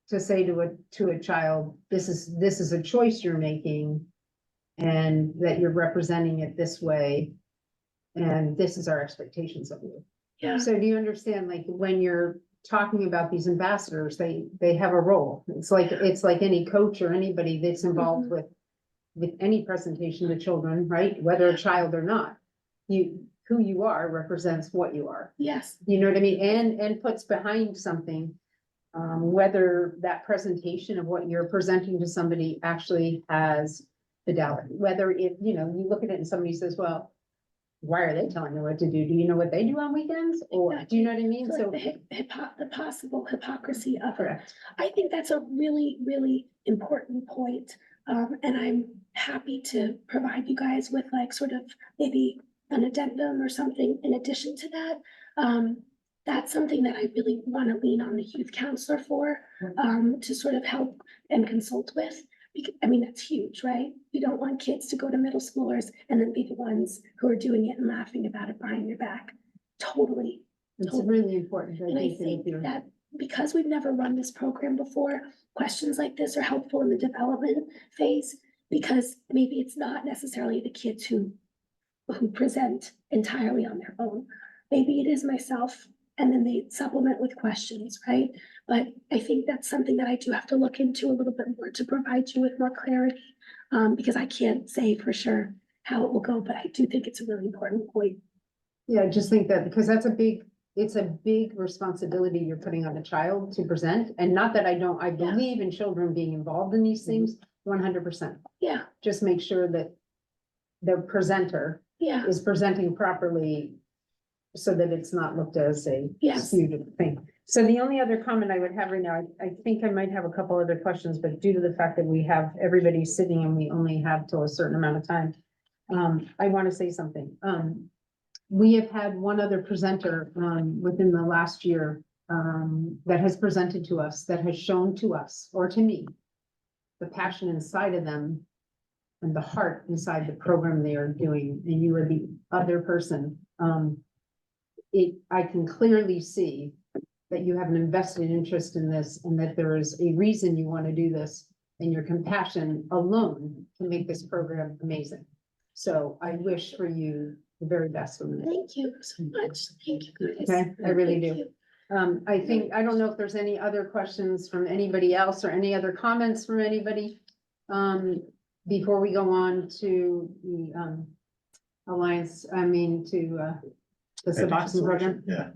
to say to a child, this is a choice you're making and that you're representing it this way. And this is our expectations of you. Yeah. So do you understand, like, when you're talking about these ambassadors, they have a role. It's like any coach or anybody that's involved with any presentation to children, right? Whether a child or not. Who you are represents what you are. Yes. You know what I mean? And puts behind something, whether that presentation of what you're presenting to somebody actually has fidelity, whether it, you know, you look at it and somebody says, well, why are they telling you what to do? Do you know what they do on weekends? Or do you know what I mean? Like So, the possible hypocrisy of it. correct. I think that's a really, really important point. And I'm happy to provide you guys with like sort of maybe an addendum or something in addition to that. That's something that I really want to lean on the youth counselor for, to sort of help and consult with. I mean, that's huge, right? You don't want kids to go to middle schoolers and then be the ones who are doing it and laughing about it behind your back. Totally. It's really important. And I think that because we've never run this program before, questions like this are helpful in the development phase, because maybe it's not necessarily the kids who present entirely on their own. Maybe it is myself, and then they supplement with questions, right? But I think that's something that I do have to look into a little bit more to provide you with more clarity, because I can't say for how it will go, but I do think it's a really important point. Yeah, I just think that because it's a big responsibility you're putting on a child to present. And not that I believe in children being involved in these things 100%. Yeah, Just make sure that the presenter yeah, is presenting properly so that it's not looked as a Yes. skewed thing. So the only other comment I would have right now, I think I might have a couple other questions, but due to the fact that we have everybody sitting and we only have till a certain amount of time, I want to say something. We have had one other presenter, within the last year, that has presented to us, that has shown to us, or to me, the passion inside of them and the heart inside the program they are doing, and you are the other person. I can clearly see that you have an invested interest in this and that there is a reason you want to do this, and your compassion alone can make this program amazing. So I wish for you the very best from this. thank you so much. Thank you guys. Okay, I really Thank do. you. I don't know if there's any other questions from anybody else or any other comments from anybody. Before we go on to the Alliance, to the Suboxone program. Yeah.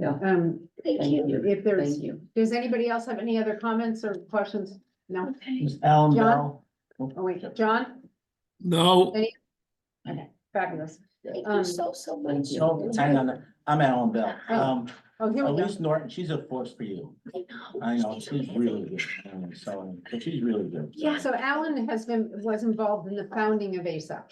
Thank you. If there's, Thank you. does anybody else have any other comments or questions? No? Okay. Alan John? Bell. Oh, wait, John? No, Okay, fabulous. Thank you so much. So, hang on, I'm Alan Bell. Oh, here we go. Elise Norton, she's a force for you. I know, she's really good. So she's really good. Yeah. So Alan was involved in the founding of ASAP,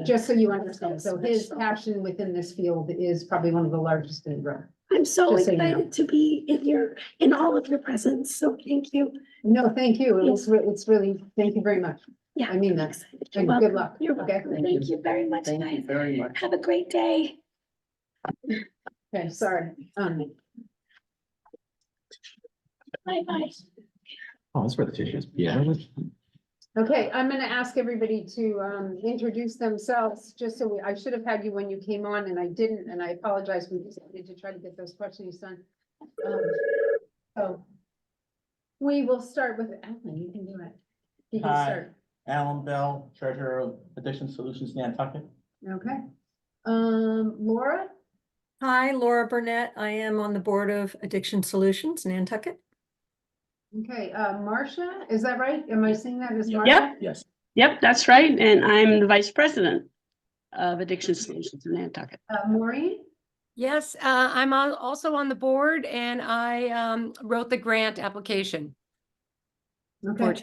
just so you understand. So his passion within this field is probably one of the largest in the room. I'm so Just so you know. excited to be in all of your presence. So thank you. No, thank you. It's really, thank you very much. Yeah. I mean I'm that. excited. And You're good welcome. luck. You're Okay. welcome. Thank you very much, Thank you guys. very much. Have a great day. Okay, sorry. Bye-bye. Oh, that's where the tissue is. Yeah. Okay, I'm gonna ask everybody to introduce themselves, just so I should have had you when you came on and I didn't, and I apologize. We decided to try to get those questions done. So we will start with Alan. You can do it. You can Hi. start. Alan Bell, Treasurer of Addiction Solutions, Nantucket. Okay. Laura? Hi, Laura Burnett. I am on the board of Addiction Solutions, Nantucket. Okay, Marcia, is that right? Am I seeing that as Marcia? Yep. Yes. Yep, that's right. And I'm the Vice President of Addiction Solutions in Nantucket. Maureen? Yes, I'm also on the board and I wrote the grant application. Okay.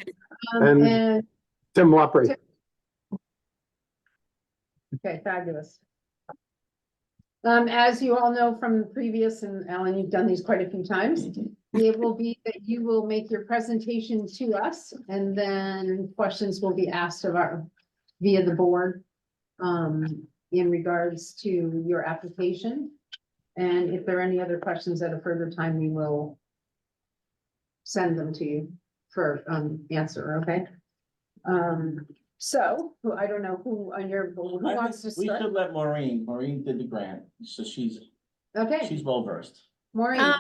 And- And, Tim Lopry. okay, fabulous. As you all know from the previous, and Alan, you've done these quite a few times, it will be that you will make your presentation to us, and then questions will be asked via the board in regards to your application. And if there are any other questions at a further time, we will send them to you for answer, okay? So I don't know who on your, who wants to We start? should let Maureen did the grant, so she's Okay, She's well versed. Maureen.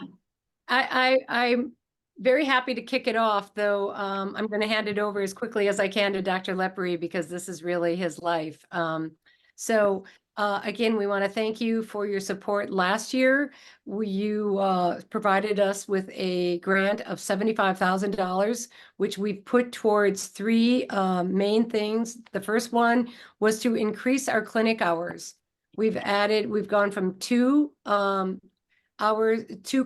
I'm very happy to kick it off, though. I'm going to hand it over as quickly as I can to Dr. Lepre because this is really his life. Again, we want to thank you for your support last year. You provided us with a grant of $75,000, which we put towards three main things. The first one was to increase our clinic hours. We've gone from two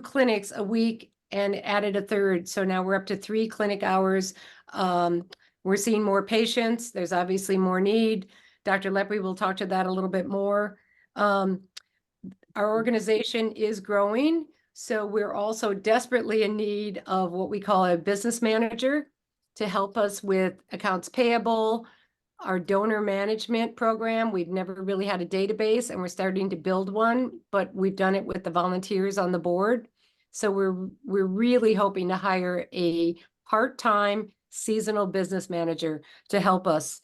clinics a week and added a third. So now we're up to 3 clinic hours. We're seeing more patients. There's obviously more need. Dr. Lepre will talk to that a little bit more. Our organization is growing, so we're also desperately in need of what we call a business manager to help us with accounts payable, our donor management program. We've never really had a database, and we're starting to build one, but we've done it with the volunteers on the board. So we're really hoping to hire a part-time seasonal business manager to help us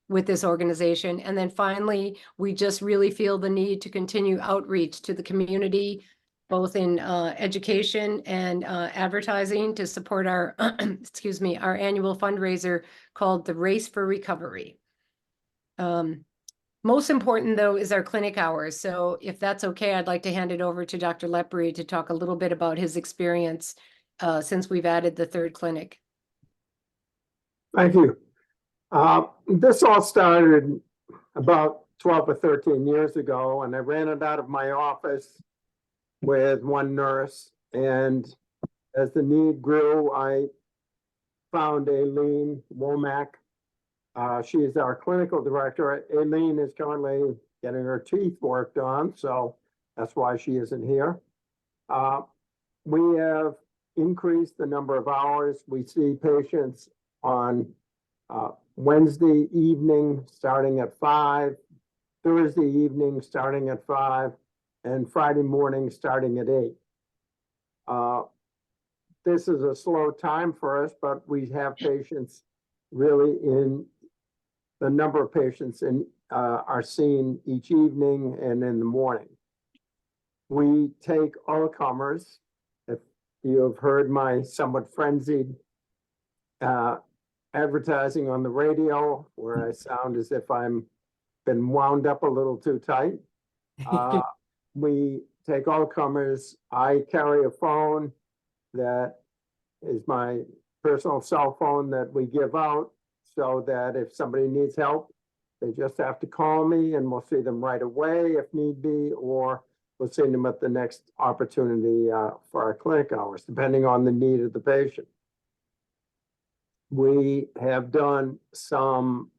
with this organization. And then finally, we just really feel the need to continue outreach to the community, both in education and advertising to support our, excuse me, our annual fundraiser called the Race for Recovery. Most important, though, is our clinic hours. So if that's okay, I'd like to hand it over to Dr. Lepre to talk a little bit about his experience since we've added the 3rd clinic. Thank you. This all started about 12 or 13 years ago, and I ran it out of my office with one nurse. And as the need grew, I found Aileen Womack. She is our clinical director. Aileen is currently getting her teeth worked on, so that's why she isn't here. We have increased the number of hours. We see patients on Wednesday evening starting at 5, Thursday evening starting at 5, and Friday morning starting at 8. This is a slow time for us, but we have patients really in the number of patients are seen each evening and in the morning. We take all comers. If you have heard my somewhat frenzied advertising on the radio, where I sound as if I'm been wound up a little too tight. We take all comers. I carry a phone that is my personal cell phone that we give out so that if somebody needs help, they just have to call me and we'll see them right away if need be, or we'll see them at the next opportunity for our clinic hours, depending on the need of the patient. We have done some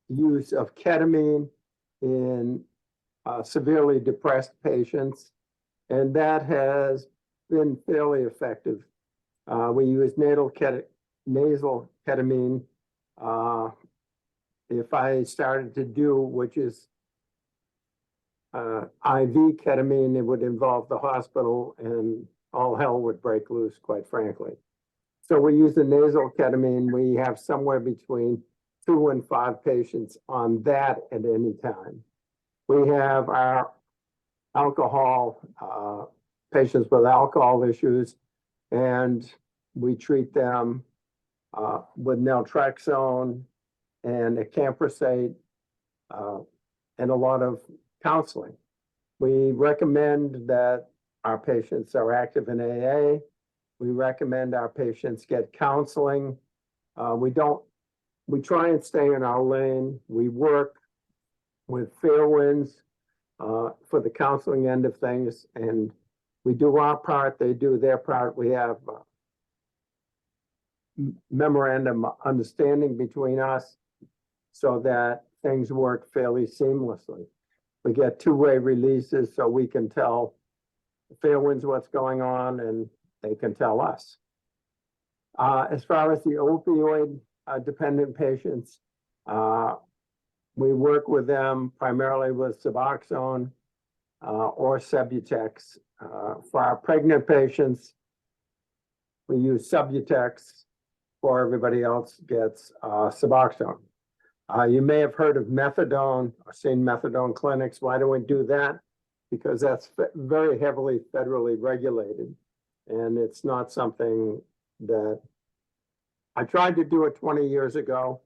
use of ketamine in severely depressed patients, and that has been fairly effective. We use nasal ketamine. If I started to do, which is IV ketamine, it would involve the hospital and all hell would break loose, quite frankly. So we use the nasal ketamine. We have somewhere between 2 and 5 patients on that at any time. We have our alcohol, patients with alcohol issues, and we treat them with naltrexone and acamprosate and a lot of counseling. We recommend that our patients are active in AA. We recommend our patients get counseling. We try and stay in our lane. We work with Fairwinds for the counseling end of things, and we do our part, they do their part. We have memorandum understanding between us so that things work fairly seamlessly. We get two-way releases so we can tell Fairwinds what's going on and they can tell us. As far as the opioid dependent patients, we work with them primarily with Suboxone or Subutex. For our pregnant patients, we use Subutex. For everybody else gets Suboxone. You may have heard of methadone or seen methadone clinics. Why do we do that? because that's very heavily federally regulated. And it's not something that I tried to do it 20 years ago,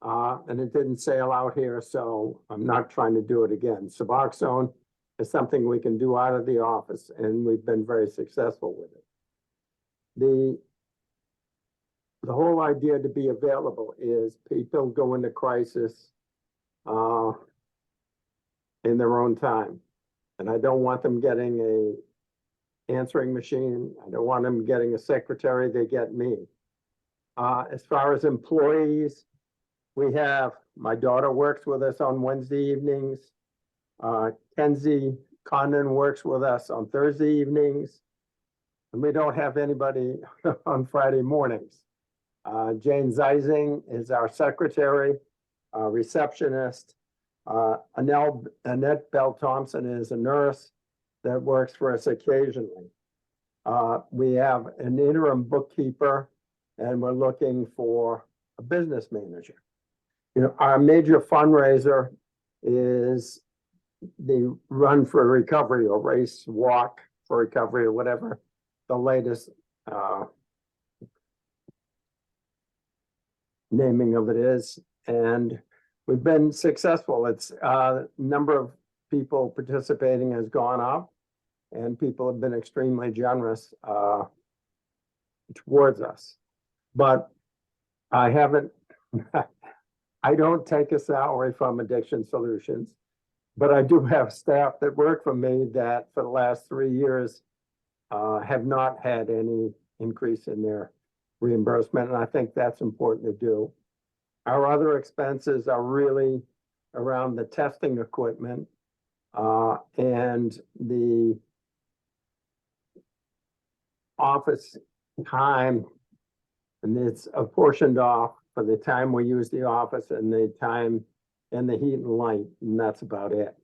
and it didn't sail out here, so I'm not trying to do it again. Suboxone is something we can do out of the office, and we've been very successful with it. The whole idea to be available is people go into crisis in their own time. And I don't want them getting a answering machine. I don't want them getting a secretary. They get me. As far as employees, we have, my daughter works with us on Wednesday evenings. Kenzie Condon works with us on Thursday evenings. And we don't have anybody on Friday mornings. Jane Zeising is our secretary, receptionist. Annette Bell Thompson is a nurse that works for us occasionally. We have an interim bookkeeper, and we're looking for a business manager. You know, our major fundraiser is the Run for Recovery or Race Walk for Recovery or whatever the latest naming of it is. And we've been successful. It's number of people participating has gone up, and people have been extremely generous towards us. But I haven't, I don't take a salary from Addiction Solutions, but I do have staff that work for me that for the last 3 years have not had any increase in their reimbursement, and I think that's important to do. Our other expenses are really around the testing equipment and the office time, and it's apportioned off for the time we use the office and the time and the heat and light, and that's about it.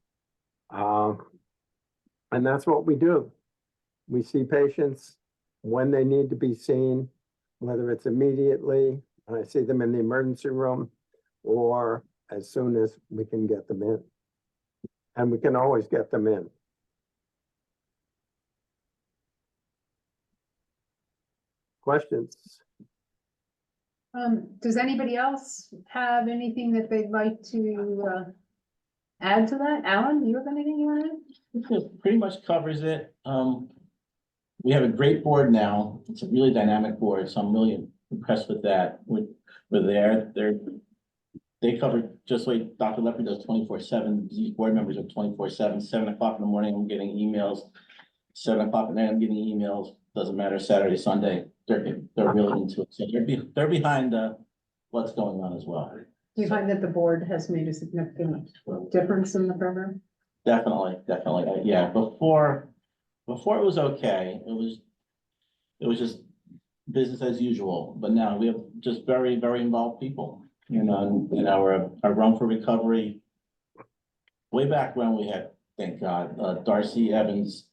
And that's what we do. We see patients when they need to be seen, whether it's immediately, and I see them in the emergency room, or as soon as we can get them in. And we can always get them in. Questions? Does anybody else have anything that they'd like to add to that? Alan, do you have anything you want to add? It pretty much covers it. We have a great board now. It's a really dynamic board, so I'm really impressed with that. We're there. They cover just like Dr. Lepre does 24/7. These board members are 24/7. 7 o'clock in the morning, I'm getting emails. 7 o'clock at night, I'm getting emails. Doesn't matter Saturday, Sunday. They're really into it. So they're behind what's going on as well. Do you find that the board has made a significant difference in the program? Definitely. Yeah, before it was okay. It was just business as usual, but now we have just very, very involved people. You know, in our Run for Recovery, way back when we had, thank God, Darcy Evans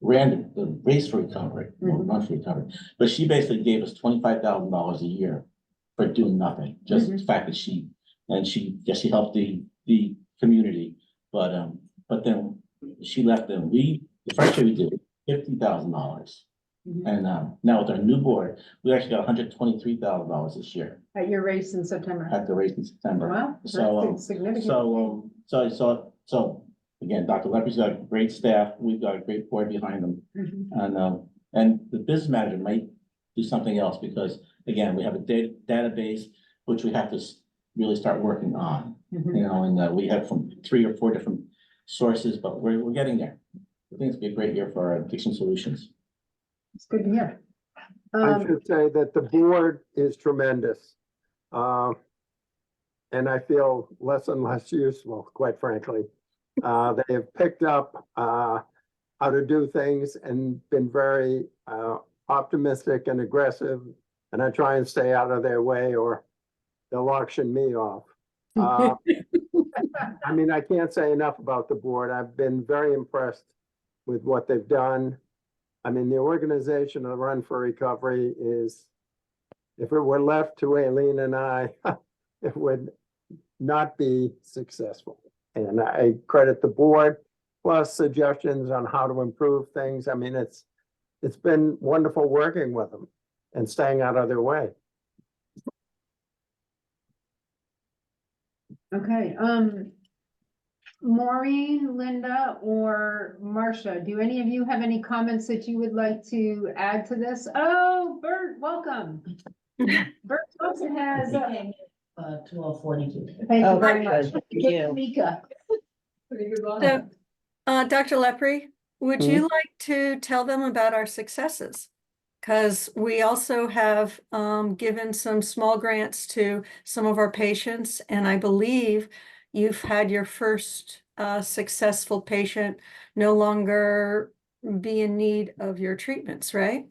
ran the Race for Recovery, Run for Recovery, but she basically gave us $25,000 a year for doing nothing. Just the fact that she helped the community, but then she left them. The first year we did $50,000. And now with our new board, we actually got $123,000 this year. At your race in September? At the race in September. Wow, So, that's significant. So again, Dr. Lepre's got a great staff. We've got a great board behind them. And the business manager might do something else because, again, we have a database which we have to really start working on. You know, and we have from 3 or 4 different sources, but we're getting there. I think it's gonna be a great year for our Addiction Solutions. It's good to hear. I should say that the board is tremendous. And I feel less and less useful, quite frankly. They have picked up how to do things and been very optimistic and aggressive. And I try and stay out of their way or they'll auction me off. I mean, I can't say enough about the board. I've been very impressed with what they've done. I mean, the organization of the Run for Recovery is, if it were left to Aileen and I, it would not be successful. And I credit the board, plus suggestions on how to improve things. I mean, it's been wonderful working with them and staying out of their way. Okay, Maureen, Linda, or Marcia, do any of you have any comments that you would like to add to this? Oh, Bert, welcome. Bert also has. 12:42. Thank you very Oh, much. good. Thank you. Mika. So, Dr. Lepre, would you like to tell them about our successes? Because we also have given some small grants to some of our patients, and I believe you've had your first successful patient no longer be in need of your treatments, right?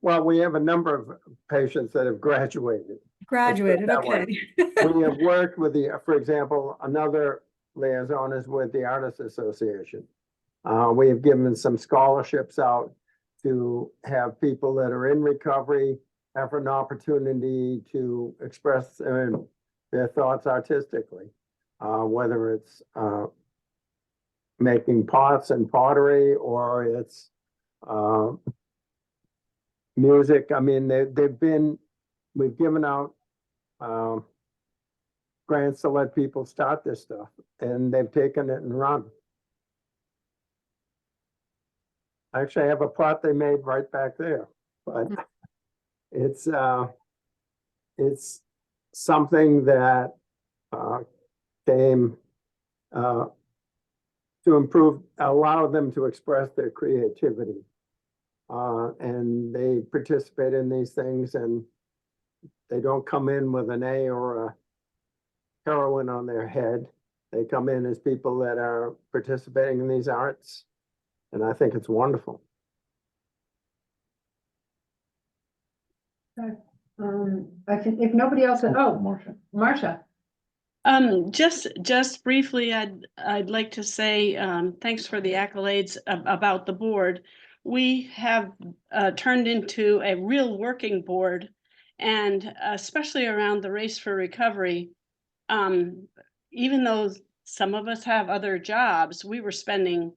Well, we have a number of patients that have graduated. Graduated, Let's put it okay. that way. We have worked with for example, another liaison is with the Artists Association. We have given some scholarships out to have people that are in recovery have an opportunity to express their thoughts artistically, whether it's making pots and pottery or it's music. I mean, we've given out grants to let people start this stuff, and they've taken it and run. Actually, I have a pot they made right back there, but it's something that came to allow them to express their creativity. And they participate in these things, and they don't come in with an A or a heroin on their head. They come in as people that are participating in these arts, and I think it's wonderful. I think if nobody else, Marcia. Just briefly, I'd like to say, thanks for the accolades about the board. We have turned into a real working board, and especially around the Race for Recovery, even though some of us have other jobs, we were spending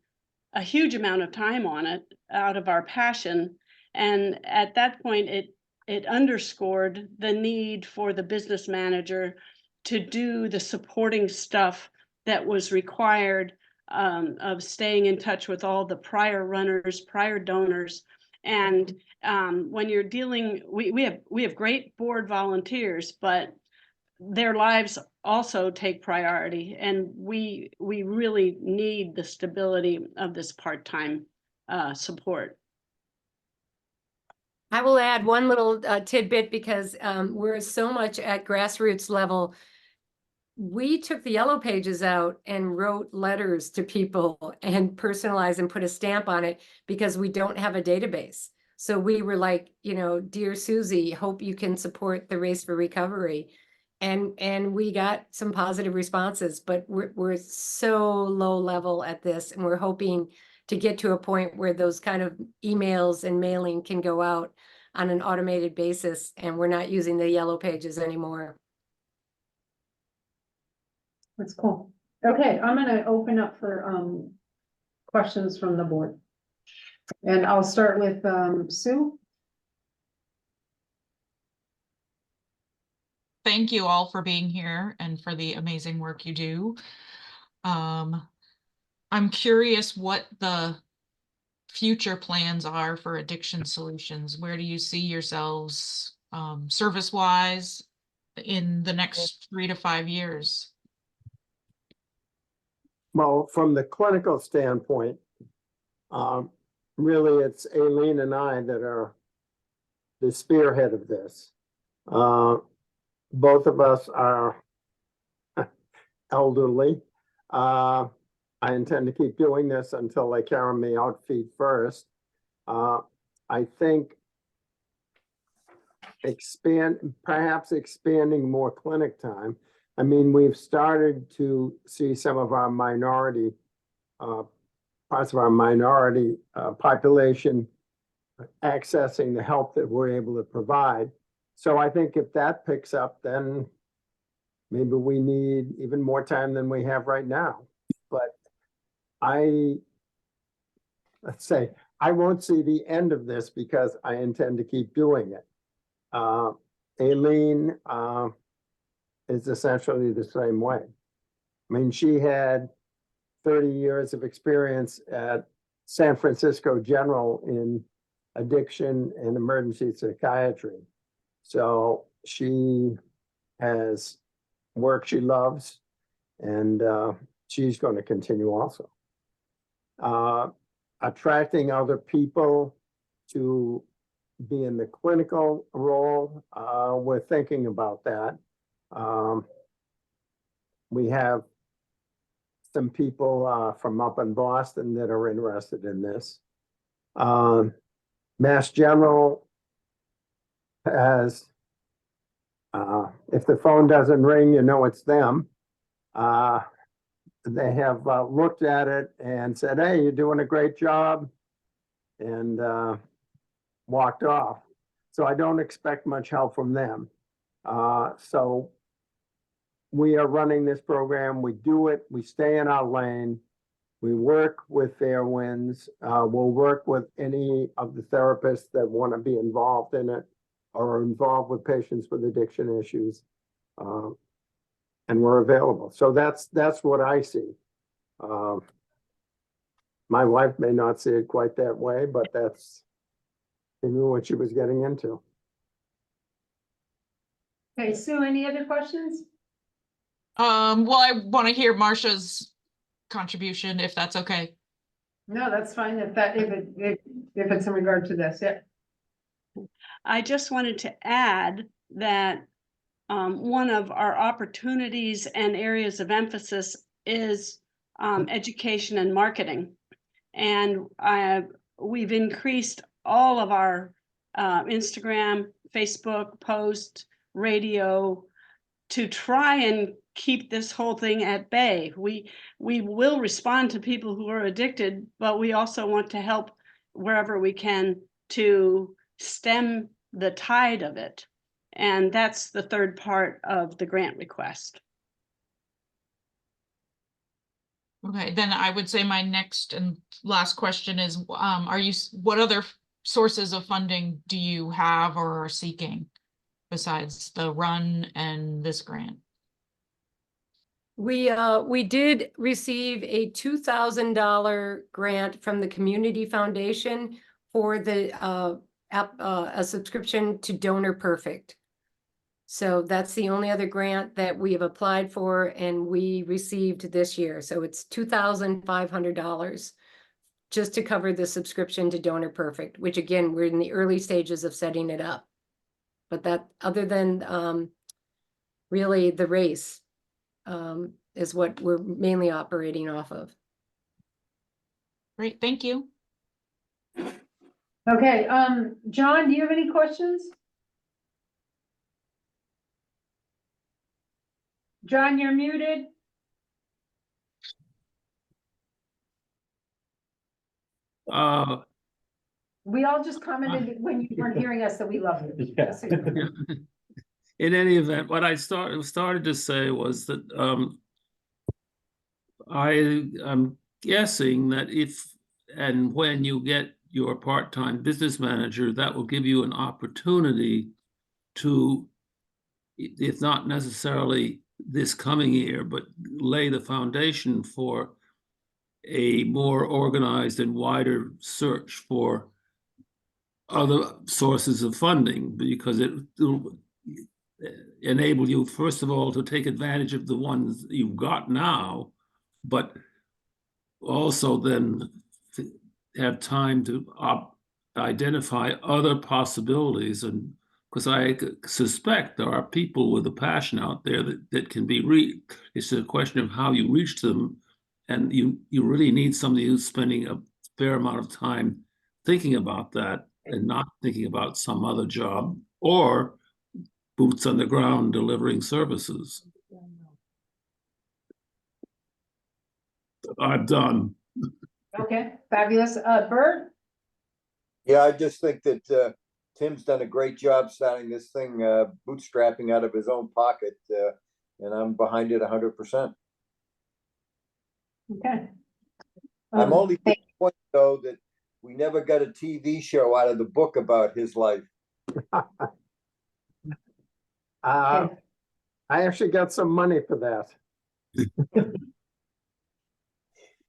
a huge amount of time on it out of our passion. And at that point, it underscored the need for the business manager to do the supporting stuff that was required, of staying in touch with all the prior runners, prior donors. And when you're dealing, we have great board volunteers, but their lives also take priority, and we really need the stability of this part-time support. I will add one little tidbit because we're so much at grassroots level. We took the yellow pages out and wrote letters to people and personalized and put a stamp on it because we don't have a database. So we were like, dear Susie, hope you can support the Race for Recovery. And we got some positive responses, but we're so low level at this, and we're hoping to get to a point where those kind of emails and mailing can go out on an automated basis, and we're not using the yellow pages anymore. That's cool. Okay, I'm gonna open up for questions from the board. And I'll start with Sue. Thank you all for being here and for the amazing work you do. I'm curious what the future plans are for Addiction Solutions. Where do you see yourselves service-wise in the next 3 to 5 years? Well, from the clinical standpoint, really it's Aileen and I that are the spearhead of this. Both of us are elderly. I intend to keep doing this until they carry me out feet first. I think perhaps expanding more clinic time. I mean, we've started to see some of our minority, parts of our minority population accessing the help that we're able to provide. So I think if that picks up, then Maybe we need even more time than we have right now. But let's say, I won't see the end of this because I intend to keep doing it. Aileen is essentially the same way. I mean, she had 30 years of experience at San Francisco General in addiction and emergency psychiatry. So she has work she loves, and she's going to continue also. Attracting other people to be in the clinical role, we're thinking about that. We have some people from up in Boston that are interested in this. Mass General has, if the phone doesn't ring, you know it's them. They have looked at it and said, hey, you're doing a great job, and walked off. So I don't expect much help from them. So we are running this program. We do it. We stay in our lane. We work with Fairwinds. We'll work with any of the therapists that want to be involved in it or involved with patients with addiction issues. And we're available. So that's what I see. My wife may not see it quite that way, but she knew what she was getting into. Okay, Sue, any other questions? Well, I want to hear Marcia's contribution, if that's okay. No, that's fine. If it's in regard to this, yeah. I just wanted to add that one of our opportunities and areas of emphasis is education and marketing. And we've increased all of our Instagram, Facebook, post, radio to try and keep this whole thing at bay. We will respond to people who are addicted, but we also want to help wherever we can to stem the tide of it. And that's the third part of the grant request. Okay, then I would say my next and last question is, what other sources of funding do you have or are seeking besides the run and this grant? We did receive a $2,000 grant from the Community Foundation for a subscription to Donor Perfect. So that's the only other grant that we have applied for and we received this year. So it's $2,500 just to cover the subscription to Donor Perfect, which again, we're in the early stages of setting it up. But that, other than really the race, is what we're mainly operating off of. Great, thank you. Okay, John, do you have any questions? John, you're muted. We all just commented when you weren't hearing us that we love you. Yeah. Just so you know. In any event, what I started to say was that I'm guessing that if and when you get your part-time business manager, that will give you an opportunity to, if not necessarily this coming year, but lay the foundation for a more organized and wider search for other sources of funding, because it will enable you, first of all, to take advantage of the ones you've got now, but also then have time to identify other possibilities. And because I suspect there are people with a passion out there that can be reached. It's a question of how you reach them. And you really need somebody who's spending a fair amount of time thinking about that and not thinking about some other job, or boots on the ground delivering services. I'm done. Okay, fabulous. Bert? Yeah, I just think that Tim's done a great job starting this thing, bootstrapping out of his own pocket. and I'm behind it 100%. Okay. I'm only disappointed though that we never got a TV show out of the book about his life. I actually got some money for that.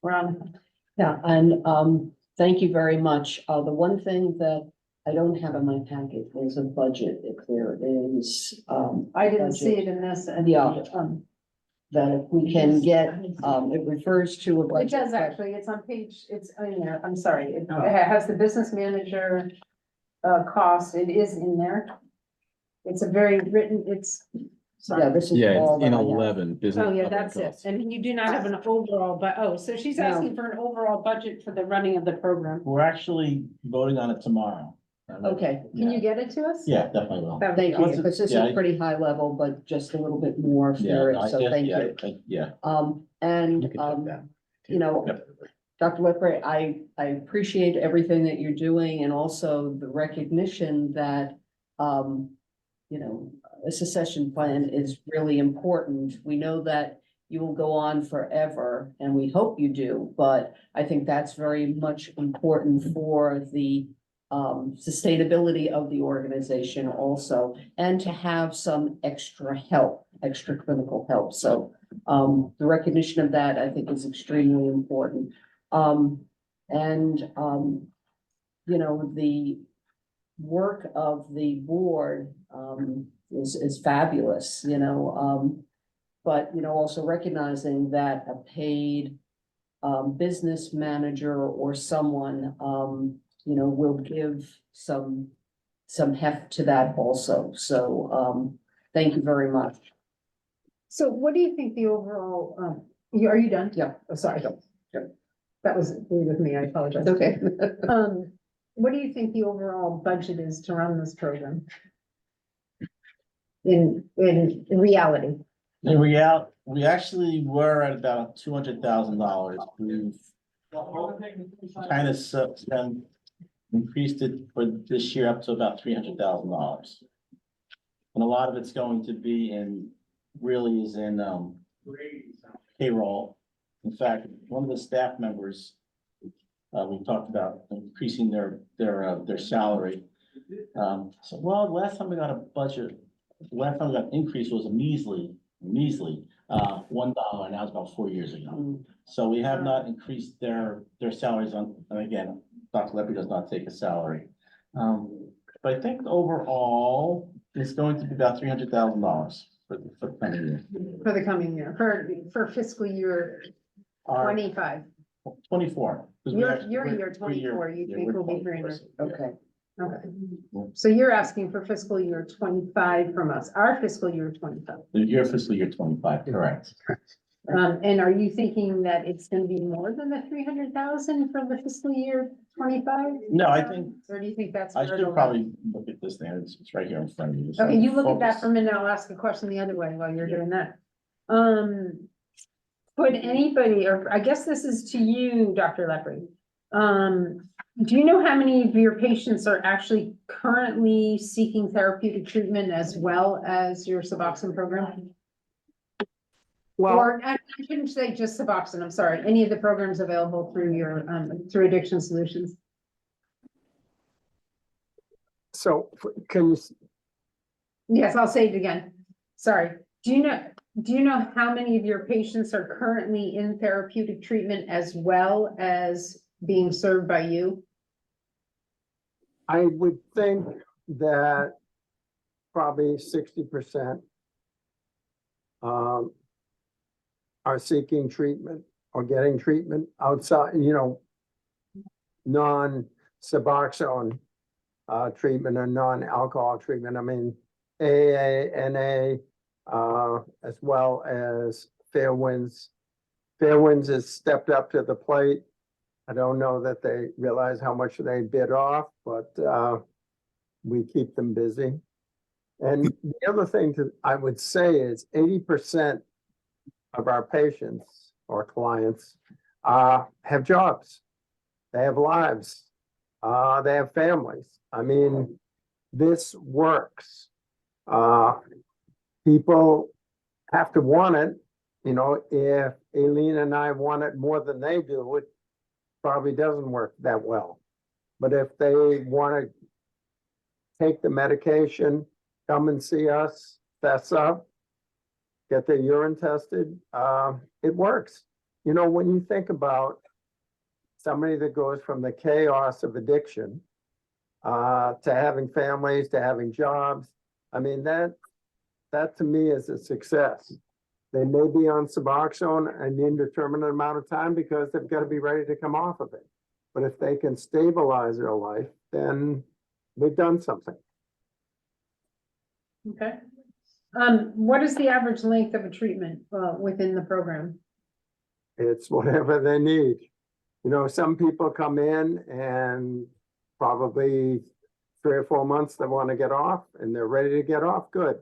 Ron, Yeah, and thank you very much. The one thing that I don't have in my packet is a budget. If there is, I didn't see it in this. And Yeah. that if we can get, it refers to a It budget. does actually, it's on page, it's in there, I'm sorry, it has the business manager cost, it is in there. It's a very written, it's, Yeah, sorry. this is Yeah, all it's in that I have. 11. business Oh, yeah, operating that's it, costs. and you do not have an overall, but, oh, so she's No. asking for an overall budget for the running of the program. We're actually voting on it tomorrow. Okay, Can you get it to us? Yeah, definitely will. That would be thank you, Once it- because this yeah, is pretty high level, but just a little bit more Yeah, for no, I it, so guess- thank yeah, you. Yeah. And, You can take that. you know, Yep. Dr. Lepre, I appreciate everything that you're doing and also the recognition that, you know, a succession plan is really important. We know that you will go on forever and we hope you do, but I think that's very much important for the sustainability of the organization also, and to have some extra help, extra clinical help. So the recognition of that, I think, is extremely important. You know, the work of the board is fabulous, you know, but, you know, also recognizing that a paid business manager or someone, you know, will give some heft to that also. So thank you very much. So what do you think the overall, are you done? Yeah. Oh, sorry. That was with me, I apologize. Okay. What do you think the overall budget is to run this program? In reality? In reality, we actually were at about $200,000. We've kind of increased it for this year up to about $300,000. And a lot of it's going to be really is in payroll. In fact, one of the staff members, we talked about increasing their salary. So, well, last time we got an increase was a measly $1, and that was about 4 years ago. So we have not increased their salaries and again, Dr. Lepre does not take a salary. But I think overall, it's going to be about $300,000 for the coming year. For the coming year, for fiscal year 25. 24. 'cause we Your actually- year we're 24, you yeah, think we're will be 24, 300? Okay. Okay. So you're asking for fiscal year 25 from us, our fiscal year 25. Your fiscal year 25, correct. And are you thinking that it's gonna be more than the 300,000 for the fiscal year 25? No, I think, Or do you think that's? I where should it'll probably look at this thing, it's right here in front of you. so Okay, you look at that focus. for a minute, I'll ask a question the other way while you're doing that. Could anybody, or I guess this is to you, Dr. Lepre. Do you know how many of your patients are actually currently seeking therapeutic treatment as well as your Suboxone program? Well, Or I shouldn't say just Suboxone, I'm sorry, any of the programs available through your, through Addiction Solutions? so can you, Yes, I'll say it again. Sorry. Do you know how many of your patients are currently in therapeutic treatment as well as being served by you? I would think that probably 60% are seeking treatment or getting treatment outside, you know, non-Suboxone treatment or non-alcohol treatment. I mean, AA, NA, as well as Fairwinds. Fairwinds has stepped up to the plate. I don't know that they realize how much they bid off, but we keep them busy. And the other thing I would say is 80% of our patients or clients have jobs. They have lives. They have families. I mean, this works. People have to want it. You know, if Aileen and I want it more than they do, it probably doesn't work that well. But if they want to take the medication, come and see us, fess up, get their urine tested, it works. You know, when you think about somebody that goes from the chaos of addiction to having families, to having jobs, I mean, that to me is a success. They may be on Suboxone an indeterminate amount of time because they've got to be ready to come off of it. But if they can stabilize their life, then we've done something. Okay. What is the average length of a treatment within the program? It's whatever they need. You know, some people come in and probably 3 or 4 months they want to get off and they're ready to get off. Good.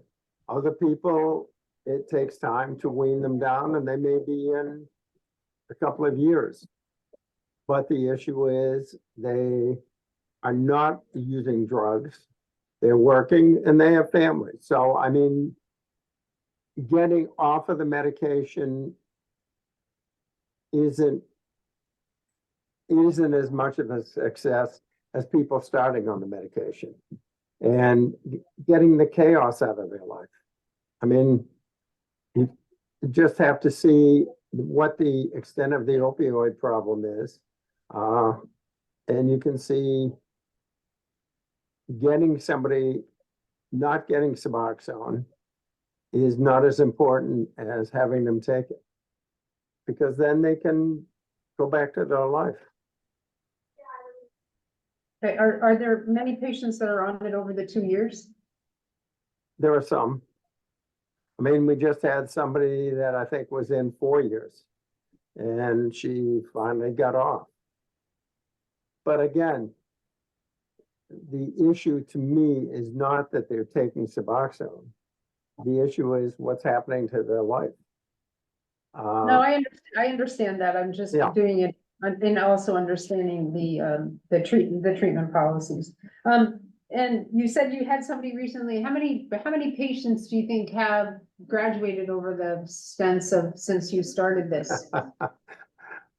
Other people, it takes time to wean them down and they may be in a couple of years. But the issue is they are not using drugs. They're working and they have families. So, I mean, getting off of the medication isn't as much of a success as people starting on the medication and getting the chaos out of their life. I mean, you just have to see what the extent of the opioid problem is. And you can see getting somebody not getting Suboxone is not as important as having them take it, because then they can go back to their life. Okay, are there many patients that are on it over the 2 years? There are some. I mean, we just had somebody that I think was in 4 years and she finally got off. But again, the issue to me is not that they're taking Suboxone. The issue is what's happening to their life. No, I understand that. I'm just doing it and also understanding the treatment policies. And you said you had somebody recently. How many patients do you think have graduated over the since you started this? Do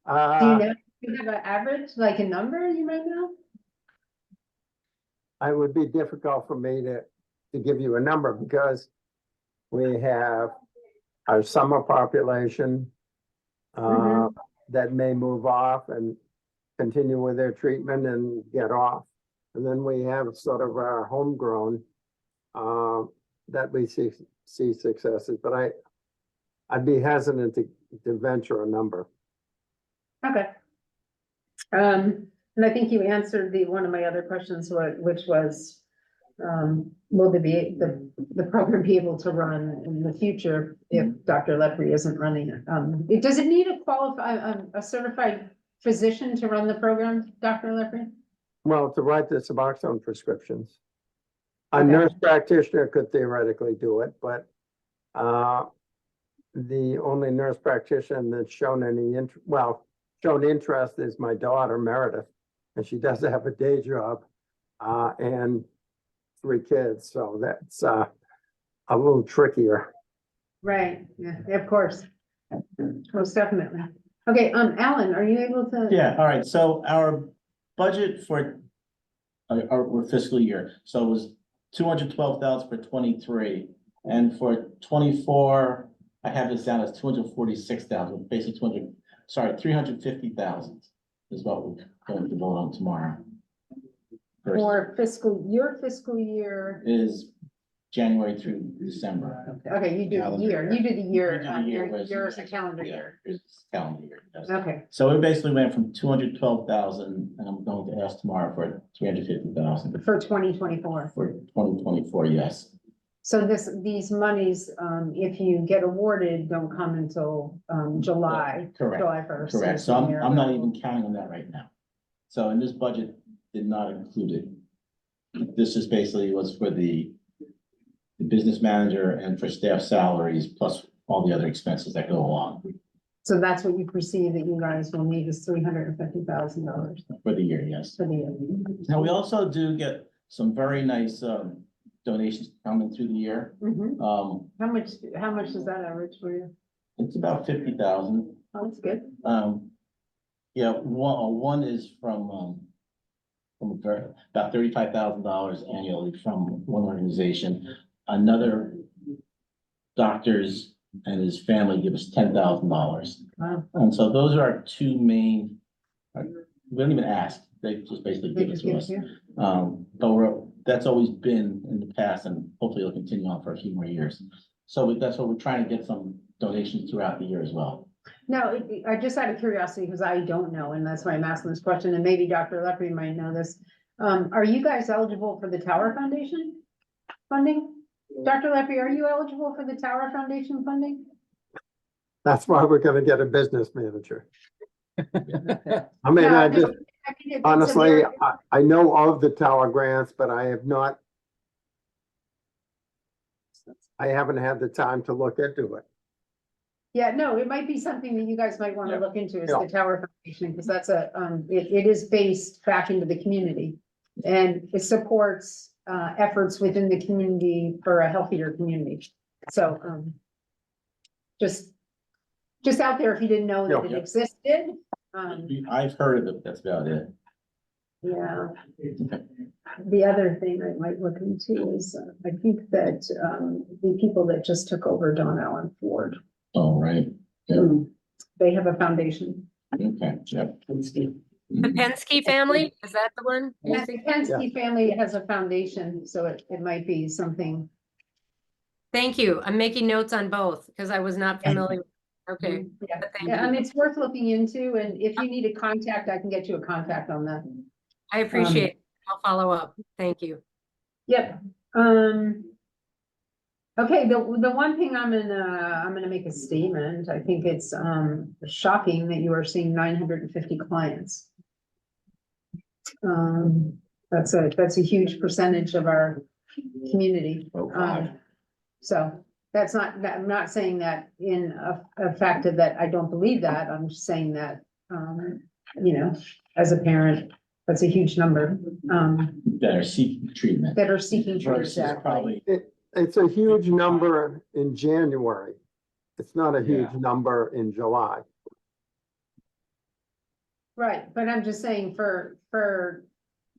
you know? Do you have an average, like a number you might know? It would be difficult for me to give you a number because we have our summer population that may move off and continue with their treatment and get off. And then we have sort of our homegrown that we see successes, but I'd be hesitant to venture a number. Okay. And I think you answered one of my other questions, which was, will the program be able to run in the future if Dr. Lepre isn't running it? Does it need a certified physician to run the program, Dr. Lepre? Well, to write the Suboxone prescriptions. A nurse practitioner could theoretically do it, but the only nurse practitioner that's shown any interest is my daughter, Meredith, and she does have a day job and 3 kids, so that's a little trickier. Right, yeah, of course. Most definitely. Okay, Alan, are you able to? Yeah, all right, so our budget for our fiscal year, so it was 212,000 for 23, and for 24, I have this down as 246,000, basically 350,000 is what we're going to vote on tomorrow. For your fiscal year Is January through December. Okay, you do the year. You do the year. Yours a calendar year. Calendar year. Yes. Okay. So it basically went from 212,000, and I'm going to ask tomorrow for 350,000 For 2024. for 2024. Yes. So these monies, if you get awarded, don't come until July. Correct. July 1st. Correct. So I'm not even counting on that right now. So in this budget did not include it. This is basically was for the business manager and for staff salaries, plus all the other expenses that go along So that's what you perceive that you guys will need is $350,000 for the year. Yes. for the year. Now we also do get some very nice donations coming through the year. Mhm. How much is that average for you? It's about 50,000. Oh, that's good. Yeah, one is from about $35,000 annually from one organization. Another doctors and his family give us $10,000. Wow. And so those are our two main, we don't even ask, they just basically give it to us. But that's always been in the past and hopefully it'll continue on for a few more years. So that's what we're trying to get some donations throughout the year as well. No, I just out of curiosity, because I don't know, and that's why I'm asking this question, and maybe Dr. Lepre might know this. Are you guys eligible for the Tower Foundation funding? Dr. Lepre, are you eligible for the Tower Foundation funding? That's why we're gonna get a business manager. I mean, No, I no, just, I mean, it's a honestly, very- I know of the Tower grants, but I haven't had the time to look into it. Yeah, no, it might be something that you guys might want to look into is Yeah. the Tower Foundation, because that's it is based back into the community. And it supports, efforts within the community for a healthier community. So, just out there if you didn't know that it Yeah. existed. I've heard of it, that's about it. Yeah. The other thing I might look into is, I think that, the people that just took over Don Allen Ford, Oh, right. Yeah. they have a foundation. Okay, yep. The Penske family, is that the one? Yeah, the Penske family has a foundation, so it might be something. Thank you. I'm making notes on both because I was not familiar. Okay. Yeah, But thank yeah, I you. mean, it's worth looking into, and if you need a contact, I can get you a contact on that. I appreciate it. I'll follow up. Thank you. Yep, okay, the one thing I'm gonna make a statement. I think it's, shocking that you are seeing 950 clients. That's a huge percentage of our community. Oh, God. So that's not, I'm not saying that in a fact of that I don't believe that. I'm just saying that, as a parent, that's a huge number, That are seeking treatment. that are seeking treatment. Versus Exactly. probably, It's a huge number in January. It's not a huge Yeah. number in July. Right, but I'm just saying for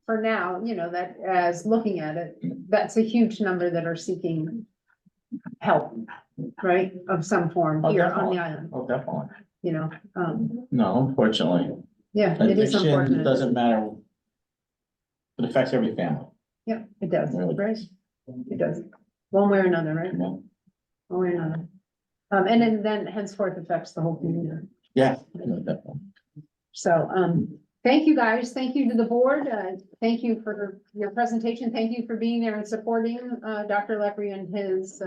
now, that as looking at it, that's a huge number that are seeking help, right, of some form Oh, here on definitely. the island, oh, definitely. um, No, unfortunately. yeah, it is Addiction unfortunate. doesn't matter. It affects every family. Yeah, it does, Really. right? It does, one way or another, right? You know? One way or another. And then henceforth affects the whole community. Yeah, no, definitely. So, thank you, guys. Thank you to the board. Thank you for your presentation. Thank you for being there and supporting, Dr. Lepre and his,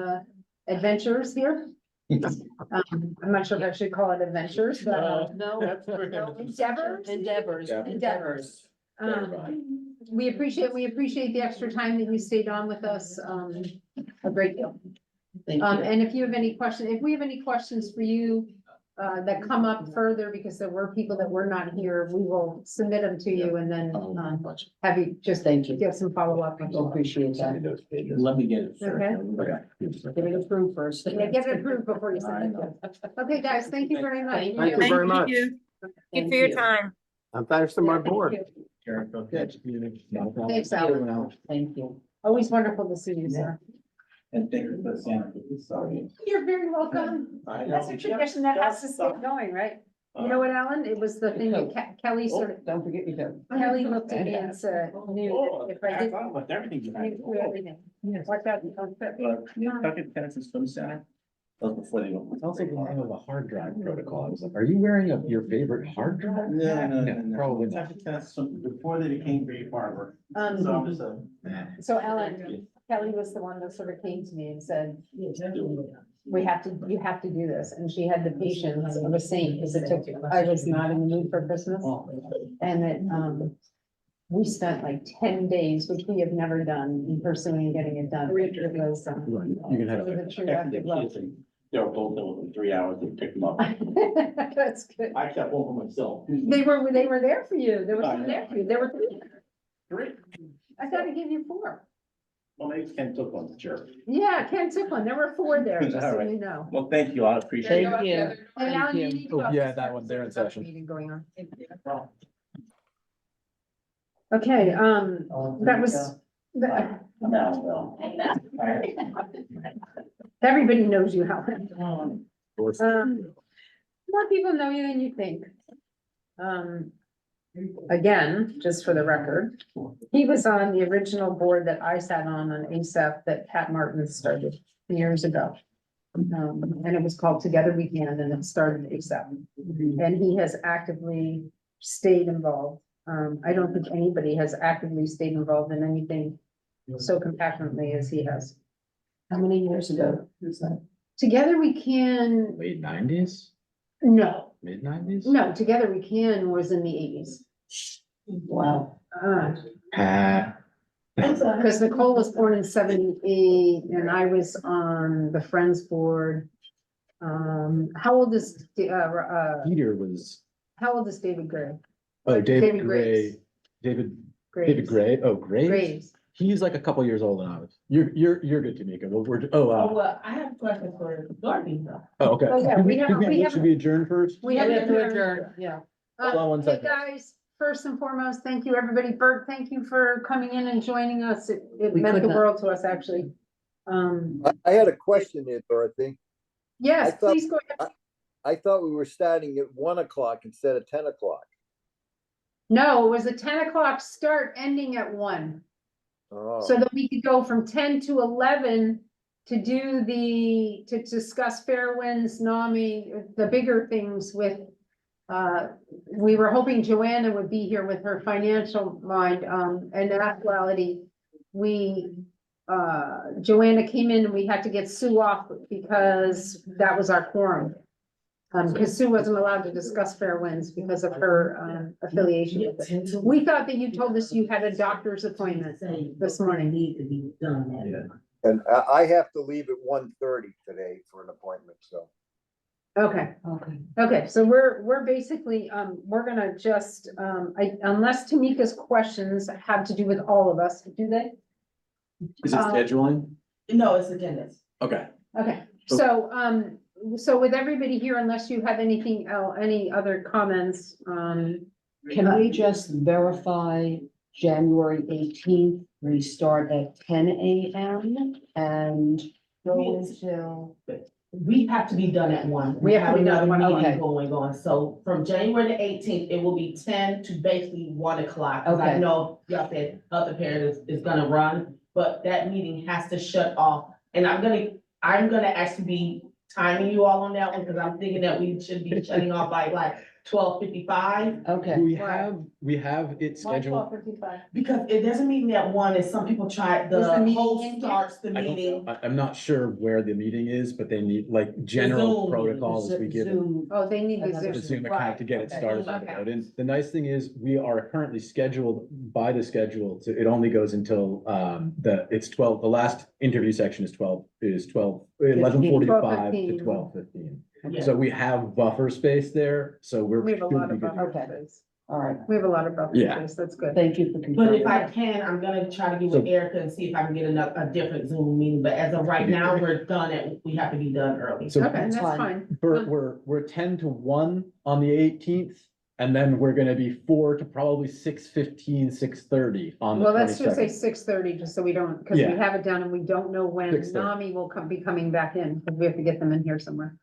adventures here. I'm not sure if I should call it adventures, but. No, that's Endeavors. Endeavors. We appreciate the extra time that you stayed on with us, a great deal. Thank you. And if we have any questions for you, that come up further, because there were people that were not here, we will submit them to you and then, have you just get some follow-up. I appreciate that. Let me get it. Okay. Get it approved first. Yeah, get it approved before you send it. Okay, guys, thank you very much. Thank you very much. Thank you for your time. And thanks to my Yeah, thank board. you. Thanks, Alan. Thank you. Always wonderful to see you, sir. And thank you for the Santa. Sorry. You're very welcome. I know. That's a tradition that has to stay going, right? You know what, Alan? It was the thing that Kelly sort of, Don't forget me to. Kelly looked at me and said, knew that if I did. With everything. I knew everything. Watch out. Tucket Tennis and Swim Center. That was before they went. It's also the name of a hard drive protocol. I was like, are you wearing your favorite hard drive? No. Probably not. Tucket Tennis, before they became Great Harbor. So I'm just a. So Ellen, Kelly was the one that sort of came to me and said, you have to do this. And she had the patience of a saint, because I was not in the mood for Christmas. And that, we spent like 10 days, which we have never done, in pursuing getting it done. It was, You can have. it was a true act of love. They were both there within 3 hours, they picked them up. That's good. I kept one for myself. They were there for you. There was I one know. there for you. There were three. Three. I thought I gave you four. Well, maybe Ken took one, sure. Yeah, Ken took one. There were 4 there, just so All right. you know. Well, thank you, I appreciate it. Thank you. And Alan, you need to go Oh, yeah, upstairs. that one, they're in There's a session. Meeting going on. Okay, that was, everybody knows you, Helen. More people know you than you think. Again, just for the record, he was on the original board that I sat on ASAP that Pat Martin started years ago. And it was called Together We Can, and it started ASAP. And he has actively stayed involved. I don't think anybody has actively stayed involved in anything so compassionately as he has. How many years ago was that? Together We Can, Late 90s, no, mid 90s? no, Together We Can was in the 80s. Wow. Because Nicole was born in 78 and I was on the Friends board. How old is, Peter was, how old is David Gray? oh, David Graves. Gray, David Graves. Gray, oh, Graves? Graves. He's like a couple years older than I was. You're good, Tamika. Well, Well, I have a question for Dorothy though. okay. Oh, yeah, Should we adjourn first? We have to adjourn. Yeah. Hold on one Hey, second. guys, first and foremost, thank you, everybody. Bert, thank you for coming in and joining us. It We meant could the not- world to us, actually. I had a question there, Dorothy. Yes, I thought- please go ahead. I thought we were starting at 1 o'clock instead of 10 o'clock. No, it was a 10 o'clock start, ending at 1. Oh. So that we could go from 10 to 11 to do to discuss Fairwinds, NAMI, the bigger things with, we were hoping Joanna would be here with her financial mind, and in actuality, Joanna came in and we had to get Sue off because that was our quorum. Because Sue wasn't allowed to discuss Fairwinds because of her, affiliation with it. We thought that you told us you had a doctor's appointment this morning. Need to be done. Yeah. And I have to leave at 1:30 today for an appointment, so. Okay, okay, so we're basically, we're gonna just, unless Tamika's questions have to do with all of us, do they? Is it scheduling? No, it's agendas. Okay. Okay, so with everybody here, unless you have anything, any other comments, Can we just verify January 18th, we start at 10 a.m. and go until? We have to be done at 1. We have to be done at another 1, meeting okay. going on. So from January the 18th, it will be 10 to basically 1 o'clock. Cause I Okay. know y'all said other parents is gonna run, but that meeting has to shut off. And I'm gonna actually be timing you all on that one, because I'm thinking that we should be shutting off by like 12:55. Okay. We have it scheduled. Because it doesn't mean at 1, and some people try, Is the the meeting in host here? starts the I meeting. I'm not sure where the meeting is, but they need like general Zoom. protocols we give them. Zoom. oh, they need I the have Zoom. The Zoom Right, account to get it okay, started. okay. And the nice thing is, we are currently scheduled by the schedule to, it only goes until, it's 12, the last interview section is 11:45 to 12:15. 12:15. Yeah. So we have buffer space there, so we're. We have a should lot be of good. buffer Okay. space. All right. We have a lot of buffer Yeah. space, that's good. Thank you for But if confirming. I can, I'm gonna try to get with So- Erica and see if I can get a different Zoom meeting, but as of right now, we're done we have to be done early. So Okay, that's fine. fine. we're 10 to 1 on the 18th, and then we're gonna be 4 to probably 6:15, 6:30 on the Well, let's just say 22nd. 6:30, just so we don't, because we Yeah. have it down and we don't know when 6:30. NAMI will be coming back in, because we have to get them in here somewhere.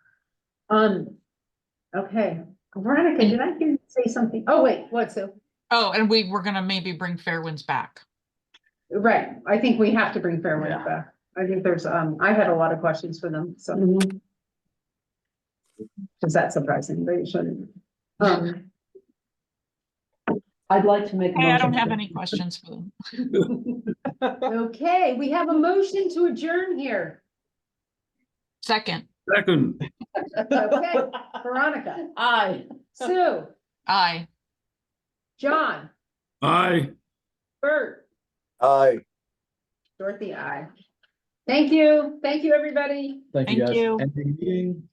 Okay, Veronica, did I hear you say something? Oh, wait, what, Sue? Oh, and we were gonna maybe bring Fairwinds back. Right, I think we have to bring Fairwinds back. I think there's, I had a lot of questions for them, so. Does that surprise anybody? It shouldn't. I'd like to make a Hey, I don't motion. have any questions for them. Okay, we have a motion to adjourn here. Second, Second, Okay, Veronica, Aye. Sue, aye. John, aye. Bert, Aye. Dorothy, I. Thank you, everybody. Thank you, Thank guys. you. Ending meeting.